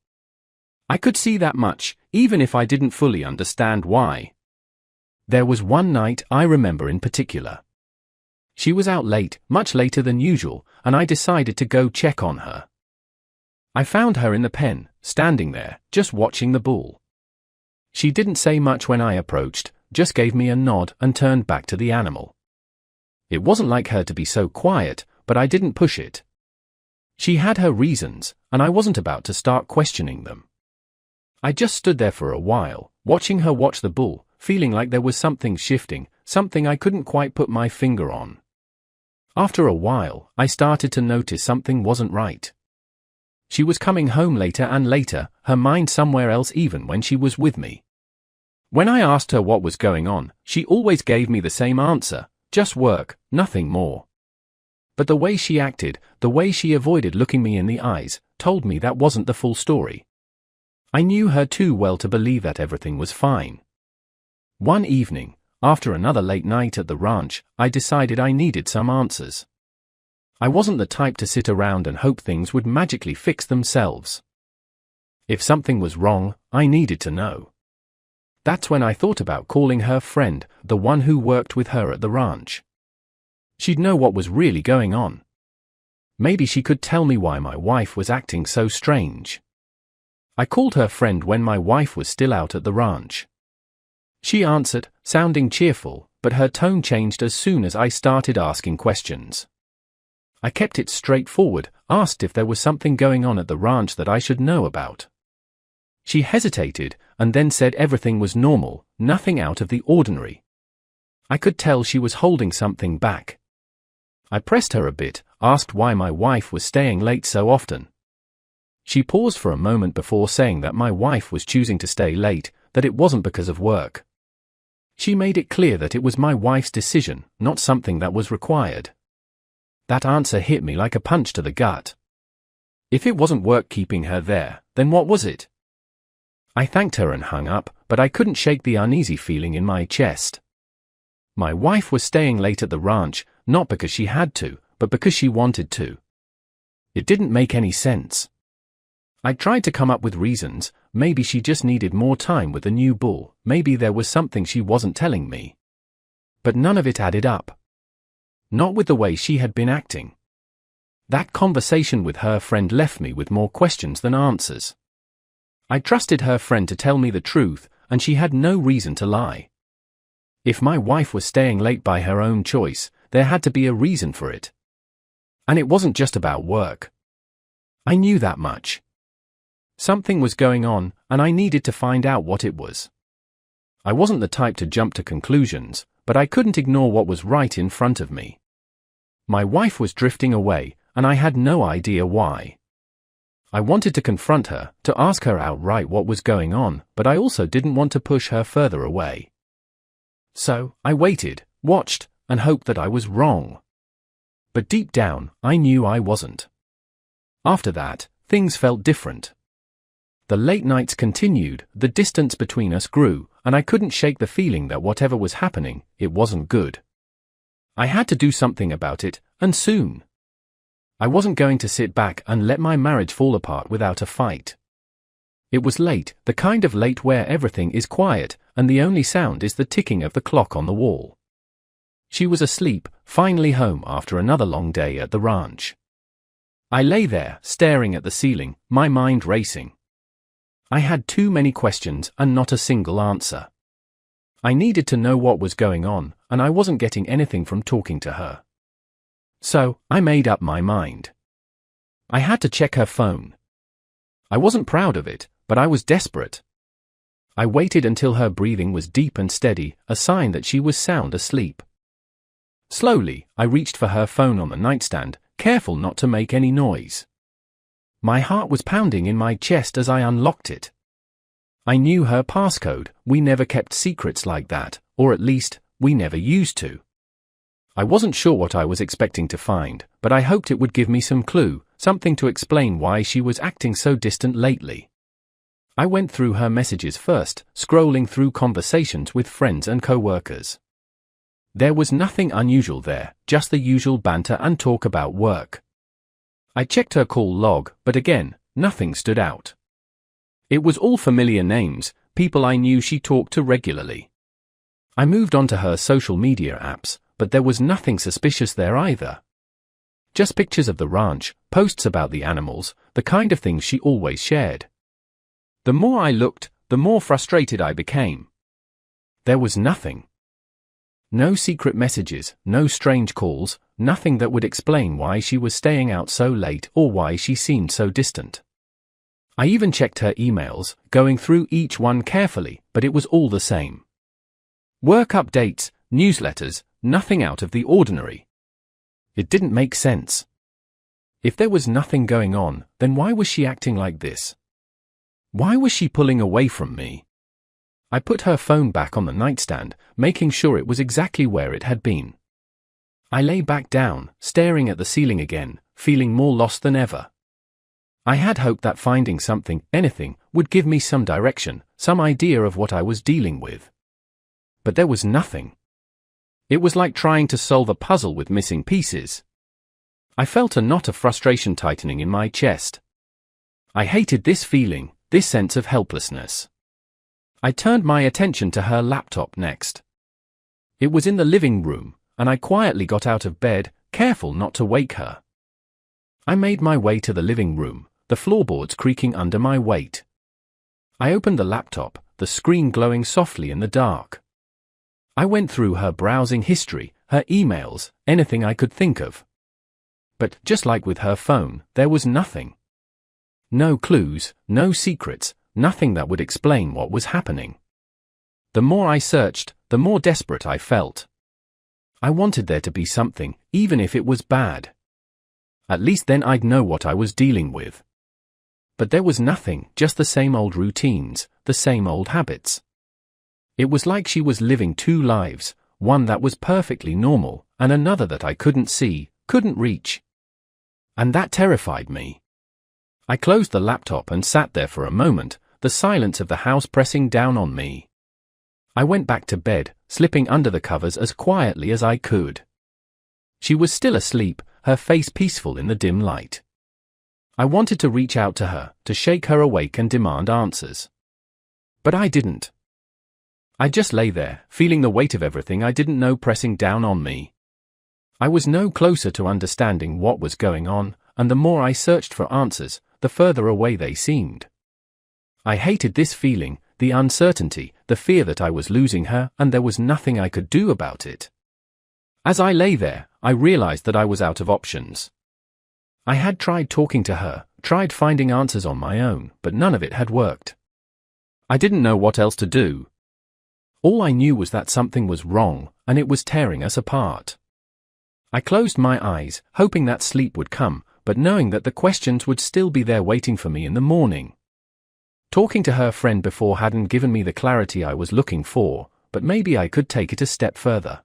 I could see that much, even if I didn't fully understand why. There was one night I remember in particular. She was out late, much later than usual, and I decided to go check on her. I found her in the pen, standing there, just watching the bull. She didn't say much when I approached, just gave me a nod and turned back to the animal. It wasn't like her to be so quiet, but I didn't push it. She had her reasons, and I wasn't about to start questioning them. I just stood there for a while, watching her watch the bull, feeling like there was something shifting, something I couldn't quite put my finger on. After a while, I started to notice something wasn't right. She was coming home later and later, her mind somewhere else even when she was with me. When I asked her what was going on, she always gave me the same answer, just work, nothing more. But the way she acted, the way she avoided looking me in the eyes, told me that wasn't the full story. I knew her too well to believe that everything was fine. One evening, after another late night at the ranch, I decided I needed some answers. I wasn't the type to sit around and hope things would magically fix themselves. If something was wrong, I needed to know. That's when I thought about calling her friend, the one who worked with her at the ranch. She'd know what was really going on. Maybe she could tell me why my wife was acting so strange. I called her friend when my wife was still out at the ranch. She answered, sounding cheerful, but her tone changed as soon as I started asking questions. I kept it straightforward, asked if there was something going on at the ranch that I should know about. She hesitated, and then said everything was normal, nothing out of the ordinary. I could tell she was holding something back. I pressed her a bit, asked why my wife was staying late so often. She paused for a moment before saying that my wife was choosing to stay late, that it wasn't because of work. She made it clear that it was my wife's decision, not something that was required. That answer hit me like a punch to the gut. If it wasn't work keeping her there, then what was it? I thanked her and hung up, but I couldn't shake the uneasy feeling in my chest. My wife was staying late at the ranch, not because she had to, but because she wanted to. It didn't make any sense. I tried to come up with reasons. Maybe she just needed more time with the new bull, maybe there was something she wasn't telling me. But none of it added up. Not with the way she had been acting. That conversation with her friend left me with more questions than answers. I trusted her friend to tell me the truth, and she had no reason to lie. If my wife was staying late by her own choice, there had to be a reason for it. And it wasn't just about work. I knew that much. Something was going on, and I needed to find out what it was. I wasn't the type to jump to conclusions, but I couldn't ignore what was right in front of me. My wife was drifting away, and I had no idea why. I wanted to confront her, to ask her outright what was going on, but I also didn't want to push her further away. So, I waited, watched, and hoped that I was wrong. But deep down, I knew I wasn't. After that, things felt different. The late nights continued, the distance between us grew, and I couldn't shake the feeling that whatever was happening, it wasn't good. I had to do something about it, and soon. I wasn't going to sit back and let my marriage fall apart without a fight. It was late, the kind of late where everything is quiet, and the only sound is the ticking of the clock on the wall. She was asleep, finally home after another long day at the ranch. I lay there, staring at the ceiling, my mind racing. I had too many questions and not a single answer. I needed to know what was going on, and I wasn't getting anything from talking to her. So, I made up my mind. I had to check her phone. I wasn't proud of it, but I was desperate. I waited until her breathing was deep and steady, a sign that she was sound asleep. Slowly, I reached for her phone on the nightstand, careful not to make any noise. My heart was pounding in my chest as I unlocked it. I knew her passcode. We never kept secrets like that, or at least, we never used to. I wasn't sure what I was expecting to find, but I hoped it would give me some clue, something to explain why she was acting so distant lately. I went through her messages first, scrolling through conversations with friends and co-workers. There was nothing unusual there, just the usual banter and talk about work. I checked her call log, but again, nothing stood out. It was all familiar names, people I knew she talked to regularly. I moved on to her social media apps, but there was nothing suspicious there either. Just pictures of the ranch, posts about the animals, the kind of things she always shared. The more I looked, the more frustrated I became. There was nothing. No secret messages, no strange calls, nothing that would explain why she was staying out so late or why she seemed so distant. I even checked her emails, going through each one carefully, but it was all the same. Work updates, newsletters, nothing out of the ordinary. It didn't make sense. If there was nothing going on, then why was she acting like this? Why was she pulling away from me? I put her phone back on the nightstand, making sure it was exactly where it had been. I lay back down, staring at the ceiling again, feeling more lost than ever. I had hoped that finding something, anything, would give me some direction, some idea of what I was dealing with. But there was nothing. It was like trying to solve a puzzle with missing pieces. I felt a knot of frustration tightening in my chest. I hated this feeling, this sense of helplessness. I turned my attention to her laptop next. It was in the living room, and I quietly got out of bed, careful not to wake her. I made my way to the living room, the floorboards creaking under my weight. I opened the laptop, the screen glowing softly in the dark. I went through her browsing history, her emails, anything I could think of. But, just like with her phone, there was nothing. No clues, no secrets, nothing that would explain what was happening. The more I searched, the more desperate I felt. I wanted there to be something, even if it was bad. At least then I'd know what I was dealing with. But there was nothing, just the same old routines, the same old habits. It was like she was living two lives, one that was perfectly normal, and another that I couldn't see, couldn't reach. And that terrified me. I closed the laptop and sat there for a moment, the silence of the house pressing down on me. I went back to bed, slipping under the covers as quietly as I could. She was still asleep, her face peaceful in the dim light. I wanted to reach out to her, to shake her awake and demand answers. But I didn't. I just lay there, feeling the weight of everything I didn't know pressing down on me. I was no closer to understanding what was going on, and the more I searched for answers, the further away they seemed. I hated this feeling, the uncertainty, the fear that I was losing her, and there was nothing I could do about it. As I lay there, I realized that I was out of options. I had tried talking to her, tried finding answers on my own, but none of it had worked. I didn't know what else to do. All I knew was that something was wrong, and it was tearing us apart. I closed my eyes, hoping that sleep would come, but knowing that the questions would still be there waiting for me in the morning. Talking to her friend before hadn't given me the clarity I was looking for, but maybe I could take it a step further.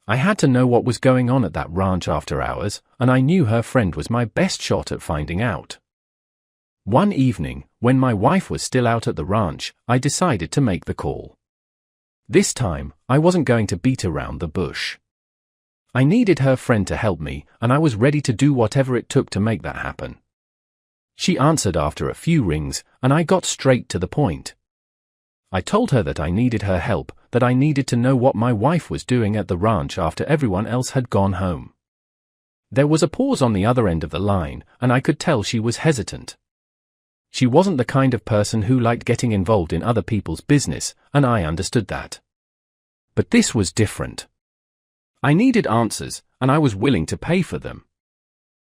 I had to know what was going on at that ranch after hours, and I knew her friend was my best shot at finding out. One evening, when my wife was still out at the ranch, I decided to make the call. This time, I wasn't going to beat around the bush. I needed her friend to help me, and I was ready to do whatever it took to make that happen. She answered after a few rings, and I got straight to the point. I told her that I needed her help, that I needed to know what my wife was doing at the ranch after everyone else had gone home. There was a pause on the other end of the line, and I could tell she was hesitant. She wasn't the kind of person who liked getting involved in other people's business, and I understood that. But this was different. I needed answers, and I was willing to pay for them.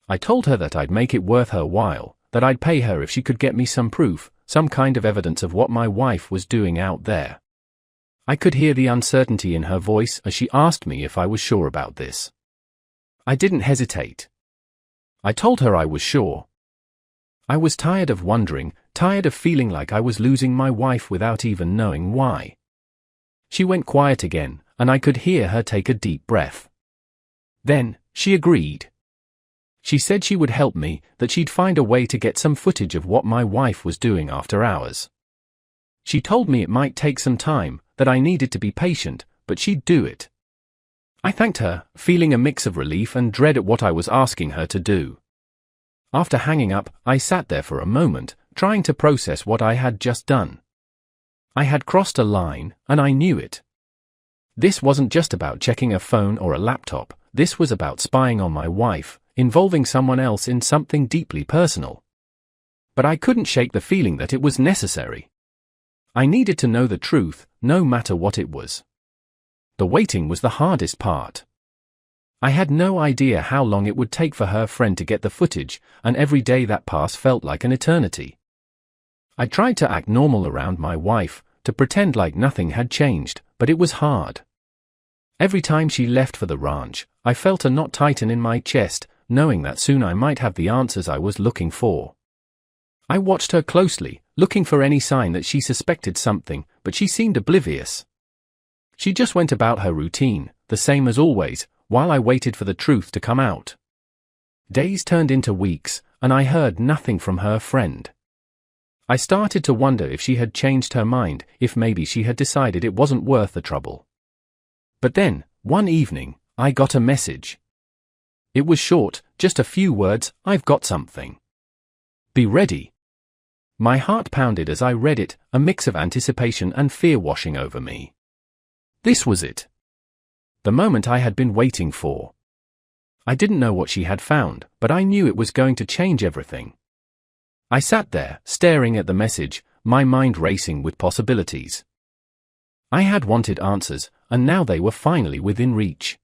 I told her that I'd make it worth her while, that I'd pay her if she could get me some proof, some kind of evidence of what my wife was doing out there. I could hear the uncertainty in her voice as she asked me if I was sure about this. I didn't hesitate. I told her I was sure. I was tired of wondering, tired of feeling like I was losing my wife without even knowing why. She went quiet again, and I could hear her take a deep breath. Then, she agreed. She said she would help me, that she'd find a way to get some footage of what my wife was doing after hours. She told me it might take some time, that I needed to be patient, but she'd do it. I thanked her, feeling a mix of relief and dread at what I was asking her to do. After hanging up, I sat there for a moment, trying to process what I had just done. I had crossed a line, and I knew it. This wasn't just about checking a phone or a laptop, this was about spying on my wife, involving someone else in something deeply personal. But I couldn't shake the feeling that it was necessary. I needed to know the truth, no matter what it was. The waiting was the hardest part. I had no idea how long it would take for her friend to get the footage, and every day that passed felt like an eternity. I tried to act normal around my wife, to pretend like nothing had changed, but it was hard. Every time she left for the ranch, I felt a knot tighten in my chest, knowing that soon I might have the answers I was looking for. I watched her closely, looking for any sign that she suspected something, but she seemed oblivious. She just went about her routine, the same as always, while I waited for the truth to come out. Days turned into weeks, and I heard nothing from her friend. I started to wonder if she had changed her mind, if maybe she had decided it wasn't worth the trouble. But then, one evening, I got a message. It was short, just a few words, "I've got something. Be ready." My heart pounded as I read it, a mix of anticipation and fear washing over me. This was it. The moment I had been waiting for. I didn't know what she had found, but I knew it was going to change everything. I sat there, staring at the message, my mind racing with possibilities. I had wanted answers, and now they were finally within reach.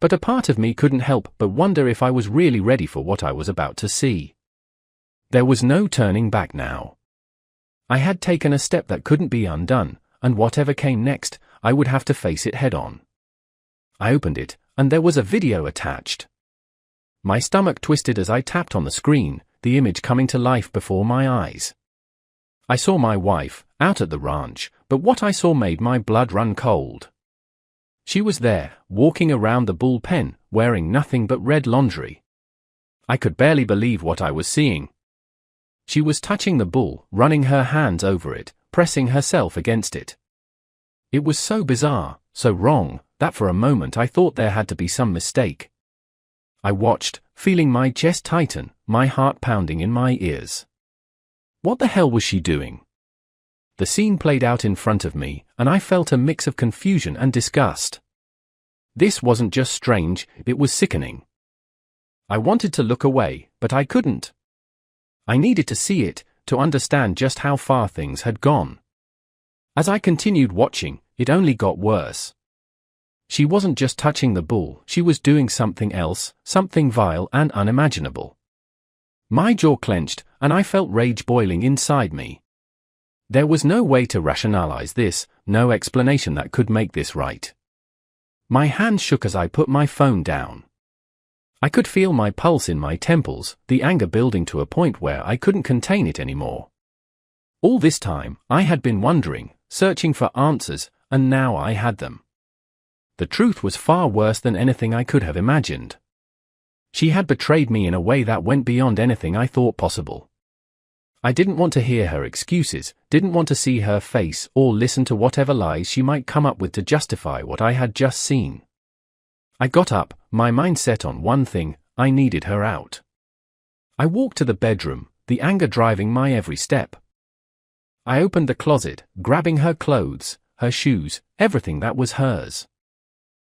But a part of me couldn't help but wonder if I was really ready for what I was about to see. There was no turning back now. I had taken a step that couldn't be undone, and whatever came next, I would have to face it head on. I opened it, and there was a video attached. My stomach twisted as I tapped on the screen, the image coming to life before my eyes. I saw my wife, out at the ranch, but what I saw made my blood run cold. She was there, walking around the bull pen, wearing nothing but red lingerie. I could barely believe what I was seeing. She was touching the bull, running her hands over it, pressing herself against it. It was so bizarre, so wrong, that for a moment I thought there had to be some mistake. I watched, feeling my chest tighten, my heart pounding in my ears. What the hell was she doing? The scene played out in front of me, and I felt a mix of confusion and disgust. This wasn't just strange, it was sickening. I wanted to look away, but I couldn't. I needed to see it, to understand just how far things had gone. As I continued watching, it only got worse. She wasn't just touching the bull, she was doing something else, something vile and unimaginable. My jaw clenched, and I felt rage boiling inside me. There was no way to rationalize this, no explanation that could make this right. My hands shook as I put my phone down. I could feel my pulse in my temples, the anger building to a point where I couldn't contain it anymore. All this time, I had been wondering, searching for answers, and now I had them. The truth was far worse than anything I could have imagined. She had betrayed me in a way that went beyond anything I thought possible. I didn't want to hear her excuses, didn't want to see her face or listen to whatever lies she might come up with to justify what I had just seen. I got up, my mind set on one thing: I needed her out. I walked to the bedroom, the anger driving my every step. I opened the closet, grabbing her clothes, her shoes, everything that was hers.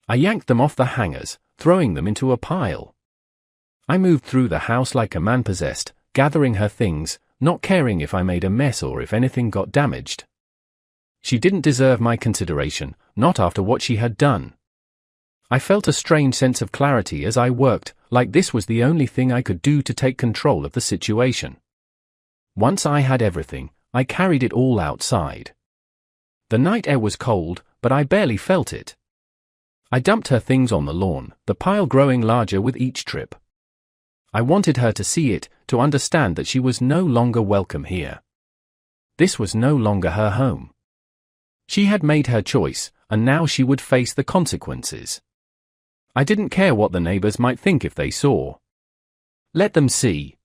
I yanked them off the hangers, throwing them into a pile. I moved through the house like a man possessed, gathering her things, not caring if I made a mess or if anything got damaged. She didn't deserve my consideration, not after what she had done. I felt a strange sense of clarity as I worked, like this was the only thing I could do to take control of the situation. Once I had everything, I carried it all outside. The night air was cold, but I barely felt it. I dumped her things on the lawn, the pile growing larger with each trip. I wanted her to see it, to understand that she was no longer welcome here. This was no longer her home. She had made her choice, and now she would face the consequences. I didn't care what the neighbors might think if they saw. Let them see.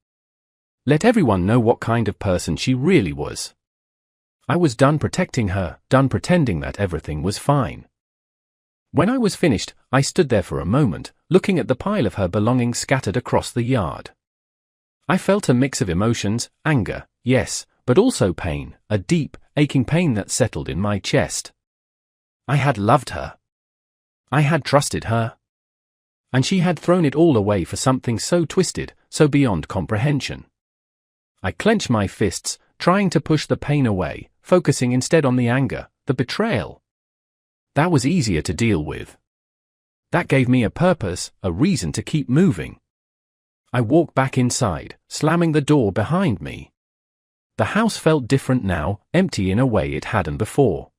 Let everyone know what kind of person she really was. I was done protecting her, done pretending that everything was fine. When I was finished, I stood there for a moment, looking at the pile of her belongings scattered across the yard. I felt a mix of emotions, anger, yes, but also pain, a deep, aching pain that settled in my chest. I had loved her. I had trusted her. And she had thrown it all away for something so twisted, so beyond comprehension. I clenched my fists, trying to push the pain away, focusing instead on the anger, the betrayal. That was easier to deal with. That gave me a purpose, a reason to keep moving. I walked back inside, slamming the door behind me. The house felt different now, empty in a way it hadn't before.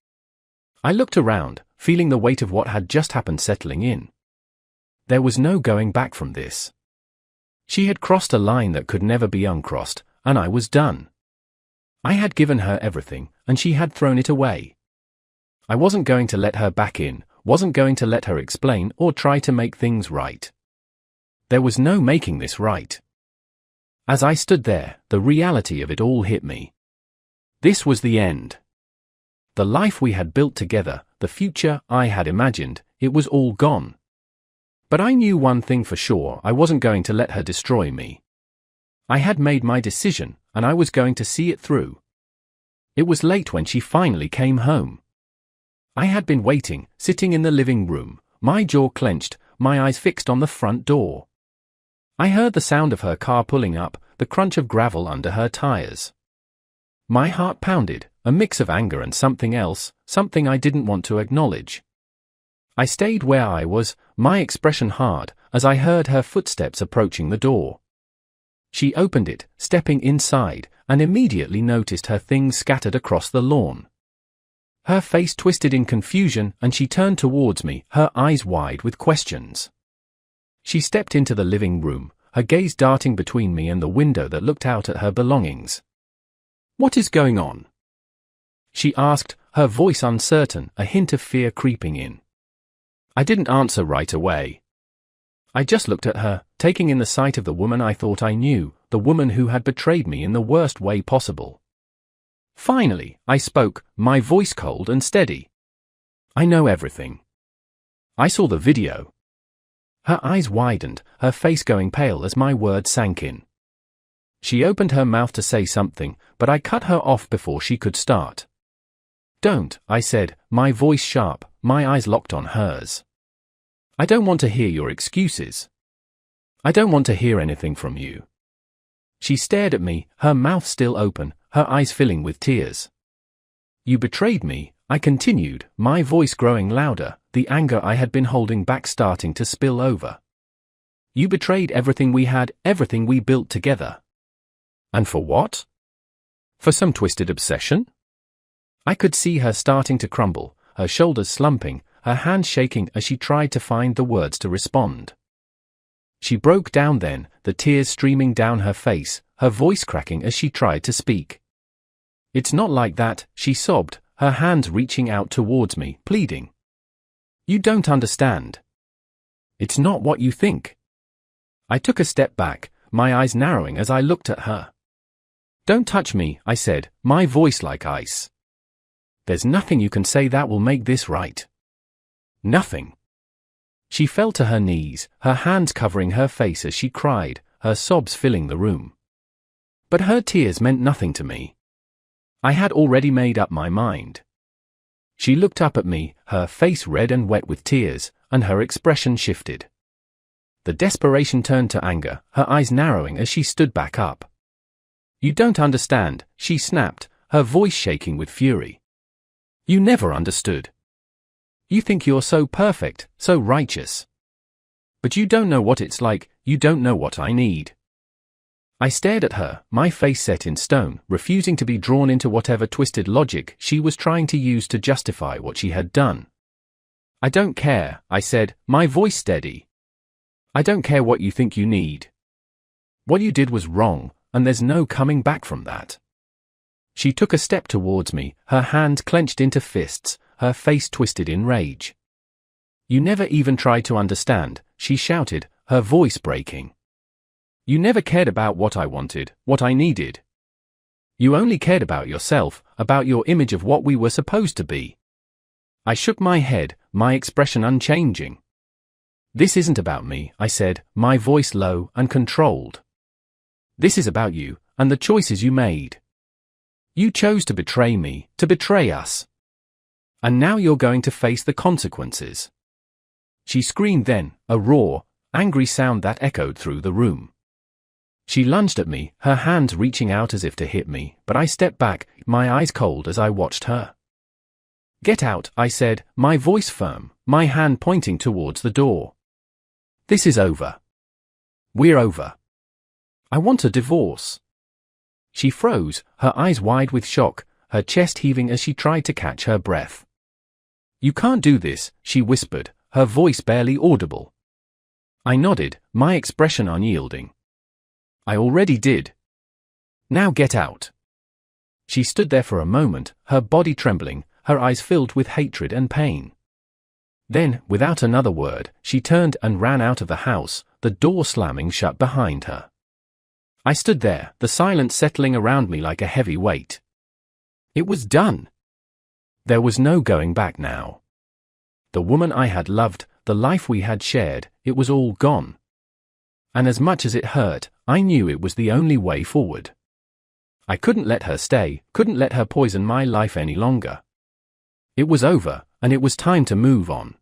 I looked around, feeling the weight of what had just happened settling in. There was no going back from this. She had crossed a line that could never be uncrossed, and I was done. I had given her everything, and she had thrown it away. I wasn't going to let her back in, wasn't going to let her explain or try to make things right. There was no making this right. As I stood there, the reality of it all hit me. This was the end. The life we had built together, the future I had imagined, it was all gone. But I knew one thing for sure: I wasn't going to let her destroy me. I had made my decision, and I was going to see it through. It was late when she finally came home. I had been waiting, sitting in the living room, my jaw clenched, my eyes fixed on the front door. I heard the sound of her car pulling up, the crunch of gravel under her tires. My heart pounded, a mix of anger and something else, something I didn't want to acknowledge. I stayed where I was, my expression hard, as I heard her footsteps approaching the door. She opened it, stepping inside, and immediately noticed her things scattered across the lawn. Her face twisted in confusion, and she turned towards me, her eyes wide with questions. She stepped into the living room, her gaze darting between me and the window that looked out at her belongings. "What is going on?" she asked, her voice uncertain, a hint of fear creeping in. I didn't answer right away. I just looked at her, taking in the sight of the woman I thought I knew, the woman who had betrayed me in the worst way possible. Finally, I spoke, my voice cold and steady. "I know everything. I saw the video." Her eyes widened, her face going pale as my words sank in. She opened her mouth to say something, but I cut her off before she could start. "Don't," I said, my voice sharp, my eyes locked on hers. "I don't want to hear your excuses. I don't want to hear anything from you." She stared at me, her mouth still open, her eyes filling with tears. "You betrayed me," I continued, my voice growing louder, the anger I had been holding back starting to spill over. "You betrayed everything we had, everything we built together. And for what? For some twisted obsession?" I could see her starting to crumble, her shoulders slumping, her hands shaking as she tried to find the words to respond. She broke down then, the tears streaming down her face, her voice cracking as she tried to speak. "It's not like that," she sobbed, her hands reaching out towards me, pleading. "You don't understand. It's not what you think." I took a step back, my eyes narrowing as I looked at her. "Don't touch me," I said, my voice like ice. "There's nothing you can say that will make this right. Nothing." She fell to her knees, her hands covering her face as she cried, her sobs filling the room. But her tears meant nothing to me. I had already made up my mind. She looked up at me, her face red and wet with tears, and her expression shifted. The desperation turned to anger, her eyes narrowing as she stood back up. "You don't understand," she snapped, her voice shaking with fury. "You never understood. You think you're so perfect, so righteous. But you don't know what it's like, you don't know what I need." I stared at her, my face set in stone, refusing to be drawn into whatever twisted logic she was trying to use to justify what she had done. "I don't care," I said, my voice steady. "I don't care what you think you need. What you did was wrong, and there's no coming back from that." She took a step towards me, her hands clenched into fists, her face twisted in rage. "You never even tried to understand," she shouted, her voice breaking. "You never cared about what I wanted, what I needed. You only cared about yourself, about your image of what we were supposed to be." I shook my head, my expression unchanging. "This isn't about me," I said, my voice low and controlled. "This is about you, and the choices you made. You chose to betray me, to betray us. And now you're going to face the consequences." She screamed then, a raw, angry sound that echoed through the room. She lunged at me, her hands reaching out as if to hit me, but I stepped back, my eyes cold as I watched her. "Get out," I said, my voice firm, my hand pointing towards the door. "This is over. We're over. I want a divorce." She froze, her eyes wide with shock, her chest heaving as she tried to catch her breath. "You can't do this," she whispered, her voice barely audible. I nodded, my expression unyielding. "I already did. Now get out." She stood there for a moment, her body trembling, her eyes filled with hatred and pain. Then, without another word, she turned and ran out of the house, the door slamming shut behind her. I stood there, the silence settling around me like a heavy weight. It was done. There was no going back now. The woman I had loved, the life we had shared, it was all gone. And as much as it hurt, I knew it was the only way forward. I couldn't let her stay, couldn't let her poison my life any longer. It was over, and it was time to move on.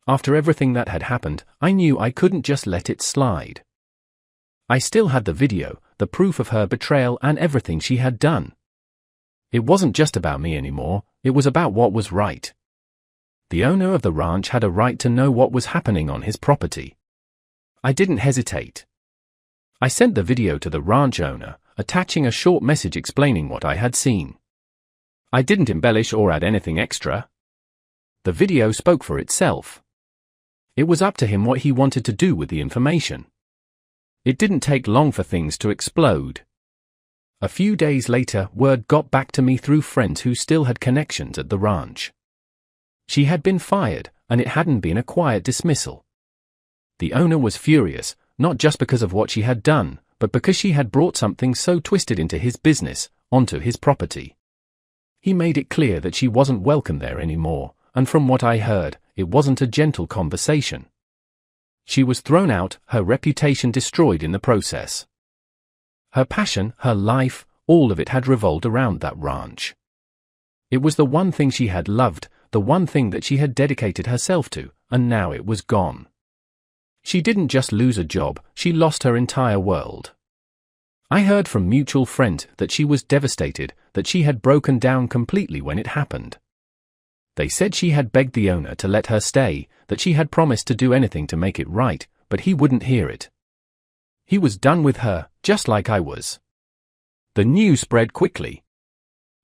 After everything that had happened, I knew I couldn't just let it slide. I still had the video, the proof of her betrayal and everything she had done. It wasn't just about me anymore, it was about what was right. The owner of the ranch had a right to know what was happening on his property. I didn't hesitate. I sent the video to the ranch owner, attaching a short message explaining what I had seen. I didn't embellish or add anything extra. The video spoke for itself. It was up to him what he wanted to do with the information. It didn't take long for things to explode. A few days later, word got back to me through friends who still had connections at the ranch. She had been fired, and it hadn't been a quiet dismissal. The owner was furious, not just because of what she had done, but because she had brought something so twisted into his business, onto his property. He made it clear that she wasn't welcome there anymore, and from what I heard, it wasn't a gentle conversation. She was thrown out, her reputation destroyed in the process. Her passion, her life, all of it had revolved around that ranch. It was the one thing she had loved, the one thing that she had dedicated herself to, and now it was gone. She didn't just lose a job, she lost her entire world. I heard from mutual friends that she was devastated, that she had broken down completely when it happened. They said she had begged the owner to let her stay, that she had promised to do anything to make it right, but he wouldn't hear it. He was done with her, just like I was. The news spread quickly.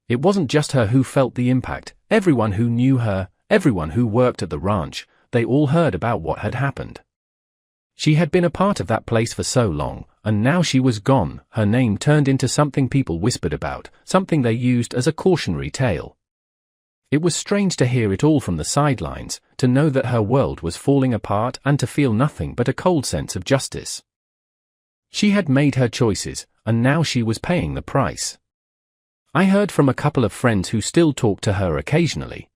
It wasn't just her who felt the impact, everyone who knew her, everyone who worked at the ranch, they all heard about what had happened. She had been a part of that place for so long, and now she was gone, her name turned into something people whispered about, something they used as a cautionary tale. It was strange to hear it all from the sidelines, to know that her world was falling apart and to feel nothing but a cold sense of justice. She had made her choices, and now she was paying the price. I heard from a couple of friends who still talked to her occasionally.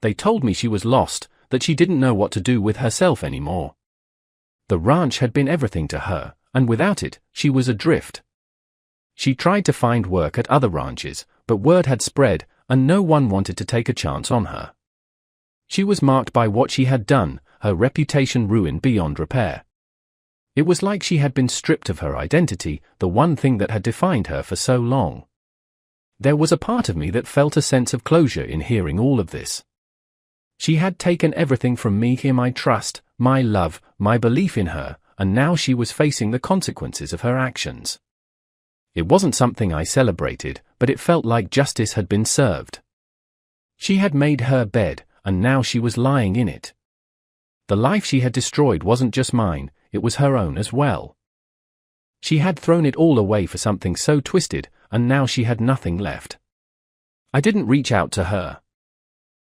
They told me she was lost, that she didn't know what to do with herself anymore. The ranch had been everything to her, and without it, she was adrift. She tried to find work at other ranches, but word had spread, and no one wanted to take a chance on her. She was marked by what she had done, her reputation ruined beyond repair. It was like she had been stripped of her identity, the one thing that had defined her for so long. There was a part of me that felt a sense of closure in hearing all of this. She had taken everything from me, my trust, my love, my belief in her, and now she was facing the consequences of her actions. It wasn't something I celebrated, but it felt like justice had been served. She had made her bed, and now she was lying in it. The life she had destroyed wasn't just mine, it was her own as well. She had thrown it all away for something so twisted, and now she had nothing left. I didn't reach out to her.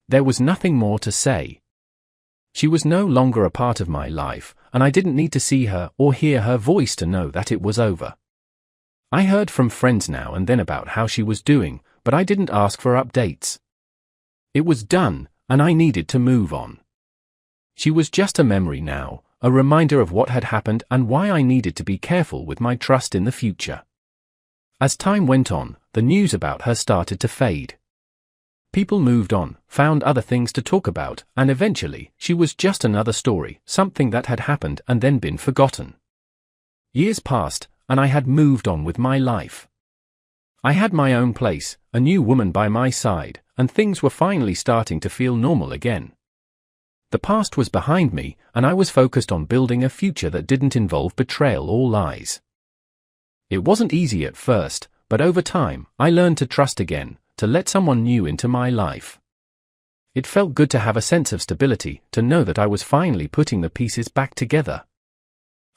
There was nothing more to say. She was no longer a part of my life, and I didn't need to see her or hear her voice to know that it was over. I heard from friends now and then about how she was doing, but I didn't ask for updates. It was done, and I needed to move on. She was just a memory now, a reminder of what had happened and why I needed to be careful with my trust in the future. As time went on, the news about her started to fade. People moved on, found other things to talk about, and eventually, she was just another story, something that had happened and then been forgotten. Years passed, and I had moved on with my life. I had my own place, a new woman by my side, and things were finally starting to feel normal again. The past was behind me, and I was focused on building a future that didn't involve betrayal or lies. It wasn't easy at first, but over time, I learned to trust again, to let someone new into my life. It felt good to have a sense of stability, to know that I was finally putting the pieces back together.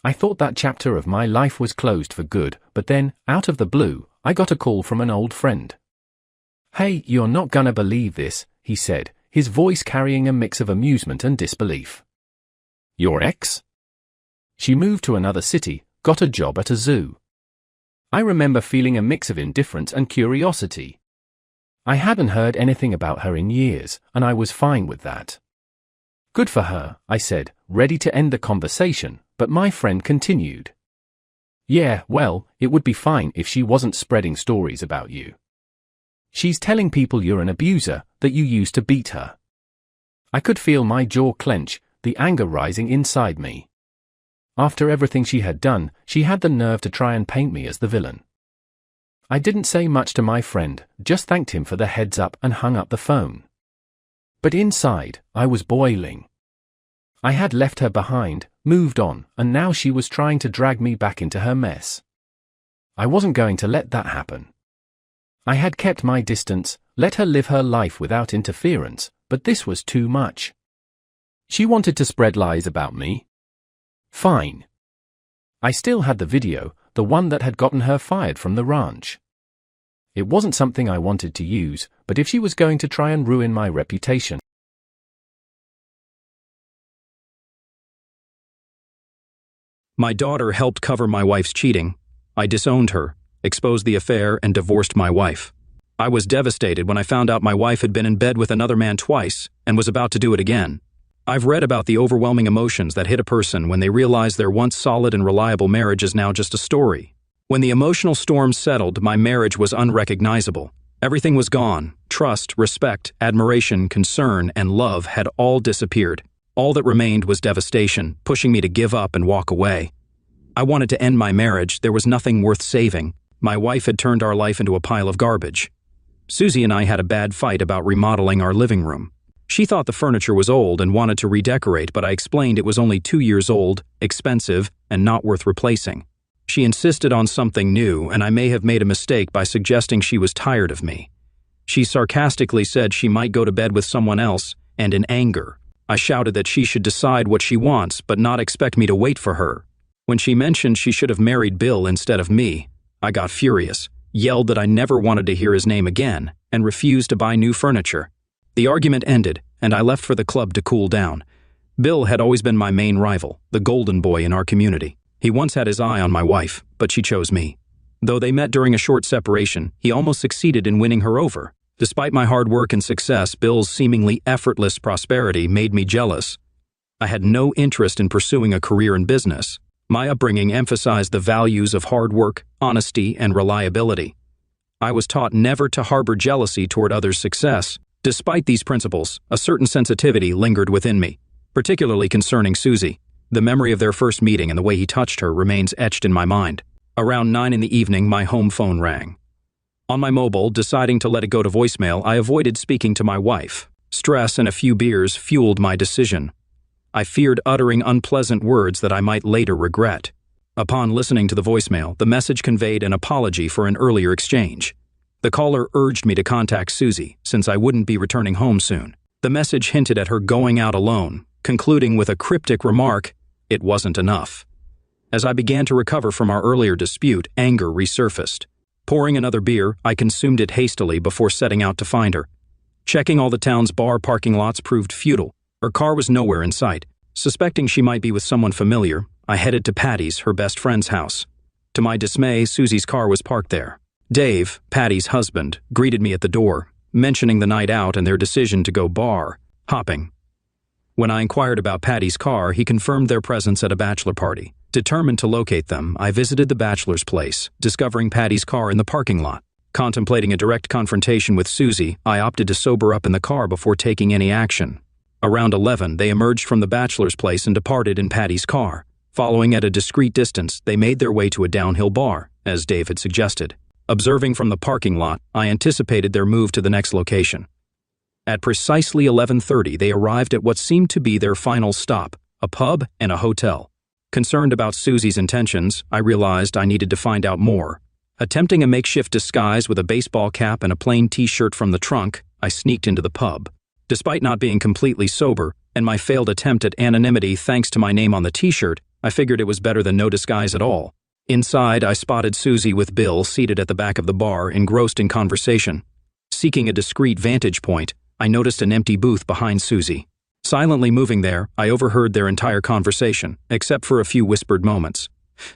I thought that chapter of my life was closed for good, but then, out of the blue, I got a call from an old friend. "Hey, you're not gonna believe this," he said, his voice carrying a mix of amusement and disbelief. "Your ex?" She moved to another city, got a job at a zoo. I remember feeling a mix of indifference and curiosity. I hadn't heard anything about her in years, and I was fine with that. "Good for her," I said, ready to end the conversation, but my friend continued. "Yeah, well, it would be fine if she wasn't spreading stories about you. She's telling people you're an abuser, that you used to beat her." I could feel my jaw clench, the anger rising inside me. After everything she had done, she had the nerve to try and paint me as the villain. I didn't say much to my friend, just thanked him for the heads up and hung up the phone. But inside, I was boiling. I had left her behind, moved on, and now she was trying to drag me back into her mess. I wasn't going to let that happen. I had kept my distance, let her live her life without interference, but this was too much. She wanted to spread lies about me. Fine. I still had the video, the one that had gotten her fired from the ranch. It wasn't something I wanted to use, but if she was going to try and ruin my reputation. My daughter helped cover my wife's cheating. I disowned her, exposed the affair, and divorced my wife. I was devastated when I found out my wife had been in bed with another man twice and was about to do it again. I've read about the overwhelming emotions that hit a person when they realize their once solid and reliable marriage is now just a story. When the emotional storm settled, my marriage was unrecognizable. Everything was gone. Trust, respect, admiration, concern, and love had all disappeared. All that remained was devastation, pushing me to give up and walk away. I wanted to end my marriage. There was nothing worth saving. My wife had turned our life into a pile of garbage. Susie and I had a bad fight about remodeling our living room. She thought the furniture was old and wanted to redecorate, but I explained it was only 2 years old, expensive, and not worth replacing. She insisted on something new, and I may have made a mistake by suggesting she was tired of me. She sarcastically said she might go to bed with someone else, and in anger, I shouted that she should decide what she wants but not expect me to wait for her. When she mentioned she should have married Bill instead of me, I got furious, yelled that I never wanted to hear his name again, and refused to buy new furniture. The argument ended, and I left for the club to cool down. Bill had always been my main rival, the golden boy in our community. He once had his eye on my wife, but she chose me. Though they met during a short separation, he almost succeeded in winning her over. Despite my hard work and success, Bill's seemingly effortless prosperity made me jealous. I had no interest in pursuing a career in business. My upbringing emphasized the values of hard work, honesty, and reliability. I was taught never to harbor jealousy toward others' success. Despite these principles, a certain sensitivity lingered within me, particularly concerning Susie. The memory of their first meeting and the way he touched her remains etched in my mind. Around 9 in the evening, my home phone rang. On my mobile, deciding to let it go to voicemail, I avoided speaking to my wife. Stress and a few beers fueled my decision. I feared uttering unpleasant words that I might later regret. Upon listening to the voicemail, the message conveyed an apology for an earlier exchange. The caller urged me to contact Susie, since I wouldn't be returning home soon. The message hinted at her going out alone, concluding with a cryptic remark, "It wasn't enough." As I began to recover from our earlier dispute, anger resurfaced. Pouring another beer, I consumed it hastily before setting out to find her. Checking all the town's bar parking lots proved futile. Her car was nowhere in sight. Suspecting she might be with someone familiar, I headed to Patty's, her best friend's house. To my dismay, Susie's car was parked there. Dave, Patty's husband, greeted me at the door, mentioning the night out and their decision to go bar hopping. When I inquired about Patty's car, he confirmed their presence at a bachelor party. Determined to locate them, I visited the bachelor's place, discovering Patty's car in the parking lot. Contemplating a direct confrontation with Susie, I opted to sober up in the car before taking any action. Around 11, they emerged from the bachelor's place and departed in Patty's car. Following at a discreet distance, they made their way to a downhill bar, as Dave had suggested. Observing from the parking lot, I anticipated their move to the next location. At precisely 11:30, they arrived at what seemed to be their final stop, a pub and a hotel. Concerned about Susie's intentions, I realized I needed to find out more. Attempting a makeshift disguise with a baseball cap and a plain t-shirt from the trunk, I sneaked into the pub. Despite not being completely sober, and my failed attempt at anonymity thanks to my name on the t-shirt, I figured it was better than no disguise at all. Inside, I spotted Susie with Bill seated at the back of the bar, engrossed in conversation. Seeking a discreet vantage point, I noticed an empty booth behind Susie. Silently moving there, I overheard their entire conversation, except for a few whispered moments.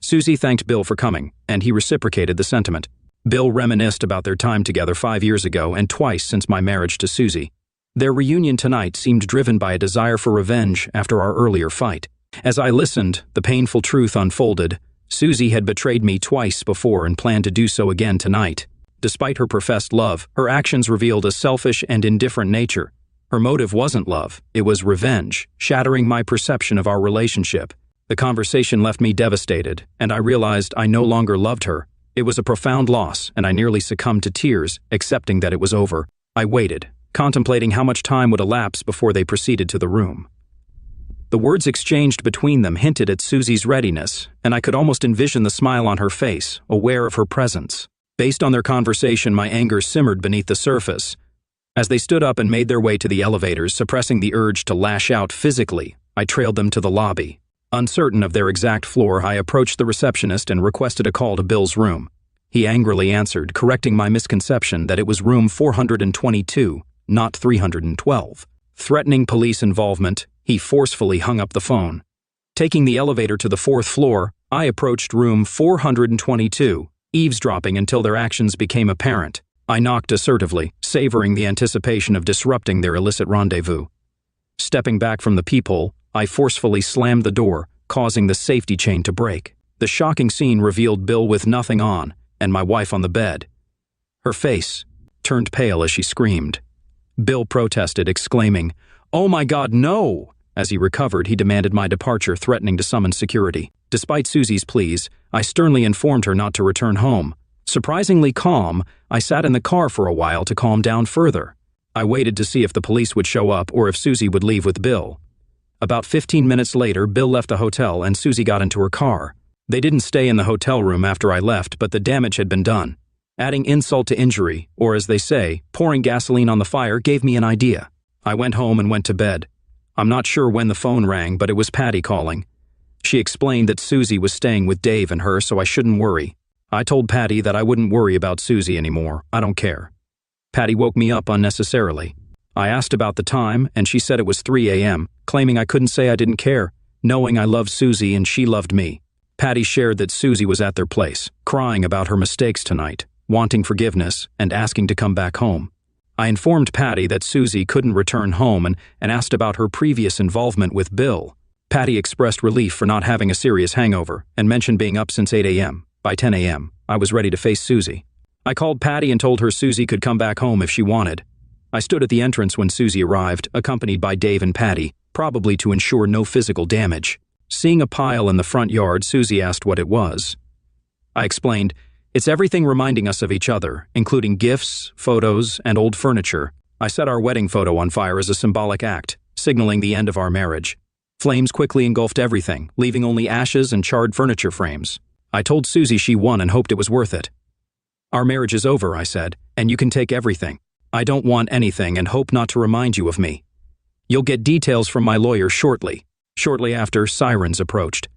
Susie thanked Bill for coming, and he reciprocated the sentiment. Bill reminisced about their time together 5 years ago and twice since my marriage to Susie. Their reunion tonight seemed driven by a desire for revenge after our earlier fight. As I listened, the painful truth unfolded. Susie had betrayed me twice before and planned to do so again tonight. Despite her professed love, her actions revealed a selfish and indifferent nature. Her motive wasn't love, it was revenge, shattering my perception of our relationship. The conversation left me devastated, and I realized I no longer loved her. It was a profound loss, and I nearly succumbed to tears, accepting that it was over. I waited, contemplating how much time would elapse before they proceeded to the room. The words exchanged between them hinted at Susie's readiness, and I could almost envision the smile on her face, aware of her presence. Based on their conversation, my anger simmered beneath the surface. As they stood up and made their way to the elevators, suppressing the urge to lash out physically, I trailed them to the lobby. Uncertain of their exact floor, I approached the receptionist and requested a call to Bill's room. He angrily answered, correcting my misconception that it was room 422, not 312. Threatening police involvement, he forcefully hung up the phone. Taking the elevator to the 4th floor, I approached room 422, eavesdropping until their actions became apparent. I knocked assertively, savoring the anticipation of disrupting their illicit rendezvous. Stepping back from the peephole, I forcefully slammed the door, causing the safety chain to break. The shocking scene revealed Bill with nothing on, and my wife on the bed. Her face turned pale as she screamed. Bill protested, exclaiming, "Oh my God, no!" As he recovered, he demanded my departure, threatening to summon security. Despite Susie's pleas, I sternly informed her not to return home. Surprisingly calm, I sat in the car for a while to calm down further. I waited to see if the police would show up or if Susie would leave with Bill. About 15 minutes later, Bill left the hotel and Susie got into her car. They didn't stay in the hotel room after I left, but the damage had been done. Adding insult to injury, or as they say, pouring gasoline on the fire, gave me an idea. I went home and went to bed. I'm not sure when the phone rang, but it was Patty calling. She explained that Susie was staying with Dave and her, so I shouldn't worry. I told Patty that I wouldn't worry about Susie anymore. I don't care. Patty woke me up unnecessarily. I asked about the time, and she said it was 3 a.m., claiming I couldn't say I didn't care, knowing I loved Susie and she loved me. Patty shared that Susie was at their place, crying about her mistakes tonight, wanting forgiveness, and asking to come back home. I informed Patty that Susie couldn't return home and asked about her previous involvement with Bill. Patty expressed relief for not having a serious hangover and mentioned being up since 8 a.m. By 10 a.m., I was ready to face Susie. I called Patty and told her Susie could come back home if she wanted. I stood at the entrance when Susie arrived, accompanied by Dave and Patty, probably to ensure no physical damage. Seeing a pile in the front yard, Susie asked what it was. I explained, "It's everything reminding us of each other, including gifts, photos, and old furniture. I set our wedding photo on fire as a symbolic act, signaling the end of our marriage. Flames quickly engulfed everything, leaving only ashes and charred furniture frames. I told Susie she won and hoped it was worth it. Our marriage is over, I said, and you can take everything. I don't want anything and hope not to remind you of me. You'll get details from my lawyer shortly." Shortly after, sirens approached.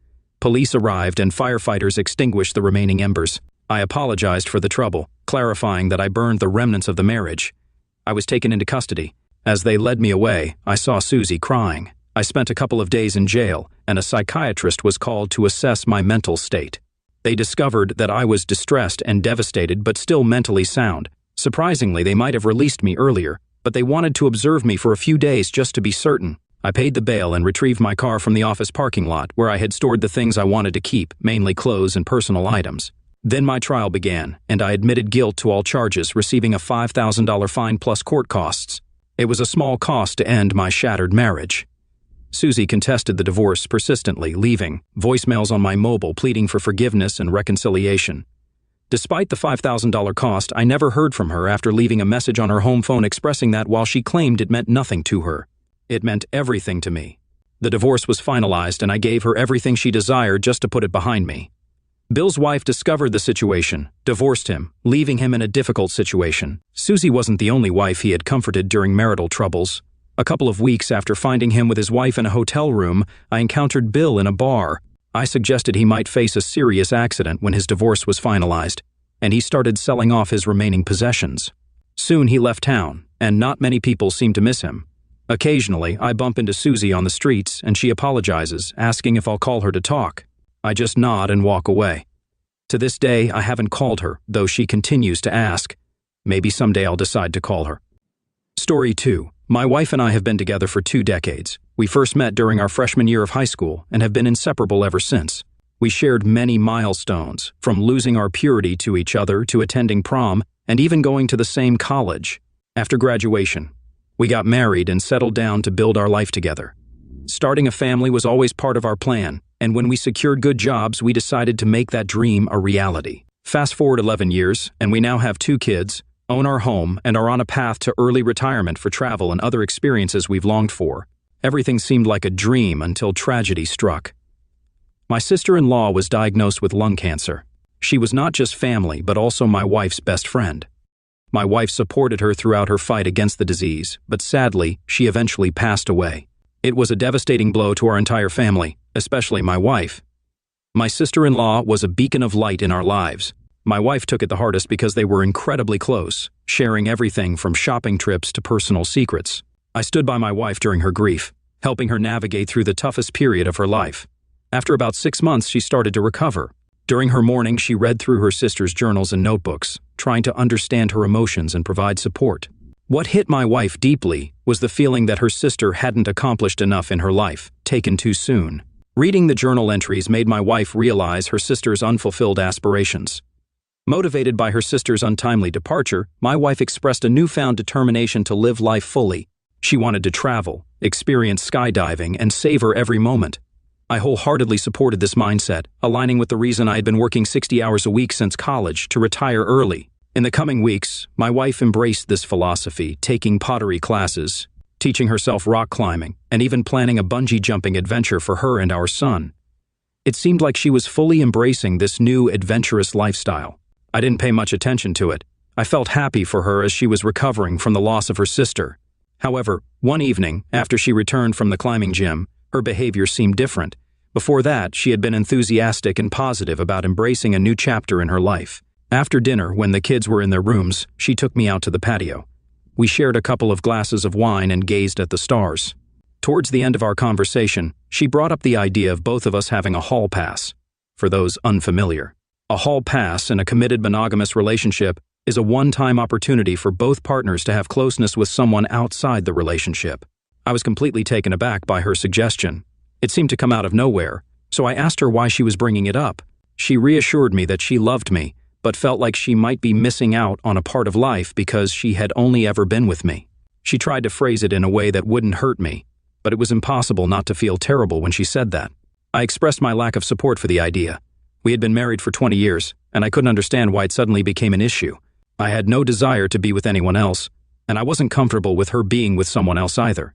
Police arrived and firefighters extinguished the remaining embers. I apologized for the trouble, clarifying that I burned the remnants of the marriage. I was taken into custody. As they led me away, I saw Susie crying. I spent a couple of days in jail, and a psychiatrist was called to assess my mental state. They discovered that I was distressed and devastated but still mentally sound. Surprisingly, they might have released me earlier, but they wanted to observe me for a few days just to be certain. I paid the bail and retrieved my car from the office parking lot where I had stored the things I wanted to keep, mainly clothes and personal items. Then my trial began, and I admitted guilt to all charges, receiving a $5,000 fine plus court costs. It was a small cost to end my shattered marriage. Susie contested the divorce persistently, leaving voicemails on my mobile pleading for forgiveness and reconciliation. Despite the $5,000 cost, I never heard from her after leaving a message on her home phone expressing that while she claimed it meant nothing to her, it meant everything to me. The divorce was finalized and I gave her everything she desired just to put it behind me. Bill's wife discovered the situation, divorced him, leaving him in a difficult situation. Susie wasn't the only wife he had comforted during marital troubles. A couple of weeks after finding him with his wife in a hotel room, I encountered Bill in a bar. I suggested he might face a serious accident when his divorce was finalized, and he started selling off his remaining possessions. Soon he left town, and not many people seemed to miss him. Occasionally, I bump into Susie on the streets, and she apologizes, asking if I'll call her to talk. I just nod and walk away. To this day, I haven't called her, though she continues to ask. Maybe someday I'll decide to call her. Story 2. My wife and I have been together for 2 decades. We first met during our freshman year of high school and have been inseparable ever since. We shared many milestones, from losing our purity to each other to attending prom and even going to the same college. After graduation, we got married and settled down to build our life together. Starting a family was always part of our plan, and when we secured good jobs, we decided to make that dream a reality. Fast forward 11 years, and we now have 2 kids, own our home, and are on a path to early retirement for travel and other experiences we've longed for. Everything seemed like a dream until tragedy struck. My sister-in-law was diagnosed with lung cancer. She was not just family, but also my wife's best friend. My wife supported her throughout her fight against the disease, but sadly, she eventually passed away. It was a devastating blow to our entire family, especially my wife. My sister-in-law was a beacon of light in our lives. My wife took it the hardest because they were incredibly close, sharing everything from shopping trips to personal secrets. I stood by my wife during her grief, helping her navigate through the toughest period of her life. After about 6 months, she started to recover. During her mourning, she read through her sister's journals and notebooks, trying to understand her emotions and provide support. What hit my wife deeply was the feeling that her sister hadn't accomplished enough in her life, taken too soon. Reading the journal entries made my wife realize her sister's unfulfilled aspirations. Motivated by her sister's untimely departure, my wife expressed a newfound determination to live life fully. She wanted to travel, experience skydiving, and savor every moment. I wholeheartedly supported this mindset, aligning with the reason I had been working 60 hours a week since college to retire early. In the coming weeks, my wife embraced this philosophy, taking pottery classes, teaching herself rock climbing, and even planning a bungee jumping adventure for her and our son. It seemed like she was fully embracing this new adventurous lifestyle. I didn't pay much attention to it. I felt happy for her as she was recovering from the loss of her sister. However, one evening, after she returned from the climbing gym, her behavior seemed different. Before that, she had been enthusiastic and positive about embracing a new chapter in her life. After dinner, when the kids were in their rooms, she took me out to the patio. We shared a couple of glasses of wine and gazed at the stars. Towards the end of our conversation, she brought up the idea of both of us having a hall pass. For those unfamiliar, a hall pass in a committed monogamous relationship is a one-time opportunity for both partners to have closeness with someone outside the relationship. I was completely taken aback by her suggestion. It seemed to come out of nowhere, so I asked her why she was bringing it up. She reassured me that she loved me, but felt like she might be missing out on a part of life because she had only ever been with me. She tried to phrase it in a way that wouldn't hurt me, but it was impossible not to feel terrible when she said that. I expressed my lack of support for the idea. We had been married for 20 years, and I couldn't understand why it suddenly became an issue. I had no desire to be with anyone else, and I wasn't comfortable with her being with someone else either.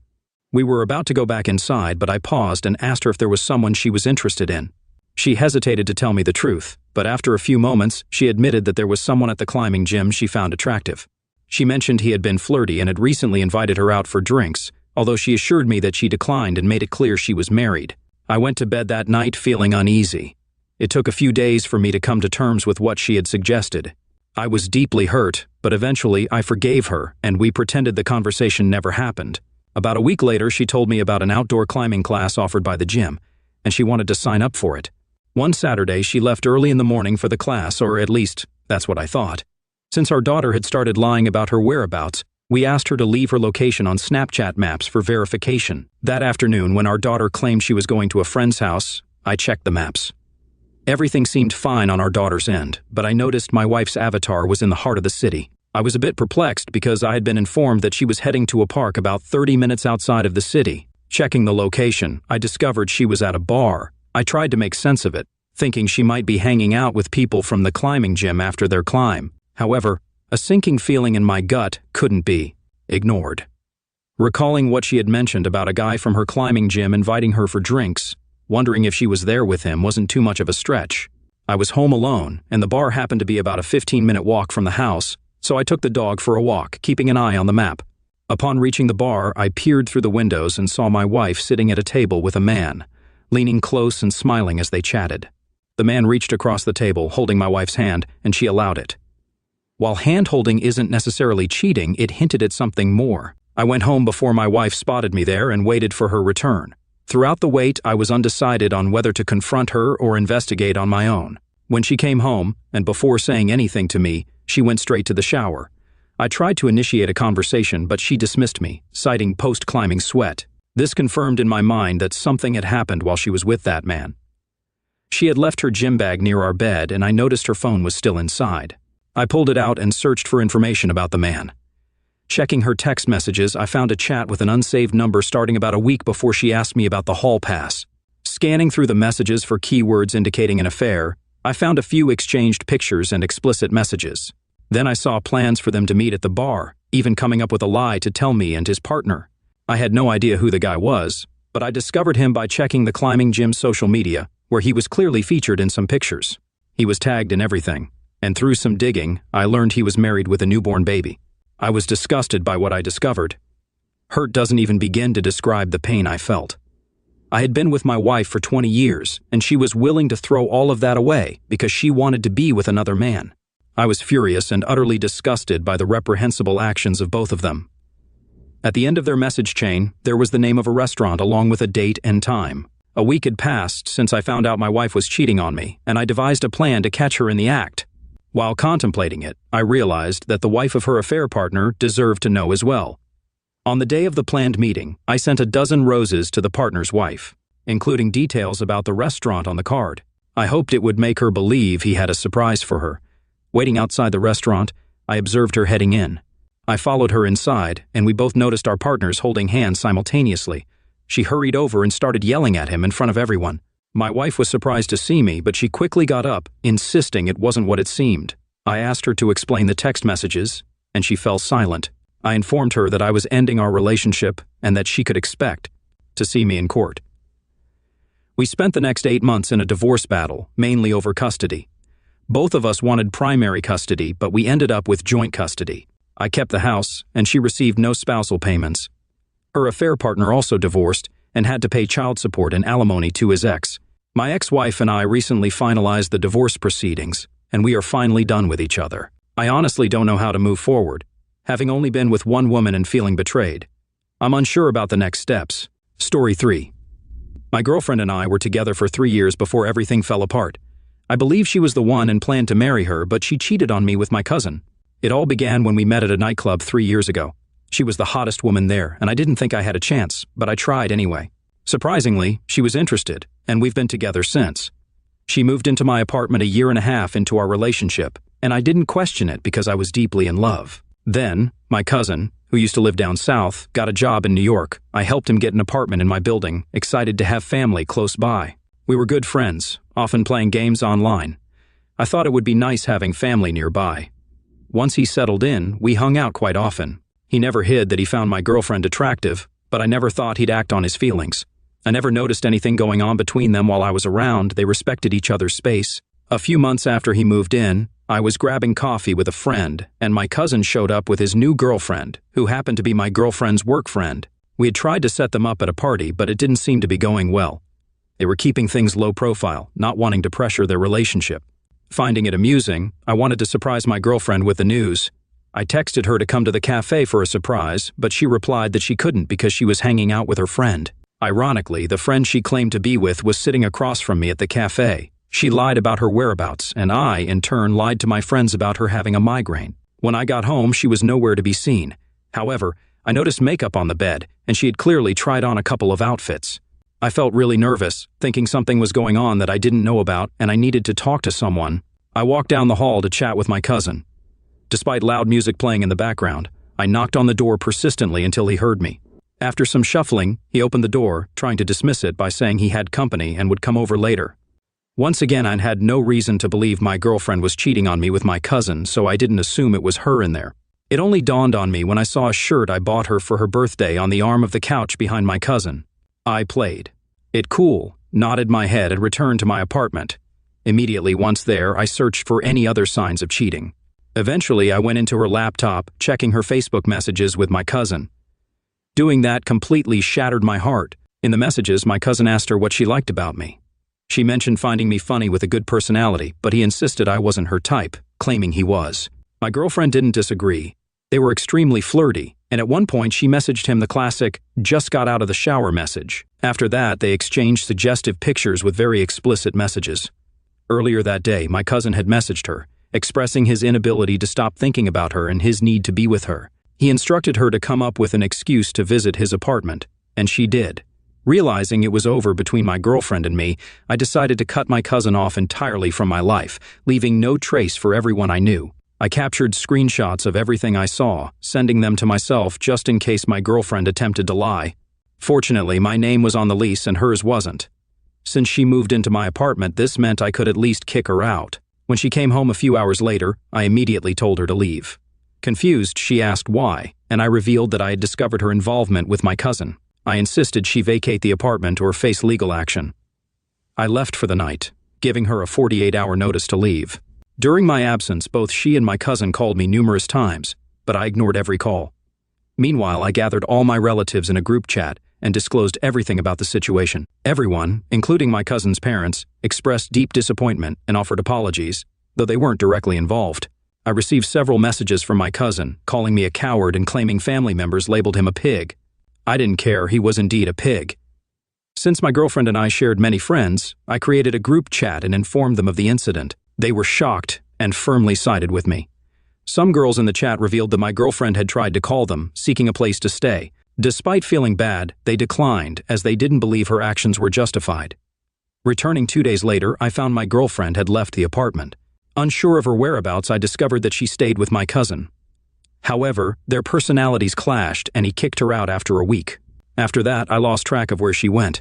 We were about to go back inside, but I paused and asked her if there was someone she was interested in. She hesitated to tell me the truth, but after a few moments, she admitted that there was someone at the climbing gym she found attractive. She mentioned he had been flirty and had recently invited her out for drinks, although she assured me that she declined and made it clear she was married. I went to bed that night feeling uneasy. It took a few days for me to come to terms with what she had suggested. I was deeply hurt, but eventually I forgave her, and we pretended the conversation never happened. About a week later, she told me about an outdoor climbing class offered by the gym, and she wanted to sign up for it. One Saturday, she left early in the morning for the class, or at least, that's what I thought. Since our daughter had started lying about her whereabouts, we asked her to leave her location on Snapchat maps for verification. That afternoon, when our daughter claimed she was going to a friend's house, I checked the maps. Everything seemed fine on our daughter's end, but I noticed my wife's avatar was in the heart of the city. I was a bit perplexed because I had been informed that she was heading to a park about 30 minutes outside of the city. Checking the location, I discovered she was at a bar. I tried to make sense of it, thinking she might be hanging out with people from the climbing gym after their climb. However, a sinking feeling in my gut couldn't be ignored. Recalling what she had mentioned about a guy from her climbing gym inviting her for drinks, wondering if she was there with him wasn't too much of a stretch. I was home alone, and the bar happened to be about a 15-minute walk from the house, so I took the dog for a walk, keeping an eye on the map. Upon reaching the bar, I peered through the windows and saw my wife sitting at a table with a man, leaning close and smiling as they chatted. The man reached across the table, holding my wife's hand, and she allowed it. While hand-holding isn't necessarily cheating, it hinted at something more. I went home before my wife spotted me there and waited for her return. Throughout the wait, I was undecided on whether to confront her or investigate on my own. When she came home, and before saying anything to me, she went straight to the shower. I tried to initiate a conversation, but she dismissed me, citing post-climbing sweat. This confirmed in my mind that something had happened while she was with that man. She had left her gym bag near our bed, and I noticed her phone was still inside. I pulled it out and searched for information about the man. Checking her text messages, I found a chat with an unsaved number starting about a week before she asked me about the hall pass. Scanning through the messages for keywords indicating an affair, I found a few exchanged pictures and explicit messages. Then I saw plans for them to meet at the bar, even coming up with a lie to tell me and his partner. I had no idea who the guy was, but I discovered him by checking the climbing gym's social media, where he was clearly featured in some pictures. He was tagged in everything, and through some digging, I learned he was married with a newborn baby. I was disgusted by what I discovered. Hurt doesn't even begin to describe the pain I felt. I had been with my wife for 20 years, and she was willing to throw all of that away because she wanted to be with another man. I was furious and utterly disgusted by the reprehensible actions of both of them. At the end of their message chain, there was the name of a restaurant along with a date and time. A week had passed since I found out my wife was cheating on me, and I devised a plan to catch her in the act. While contemplating it, I realized that the wife of her affair partner deserved to know as well. On the day of the planned meeting, I sent a dozen roses to the partner's wife, including details about the restaurant on the card. I hoped it would make her believe he had a surprise for her. Waiting outside the restaurant, I observed her heading in. I followed her inside, and we both noticed our partners holding hands simultaneously. She hurried over and started yelling at him in front of everyone. My wife was surprised to see me, but she quickly got up, insisting it wasn't what it seemed. I asked her to explain the text messages, and she fell silent. I informed her that I was ending our relationship and that she could expect to see me in court. We spent the next 8 months in a divorce battle, mainly over custody. Both of us wanted primary custody, but we ended up with joint custody. I kept the house, and she received no spousal payments. Her affair partner also divorced and had to pay child support and alimony to his ex. My ex-wife and I recently finalized the divorce proceedings, and we are finally done with each other. I honestly don't know how to move forward, having only been with one woman and feeling betrayed. I'm unsure about the next steps. Story 3. My girlfriend and I were together for 3 years before everything fell apart. I believe she was the one and planned to marry her, but she cheated on me with my cousin. It all began when we met at a nightclub 3 years ago. She was the hottest woman there, and I didn't think I had a chance, but I tried anyway. Surprisingly, she was interested, and we've been together since. She moved into my apartment a year and a half into our relationship, and I didn't question it because I was deeply in love. Then, my cousin, who used to live down south, got a job in New York. I helped him get an apartment in my building, excited to have family close by. We were good friends, often playing games online. I thought it would be nice having family nearby. Once he settled in, we hung out quite often. He never hid that he found my girlfriend attractive, but I never thought he'd act on his feelings. I never noticed anything going on between them while I was around. They respected each other's space. A few months after he moved in, I was grabbing coffee with a friend, and my cousin showed up with his new girlfriend, who happened to be my girlfriend's work friend. We had tried to set them up at a party, but it didn't seem to be going well. They were keeping things low profile, not wanting to pressure their relationship. Finding it amusing, I wanted to surprise my girlfriend with the news. I texted her to come to the cafe for a surprise, but she replied that she couldn't because she was hanging out with her friend. Ironically, the friend she claimed to be with was sitting across from me at the cafe. She lied about her whereabouts, and I, in turn, lied to my friends about her having a migraine. When I got home, she was nowhere to be seen. However, I noticed makeup on the bed, and she had clearly tried on a couple of outfits. I felt really nervous, thinking something was going on that I didn't know about, and I needed to talk to someone. I walked down the hall to chat with my cousin. Despite loud music playing in the background, I knocked on the door persistently until he heard me. After some shuffling, he opened the door, trying to dismiss it by saying he had company and would come over later. Once again, I'd had no reason to believe my girlfriend was cheating on me with my cousin, so I didn't assume it was her in there. It only dawned on me when I saw a shirt I bought her for her birthday on the arm of the couch behind my cousin. I played it cool, nodded my head, and returned to my apartment. Immediately once there, I searched for any other signs of cheating. Eventually, I went into her laptop, checking her Facebook messages with my cousin. Doing that completely shattered my heart. In the messages, my cousin asked her what she liked about me. She mentioned finding me funny with a good personality, but he insisted I wasn't her type, claiming he was. My girlfriend didn't disagree. They were extremely flirty, and at one point she messaged him the classic, "just got out of the shower" message. After that, they exchanged suggestive pictures with very explicit messages. Earlier that day, my cousin had messaged her, expressing his inability to stop thinking about her and his need to be with her. He instructed her to come up with an excuse to visit his apartment, and she did. Realizing it was over between my girlfriend and me, I decided to cut my cousin off entirely from my life, leaving no trace for everyone I knew. I captured screenshots of everything I saw, sending them to myself just in case my girlfriend attempted to lie. Fortunately, my name was on the lease and hers wasn't. Since she moved into my apartment, this meant I could at least kick her out. When she came home a few hours later, I immediately told her to leave. Confused, she asked why, and I revealed that I had discovered her involvement with my cousin. I insisted she vacate the apartment or face legal action. I left for the night, giving her a 48-hour notice to leave. During my absence, both she and my cousin called me numerous times, but I ignored every call. Meanwhile, I gathered all my relatives in a group chat and disclosed everything about the situation. Everyone, including my cousin's parents, expressed deep disappointment and offered apologies, though they weren't directly involved. I received several messages from my cousin, calling me a coward and claiming family members labeled him a pig. I didn't care, he was indeed a pig. Since my girlfriend and I shared many friends, I created a group chat and informed them of the incident. They were shocked and firmly sided with me. Some girls in the chat revealed that my girlfriend had tried to call them, seeking a place to stay. Despite feeling bad, they declined as they didn't believe her actions were justified. Returning 2 days later, I found my girlfriend had left the apartment. Unsure of her whereabouts, I discovered that she stayed with my cousin. However, their personalities clashed and he kicked her out after a week. After that, I lost track of where she went.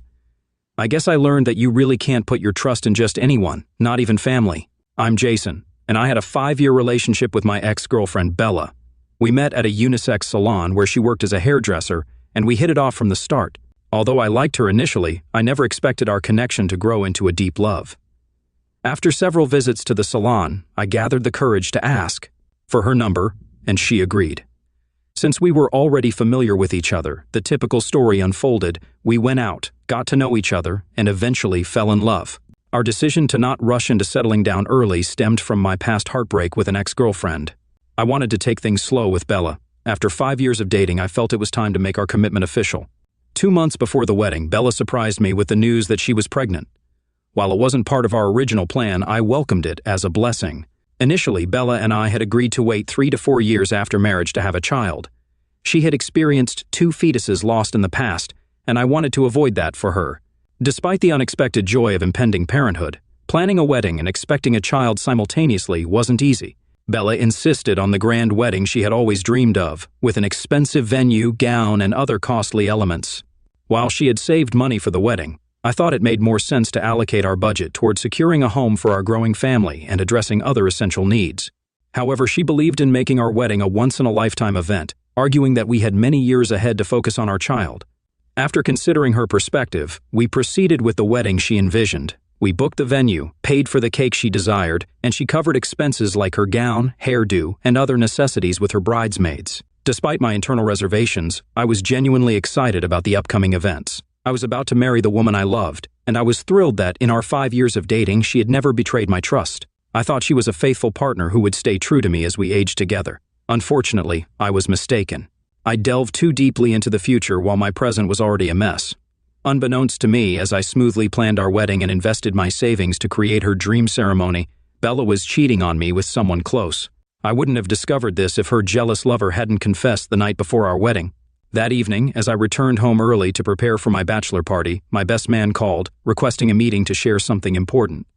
I guess I learned that you really can't put your trust in just anyone, not even family. I'm Jason, and I had a 5-year relationship with my ex-girlfriend Bella. We met at a unisex salon where she worked as a hairdresser, and we hit it off from the start. Although I liked her initially, I never expected our connection to grow into a deep love. After several visits to the salon, I gathered the courage to ask for her number, and she agreed. Since we were already familiar with each other, the typical story unfolded. We went out, got to know each other, and eventually fell in love. Our decision to not rush into settling down early stemmed from my past heartbreak with an ex-girlfriend. I wanted to take things slow with Bella. After 5 years of dating, I felt it was time to make our commitment official. 2 months before the wedding, Bella surprised me with the news that she was pregnant. While it wasn't part of our original plan, I welcomed it as a blessing. Initially, Bella and I had agreed to wait 3 to 4 years after marriage to have a child. She had experienced 2 fetuses lost in the past, and I wanted to avoid that for her. Despite the unexpected joy of impending parenthood, planning a wedding and expecting a child simultaneously wasn't easy. Bella insisted on the grand wedding she had always dreamed of, with an expensive venue, gown, and other costly elements. While she had saved money for the wedding, I thought it made more sense to allocate our budget toward securing a home for our growing family and addressing other essential needs. However, she believed in making our wedding a once-in-a-lifetime event, arguing that we had many years ahead to focus on our child. After considering her perspective, we proceeded with the wedding she envisioned. We booked the venue, paid for the cake she desired, and she covered expenses like her gown, hairdo, and other necessities with her bridesmaids. Despite my internal reservations, I was genuinely excited about the upcoming events. I was about to marry the woman I loved, and I was thrilled that, in our 5 years of dating, she had never betrayed my trust. I thought she was a faithful partner who would stay true to me as we aged together. Unfortunately, I was mistaken. I delved too deeply into the future while my present was already a mess. Unbeknownst to me, as I smoothly planned our wedding and invested my savings to create her dream ceremony, Bella was cheating on me with someone close. I wouldn't have discovered this if her jealous lover hadn't confessed the night before our wedding. That evening, as I returned home early to prepare for my bachelor party, my best man called, requesting a meeting to share something important.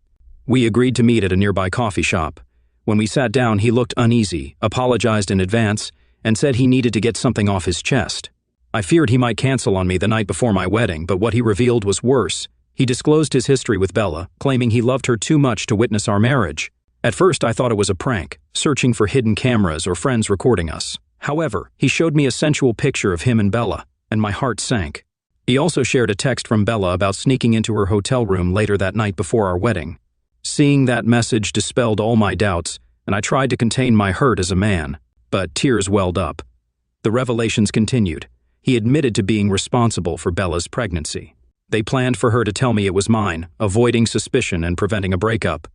We agreed to meet at a nearby coffee shop. When we sat down, he looked uneasy, apologized in advance, and said he needed to get something off his chest. I feared he might cancel on me the night before my wedding, but what he revealed was worse. He disclosed his history with Bella, claiming he loved her too much to witness our marriage. At first, I thought it was a prank, searching for hidden cameras or friends recording us. However, he showed me a sensual picture of him and Bella, and my heart sank. He also shared a text from Bella about sneaking into her hotel room later that night before our wedding. Seeing that message dispelled all my doubts, and I tried to contain my hurt as a man, but tears welled up. The revelations continued. He admitted to being responsible for Bella's pregnancy. They planned for her to tell me it was mine, avoiding suspicion and preventing a breakup.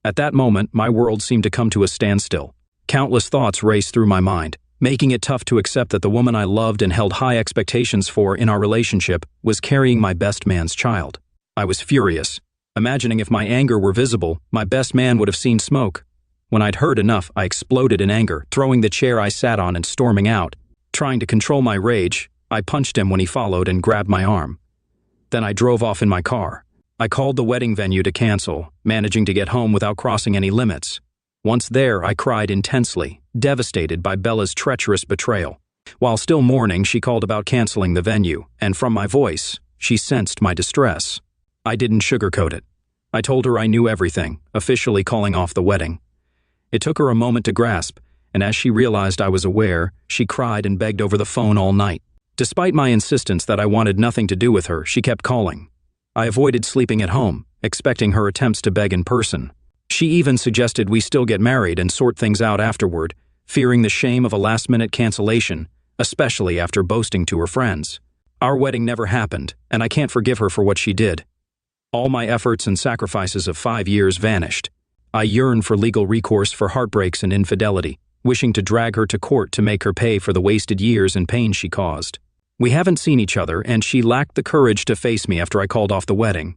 At that moment, my world seemed to come to a standstill. Countless thoughts raced through my mind, making it tough to accept that the woman I loved and held high expectations for in our relationship was carrying my best man's child. I was furious, imagining if my anger were visible, my best man would have seen smoke. When I'd heard enough, I exploded in anger, throwing the chair I sat on and storming out. Trying to control my rage, I punched him when he followed and grabbed my arm. Then I drove off in my car. I called the wedding venue to cancel, managing to get home without crossing any limits. Once there, I cried intensely, devastated by Bella's treacherous betrayal. While still mourning, she called about canceling the venue, and from my voice, she sensed my distress. I didn't sugarcoat it. I told her I knew everything, officially calling off the wedding. It took her a moment to grasp, and as she realized I was aware, she cried and begged over the phone all night. Despite my insistence that I wanted nothing to do with her, she kept calling. I avoided sleeping at home, expecting her attempts to beg in person. She even suggested we still get married and sort things out afterward, fearing the shame of a last-minute cancellation, especially after boasting to her friends. Our wedding never happened, and I can't forgive her for what she did. All my efforts and sacrifices of 5 years vanished. I yearn for legal recourse for heartbreaks and infidelity, wishing to drag her to court to make her pay for the wasted years and pain she caused. We haven't seen each other, and she lacked the courage to face me after I called off the wedding.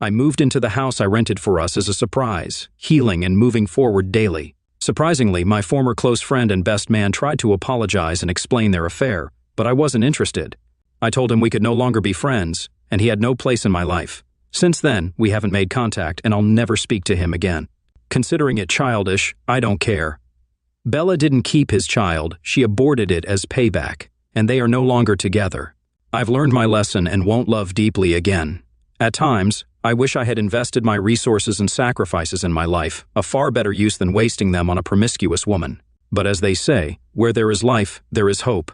I moved into the house I rented for us as a surprise, healing and moving forward daily. Surprisingly, my former close friend and best man tried to apologize and explain their affair, but I wasn't interested. I told him we could no longer be friends, and he had no place in my life. Since then, we haven't made contact, and I'll never speak to him again. Considering it childish, I don't care. Bella didn't keep his child, she aborted it as payback, and they are no longer together. I've learned my lesson and won't love deeply again. At times, I wish I had invested my resources and sacrifices in my life, a far better use than wasting them on a promiscuous woman. But as they say, where there is life, there is hope.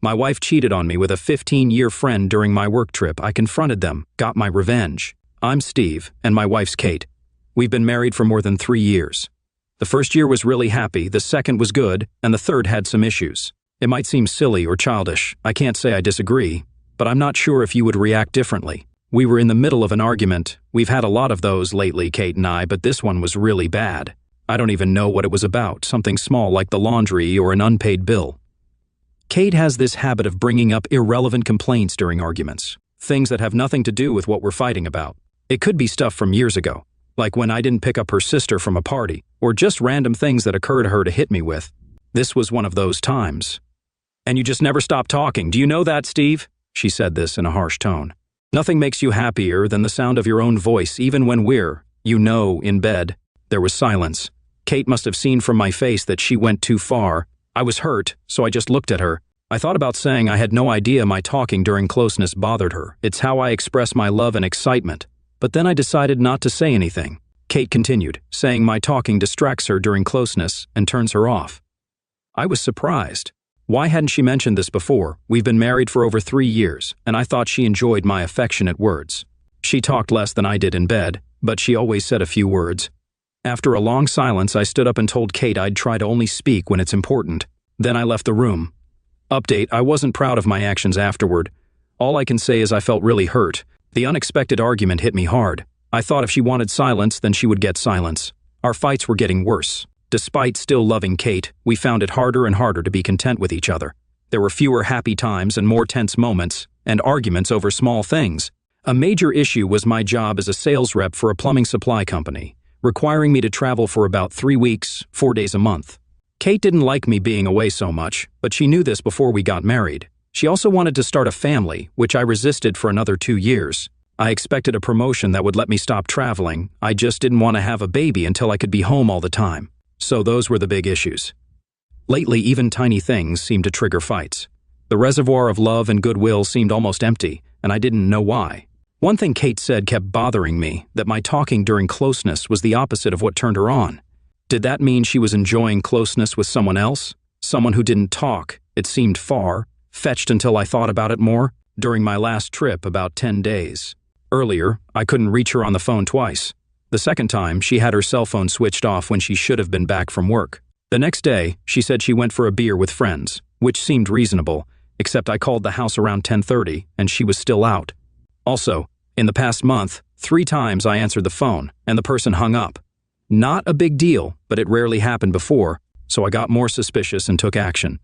My wife cheated on me with a 15-year friend during my work trip. I confronted them, got my revenge. I'm Steve, and my wife's Kate. We've been married for more than 3 years. The first year was really happy, the second was good, and the third had some issues. It might seem silly or childish, I can't say I disagree, but I'm not sure if you would react differently. We were in the middle of an argument. We've had a lot of those lately, Kate and I, but this one was really bad. I don't even know what it was about, something small like the laundry or an unpaid bill. Kate has this habit of bringing up irrelevant complaints during arguments, things that have nothing to do with what we're fighting about. It could be stuff from years ago, like when I didn't pick up her sister from a party, or just random things that occur to her to hit me with. This was one of those times. And you just never stop talking. Do you know that, Steve? She said this in a harsh tone. Nothing makes you happier than the sound of your own voice, even when we're, in bed. There was silence. Kate must have seen from my face that she went too far. I was hurt, so I just looked at her. I thought about saying I had no idea my talking during closeness bothered her. It's how I express my love and excitement. But then I decided not to say anything. Kate continued, saying my talking distracts her during closeness and turns her off. I was surprised. Why hadn't she mentioned this before? We've been married for over 3 years, and I thought she enjoyed my affectionate words. She talked less than I did in bed, but she always said a few words. After a long silence, I stood up and told Kate I'd try to only speak when it's important. Then I left the room. Update, I wasn't proud of my actions afterward. All I can say is I felt really hurt. The unexpected argument hit me hard. I thought if she wanted silence, then she would get silence. Our fights were getting worse. Despite still loving Kate, we found it harder and harder to be content with each other. There were fewer happy times and more tense moments, and arguments over small things. A major issue was my job as a sales rep for a plumbing supply company, requiring me to travel for about 3 weeks, 4 days a month. Kate didn't like me being away so much, but she knew this before we got married. She also wanted to start a family, which I resisted for another 2 years. I expected a promotion that would let me stop traveling. I just didn't want to have a baby until I could be home all the time. So those were the big issues. Lately, even tiny things seemed to trigger fights. The reservoir of love and goodwill seemed almost empty, and I didn't know why. One thing Kate said kept bothering me, that my talking during closeness was the opposite of what turned her on. Did that mean she was enjoying closeness with someone else? Someone who didn't talk, it seemed far, fetched until I thought about it more, during my last trip about 10 days. Earlier, I couldn't reach her on the phone twice. The second time, she had her cell phone switched off when she should have been back from work. The next day, she said she went for a beer with friends, which seemed reasonable, except I called the house around 10:30 and she was still out. Also, in the past month, 3 times I answered the phone and the person hung up. Not a big deal, but it rarely happened before, so I got more suspicious and took action.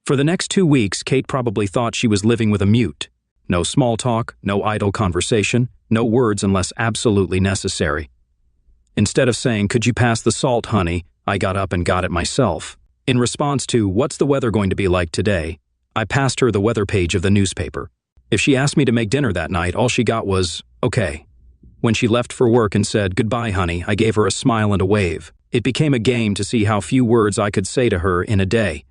For the next 2 weeks, Kate probably thought she was living with a mute. No small talk, no idle conversation, no words unless absolutely necessary. Instead of saying, "Could you pass the salt, honey?" I got up and got it myself. In response to, "What's the weather going to be like today?" I passed her the weather page of the newspaper. If she asked me to make dinner that night, all she got was, "Okay." When she left for work and said, "Goodbye, honey," I gave her a smile and a wave. It became a game to see how few words I could say to her in a day.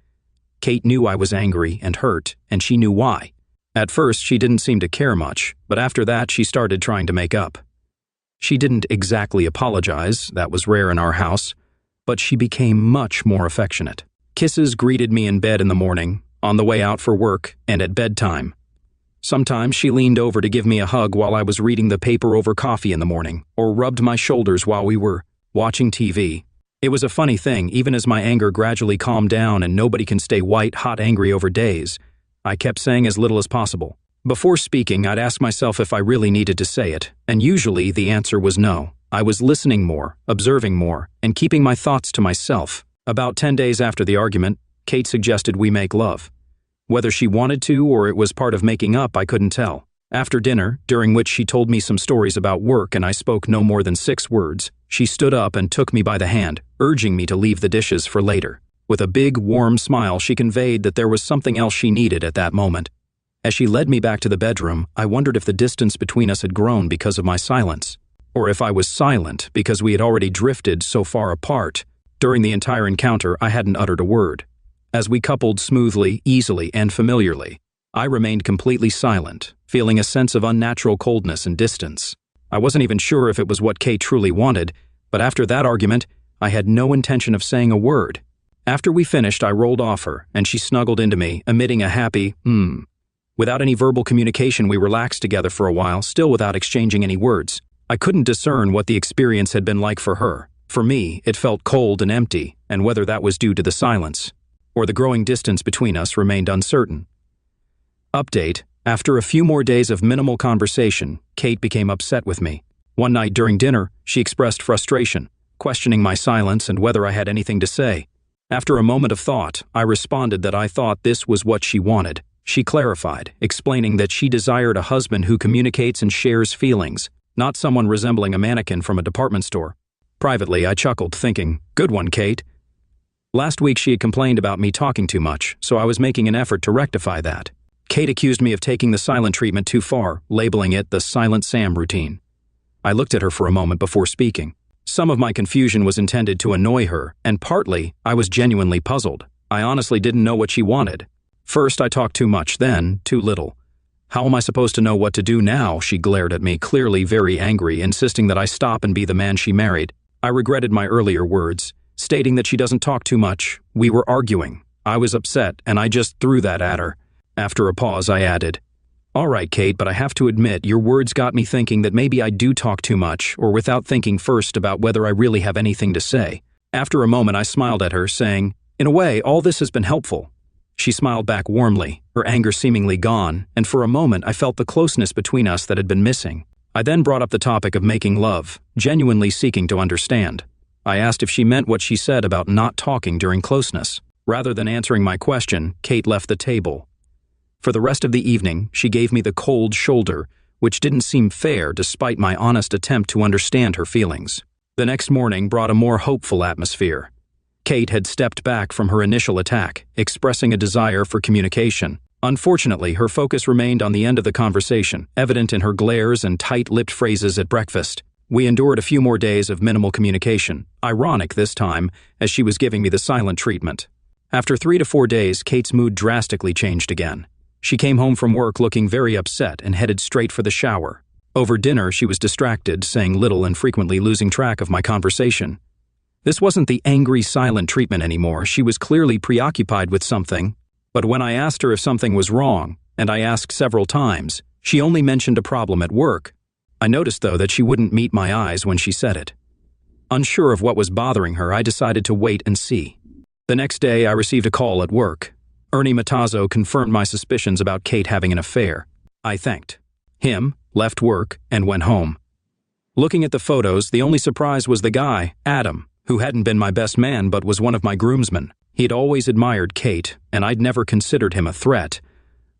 Kate knew I was angry and hurt, and she knew why. At first, she didn't seem to care much, but after that, she started trying to make up. She didn't exactly apologize, that was rare in our house, but she became much more affectionate. Kisses greeted me in bed in the morning, on the way out for work, and at bedtime. Sometimes she leaned over to give me a hug while I was reading the paper over coffee in the morning, or rubbed my shoulders while we were watching TV. It was a funny thing, even as my anger gradually calmed down and nobody can stay white-hot angry over days, I kept saying as little as possible. Before speaking, I'd ask myself if I really needed to say it, and usually the answer was no. I was listening more, observing more, and keeping my thoughts to myself. About 10 days after the argument, Kate suggested we make love. Whether she wanted to or it was part of making up, I couldn't tell. After dinner, during which she told me some stories about work and I spoke no more than 6 words, she stood up and took me by the hand, urging me to leave the dishes for later. With a big, warm smile, she conveyed that there was something else she needed at that moment. As she led me back to the bedroom, I wondered if the distance between us had grown because of my silence, or if I was silent because we had already drifted so far apart. During the entire encounter, I hadn't uttered a word. As we coupled smoothly, easily, and familiarly, I remained completely silent, feeling a sense of unnatural coldness and distance. I wasn't even sure if it was what Kate truly wanted, but after that argument, I had no intention of saying a word. After we finished, I rolled off her, and she snuggled into me, emitting a happy, Without any verbal communication, we relaxed together for a while, still without exchanging any words. I couldn't discern what the experience had been like for her. For me, it felt cold and empty, and whether that was due to the silence or the growing distance between us remained uncertain. Update: after a few more days of minimal conversation, Kate became upset with me. One night during dinner, she expressed frustration, questioning my silence and whether I had anything to say. After a moment of thought, I responded that I thought this was what she wanted. She clarified, explaining that she desired a husband who communicates and shares feelings, not someone resembling a mannequin from a department store. Privately, I chuckled, thinking, "Good one, Kate." Last week she had complained about me talking too much, so I was making an effort to rectify that. Kate accused me of taking the silent treatment too far, labeling it the Silent Sam routine. I looked at her for a moment before speaking. Some of my confusion was intended to annoy her, and partly, I was genuinely puzzled. I honestly didn't know what she wanted. First, I talked too much, then, too little. How am I supposed to know what to do now? She glared at me, clearly very angry, insisting that I stop and be the man she married. I regretted my earlier words, stating that she doesn't talk too much. We were arguing. I was upset, and I just threw that at her. After a pause, I added, "All right, Kate, but I have to admit, your words got me thinking that maybe I do talk too much, or without thinking first about whether I really have anything to say." After a moment, I smiled at her, saying, "In a way, all this has been helpful." She smiled back warmly, her anger seemingly gone, and for a moment I felt the closeness between us that had been missing. I then brought up the topic of making love, genuinely seeking to understand. I asked if she meant what she said about not talking during closeness. Rather than answering my question, Kate left the table. For the rest of the evening, she gave me the cold shoulder, which didn't seem fair despite my honest attempt to understand her feelings. The next morning brought a more hopeful atmosphere. Kate had stepped back from her initial attack, expressing a desire for communication. Unfortunately, her focus remained on the end of the conversation, evident in her glares and tight-lipped phrases at breakfast. We endured a few more days of minimal communication, ironic this time, as she was giving me the silent treatment. After 3 to 4 days, Kate's mood drastically changed again. She came home from work looking very upset and headed straight for the shower. Over dinner, she was distracted, saying little and frequently losing track of my conversation. This wasn't the angry, silent treatment anymore. She was clearly preoccupied with something. But when I asked her if something was wrong, and I asked several times, she only mentioned a problem at work. I noticed, though, that she wouldn't meet my eyes when she said it. Unsure of what was bothering her, I decided to wait and see. The next day, I received a call at work. Ernie Matazzo confirmed my suspicions about Kate having an affair. I thanked him, left work, and went home. Looking at the photos, the only surprise was the guy, Adam, who hadn't been my best man but was one of my groomsmen. He'd always admired Kate, and I'd never considered him a threat.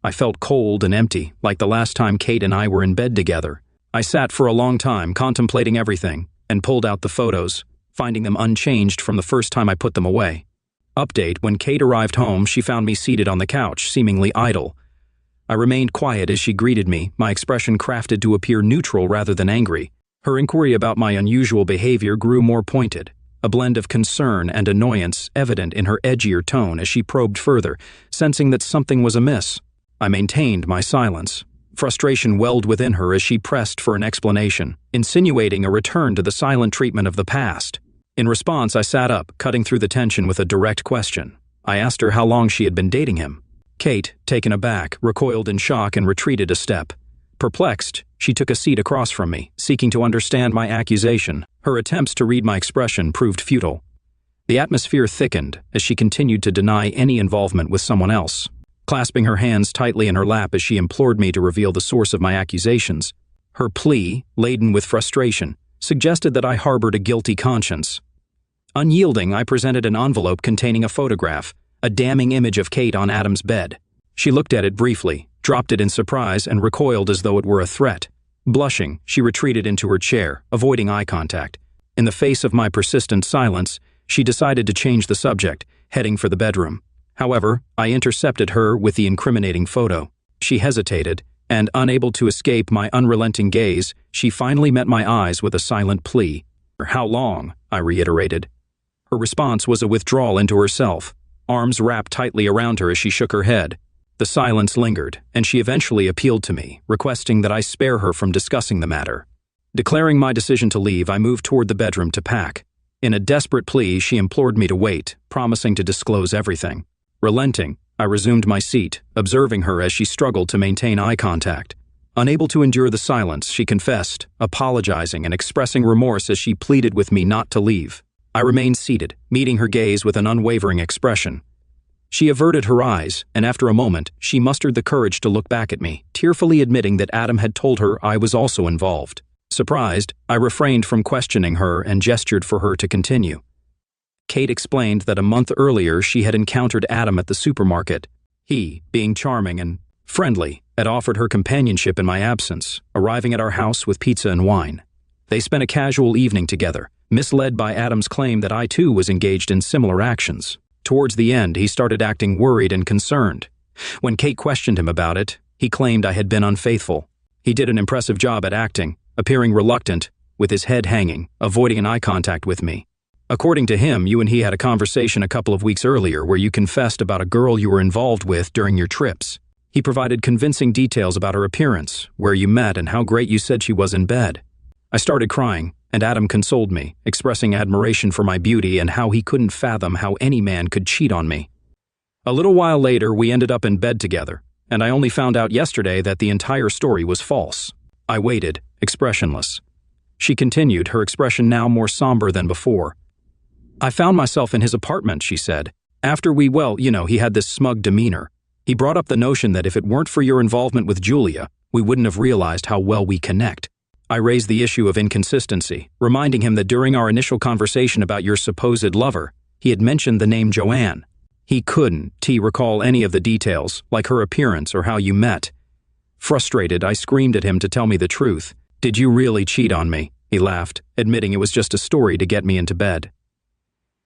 I felt cold and empty, like the last time Kate and I were in bed together. I sat for a long time, contemplating everything, and pulled out the photos, finding them unchanged from the first time I put them away. Update: when Kate arrived home, she found me seated on the couch, seemingly idle. I remained quiet as she greeted me, my expression crafted to appear neutral rather than angry. Her inquiry about my unusual behavior grew more pointed, a blend of concern and annoyance evident in her edgier tone as she probed further, sensing that something was amiss. I maintained my silence. Frustration welled within her as she pressed for an explanation, insinuating a return to the silent treatment of the past. In response, I sat up, cutting through the tension with a direct question. I asked her how long she had been dating him. Kate, taken aback, recoiled in shock and retreated a step. Perplexed, she took a seat across from me, seeking to understand my accusation. Her attempts to read my expression proved futile. The atmosphere thickened as she continued to deny any involvement with someone else. Clasping her hands tightly in her lap as she implored me to reveal the source of my accusations, her plea, laden with frustration, suggested that I harbored a guilty conscience. Unyielding, I presented an envelope containing a photograph, a damning image of Kate on Adam's bed. She looked at it briefly, dropped it in surprise, and recoiled as though it were a threat. Blushing, she retreated into her chair, avoiding eye contact. In the face of my persistent silence, she decided to change the subject, heading for the bedroom. However, I intercepted her with the incriminating photo. She hesitated, and unable to escape my unrelenting gaze, she finally met my eyes with a silent plea. "How long?" I reiterated. Her response was a withdrawal into herself, arms wrapped tightly around her as she shook her head. The silence lingered, and she eventually appealed to me, requesting that I spare her from discussing the matter. Declaring my decision to leave, I moved toward the bedroom to pack. In a desperate plea, she implored me to wait, promising to disclose everything. Relenting, I resumed my seat, observing her as she struggled to maintain eye contact. Unable to endure the silence, she confessed, apologizing and expressing remorse as she pleaded with me not to leave. I remained seated, meeting her gaze with an unwavering expression. She averted her eyes, and after a moment, she mustered the courage to look back at me, tearfully admitting that Adam had told her I was also involved. Surprised, I refrained from questioning her and gestured for her to continue. Kate explained that a month earlier she had encountered Adam at the supermarket. He, being charming and friendly, had offered her companionship in my absence, arriving at our house with pizza and wine. They spent a casual evening together, misled by Adam's claim that I too was engaged in similar actions. Towards the end, he started acting worried and concerned. When Kate questioned him about it, he claimed I had been unfaithful. He did an impressive job at acting, appearing reluctant, with his head hanging, avoiding an eye contact with me. According to him, you and he had a conversation a couple of weeks earlier where you confessed about a girl you were involved with during your trips. He provided convincing details about her appearance, where you met, and how great you said she was in bed. I started crying, and Adam consoled me, expressing admiration for my beauty and how he couldn't fathom how any man could cheat on me. A little while later, we ended up in bed together, and I only found out yesterday that the entire story was false. I waited, expressionless. She continued, her expression now more somber than before. "I found myself in his apartment," she said. "After he had this smug demeanor. He brought up the notion that if it weren't for your involvement with Julia, we wouldn't have realized how well we connect. I raised the issue of inconsistency, reminding him that during our initial conversation about your supposed lover, he had mentioned the name Joanne. He couldn't recall any of the details, like her appearance or how you met. Frustrated, I screamed at him to tell me the truth. "Did you really cheat on me?" He laughed, admitting it was just a story to get me into bed.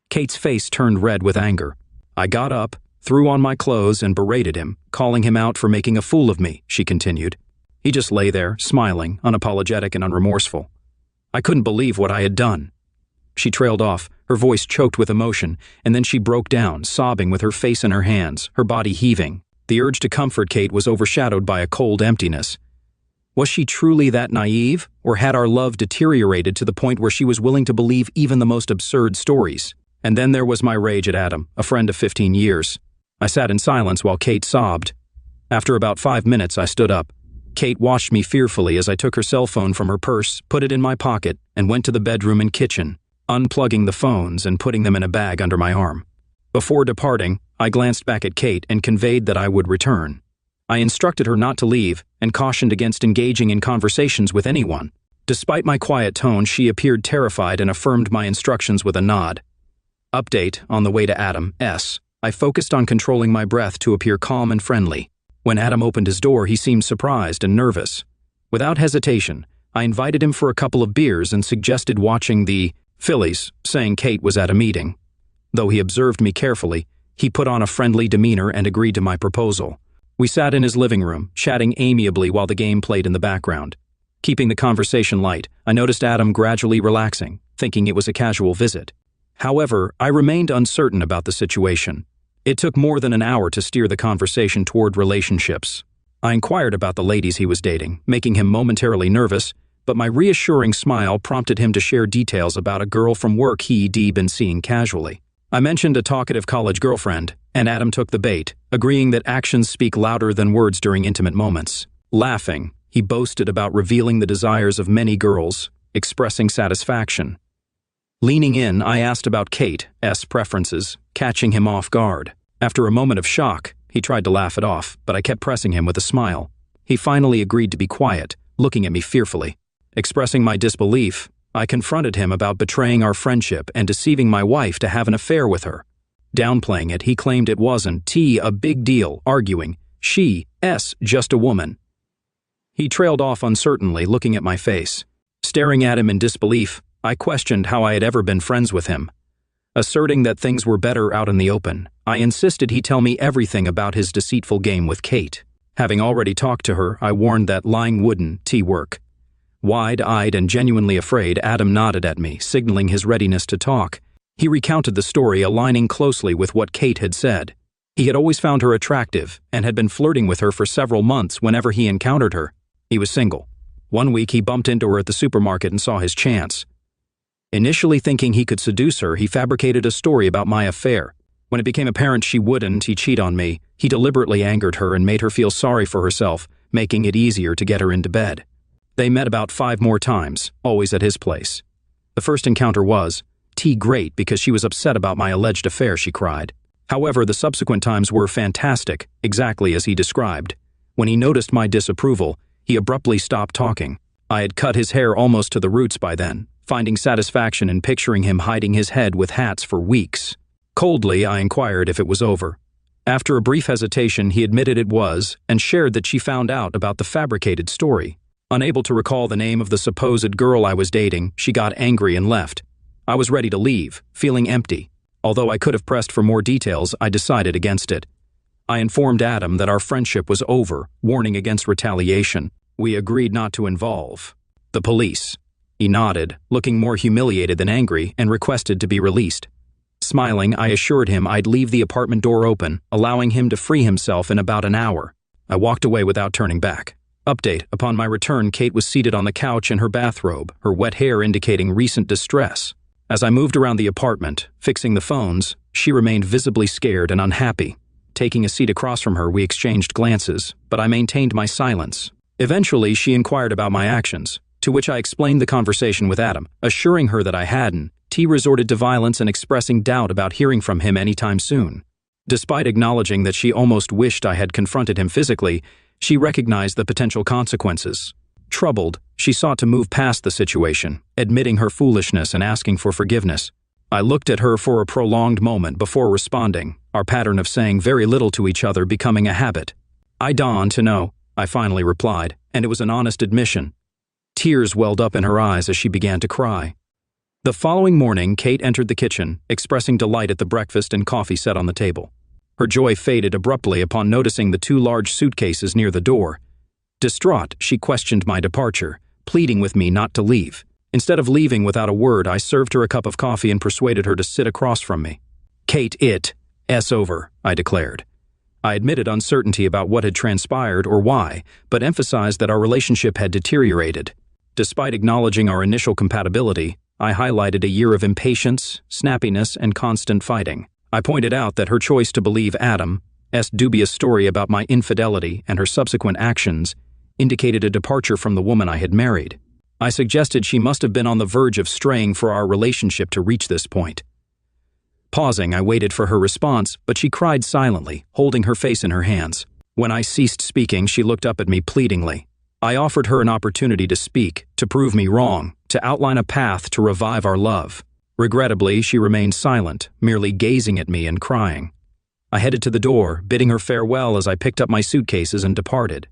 Kate's face turned red with anger. I got up, threw on my clothes, and berated him, calling him out for making a fool of me, she continued. He just lay there, smiling, unapologetic and unremorseful. I couldn't believe what I had done. She trailed off, her voice choked with emotion, and then she broke down, sobbing with her face in her hands, her body heaving. The urge to comfort Kate was overshadowed by a cold emptiness. Was she truly that naive, or had our love deteriorated to the point where she was willing to believe even the most absurd stories? And then there was my rage at Adam, a friend of 15 years. I sat in silence while Kate sobbed. After about 5 minutes, I stood up. Kate watched me fearfully as I took her cell phone from her purse, put it in my pocket, and went to the bedroom and kitchen, unplugging the phones and putting them in a bag under my arm. Before departing, I glanced back at Kate and conveyed that I would return. I instructed her not to leave and cautioned against engaging in conversations with anyone. Despite my quiet tone, she appeared terrified and affirmed my instructions with a nod. Update on the way to Adam S. I focused on controlling my breath to appear calm and friendly. When Adam opened his door, he seemed surprised and nervous. Without hesitation, I invited him for a couple of beers and suggested watching the Phillies, saying Kate was at a meeting. Though he observed me carefully, he put on a friendly demeanor and agreed to my proposal. We sat in his living room, chatting amiably while the game played in the background. Keeping the conversation light, I noticed Adam gradually relaxing, thinking it was a casual visit. However, I remained uncertain about the situation. It took more than an hour to steer the conversation toward relationships. I inquired about the ladies he was dating, making him momentarily nervous, but my reassuring smile prompted him to share details about a girl from work he'd been seeing casually. I mentioned a talkative college girlfriend, and Adam took the bait, agreeing that actions speak louder than words during intimate moments. Laughing, he boasted about revealing the desires of many girls, expressing satisfaction. Leaning in, I asked about Kate's preferences, catching him off guard. After a moment of shock, he tried to laugh it off, but I kept pressing him with a smile. He finally agreed to be quiet, looking at me fearfully. Expressing my disbelief, I confronted him about betraying our friendship and deceiving my wife to have an affair with her. Downplaying it, he claimed it wasn't a big deal, arguing, she's just a woman. He trailed off uncertainly, looking at my face. Staring at him in disbelief, I questioned how I had ever been friends with him. Asserting that things were better out in the open, I insisted he tell me everything about his deceitful game with Kate. Having already talked to her, I warned that lying wouldn't work. Wide-eyed and genuinely afraid, Adam nodded at me, signaling his readiness to talk. He recounted the story, aligning closely with what Kate had said. He had always found her attractive and had been flirting with her for several months whenever he encountered her. He was single. One week he bumped into her at the supermarket and saw his chance. Initially thinking he could seduce her, he fabricated a story about my affair. When it became apparent she wouldn't cheat on me, he deliberately angered her and made her feel sorry for herself, making it easier to get her into bed. They met about 5 more times, always at his place. The first encounter was great because she was upset about my alleged affair, she cried. However, the subsequent times were fantastic, exactly as he described. When he noticed my disapproval, he abruptly stopped talking. I had cut his hair almost to the roots by then, finding satisfaction in picturing him hiding his head with hats for weeks. Coldly, I inquired if it was over. After a brief hesitation, he admitted it was and shared that she found out about the fabricated story. Unable to recall the name of the supposed girl I was dating, she got angry and left. I was ready to leave, feeling empty. Although I could have pressed for more details, I decided against it. I informed Adam that our friendship was over, warning against retaliation. We agreed not to involve the police. He nodded, looking more humiliated than angry, and requested to be released. Smiling, I assured him I'd leave the apartment door open, allowing him to free himself in about an hour. I walked away without turning back. Update: upon my return, Kate was seated on the couch in her bathrobe, her wet hair indicating recent distress. As I moved around the apartment, fixing the phones, she remained visibly scared and unhappy. Taking a seat across from her, we exchanged glances, but I maintained my silence. Eventually, she inquired about my actions, to which I explained the conversation with Adam, assuring her that I hadn't resorted to violence and expressing doubt about hearing from him anytime soon. Despite acknowledging that she almost wished I had confronted him physically, she recognized the potential consequences. Troubled, she sought to move past the situation, admitting her foolishness and asking for forgiveness. I looked at her for a prolonged moment before responding, our pattern of saying very little to each other becoming a habit. I dawned to know, I finally replied, and it was an honest admission. Tears welled up in her eyes as she began to cry. The following morning, Kate entered the kitchen, expressing delight at the breakfast and coffee set on the table. Her joy faded abruptly upon noticing the 2 large suitcases near the door. Distraught, she questioned my departure, pleading with me not to leave. Instead of leaving without a word, I served her a cup of coffee and persuaded her to sit across from me. Kate, it's over, I declared. I admitted uncertainty about what had transpired or why, but emphasized that our relationship had deteriorated. Despite acknowledging our initial compatibility, I highlighted a year of impatience, snappiness, and constant fighting. I pointed out that her choice to believe Adam's dubious story about my infidelity and her subsequent actions indicated a departure from the woman I had married. I suggested she must have been on the verge of straying for our relationship to reach this point. Pausing, I waited for her response, but she cried silently, holding her face in her hands. When I ceased speaking, she looked up at me pleadingly. I offered her an opportunity to speak, to prove me wrong, to outline a path to revive our love. Regrettably, she remained silent, merely gazing at me and crying. I headed to the door, bidding her farewell as I picked up my suitcases and departed.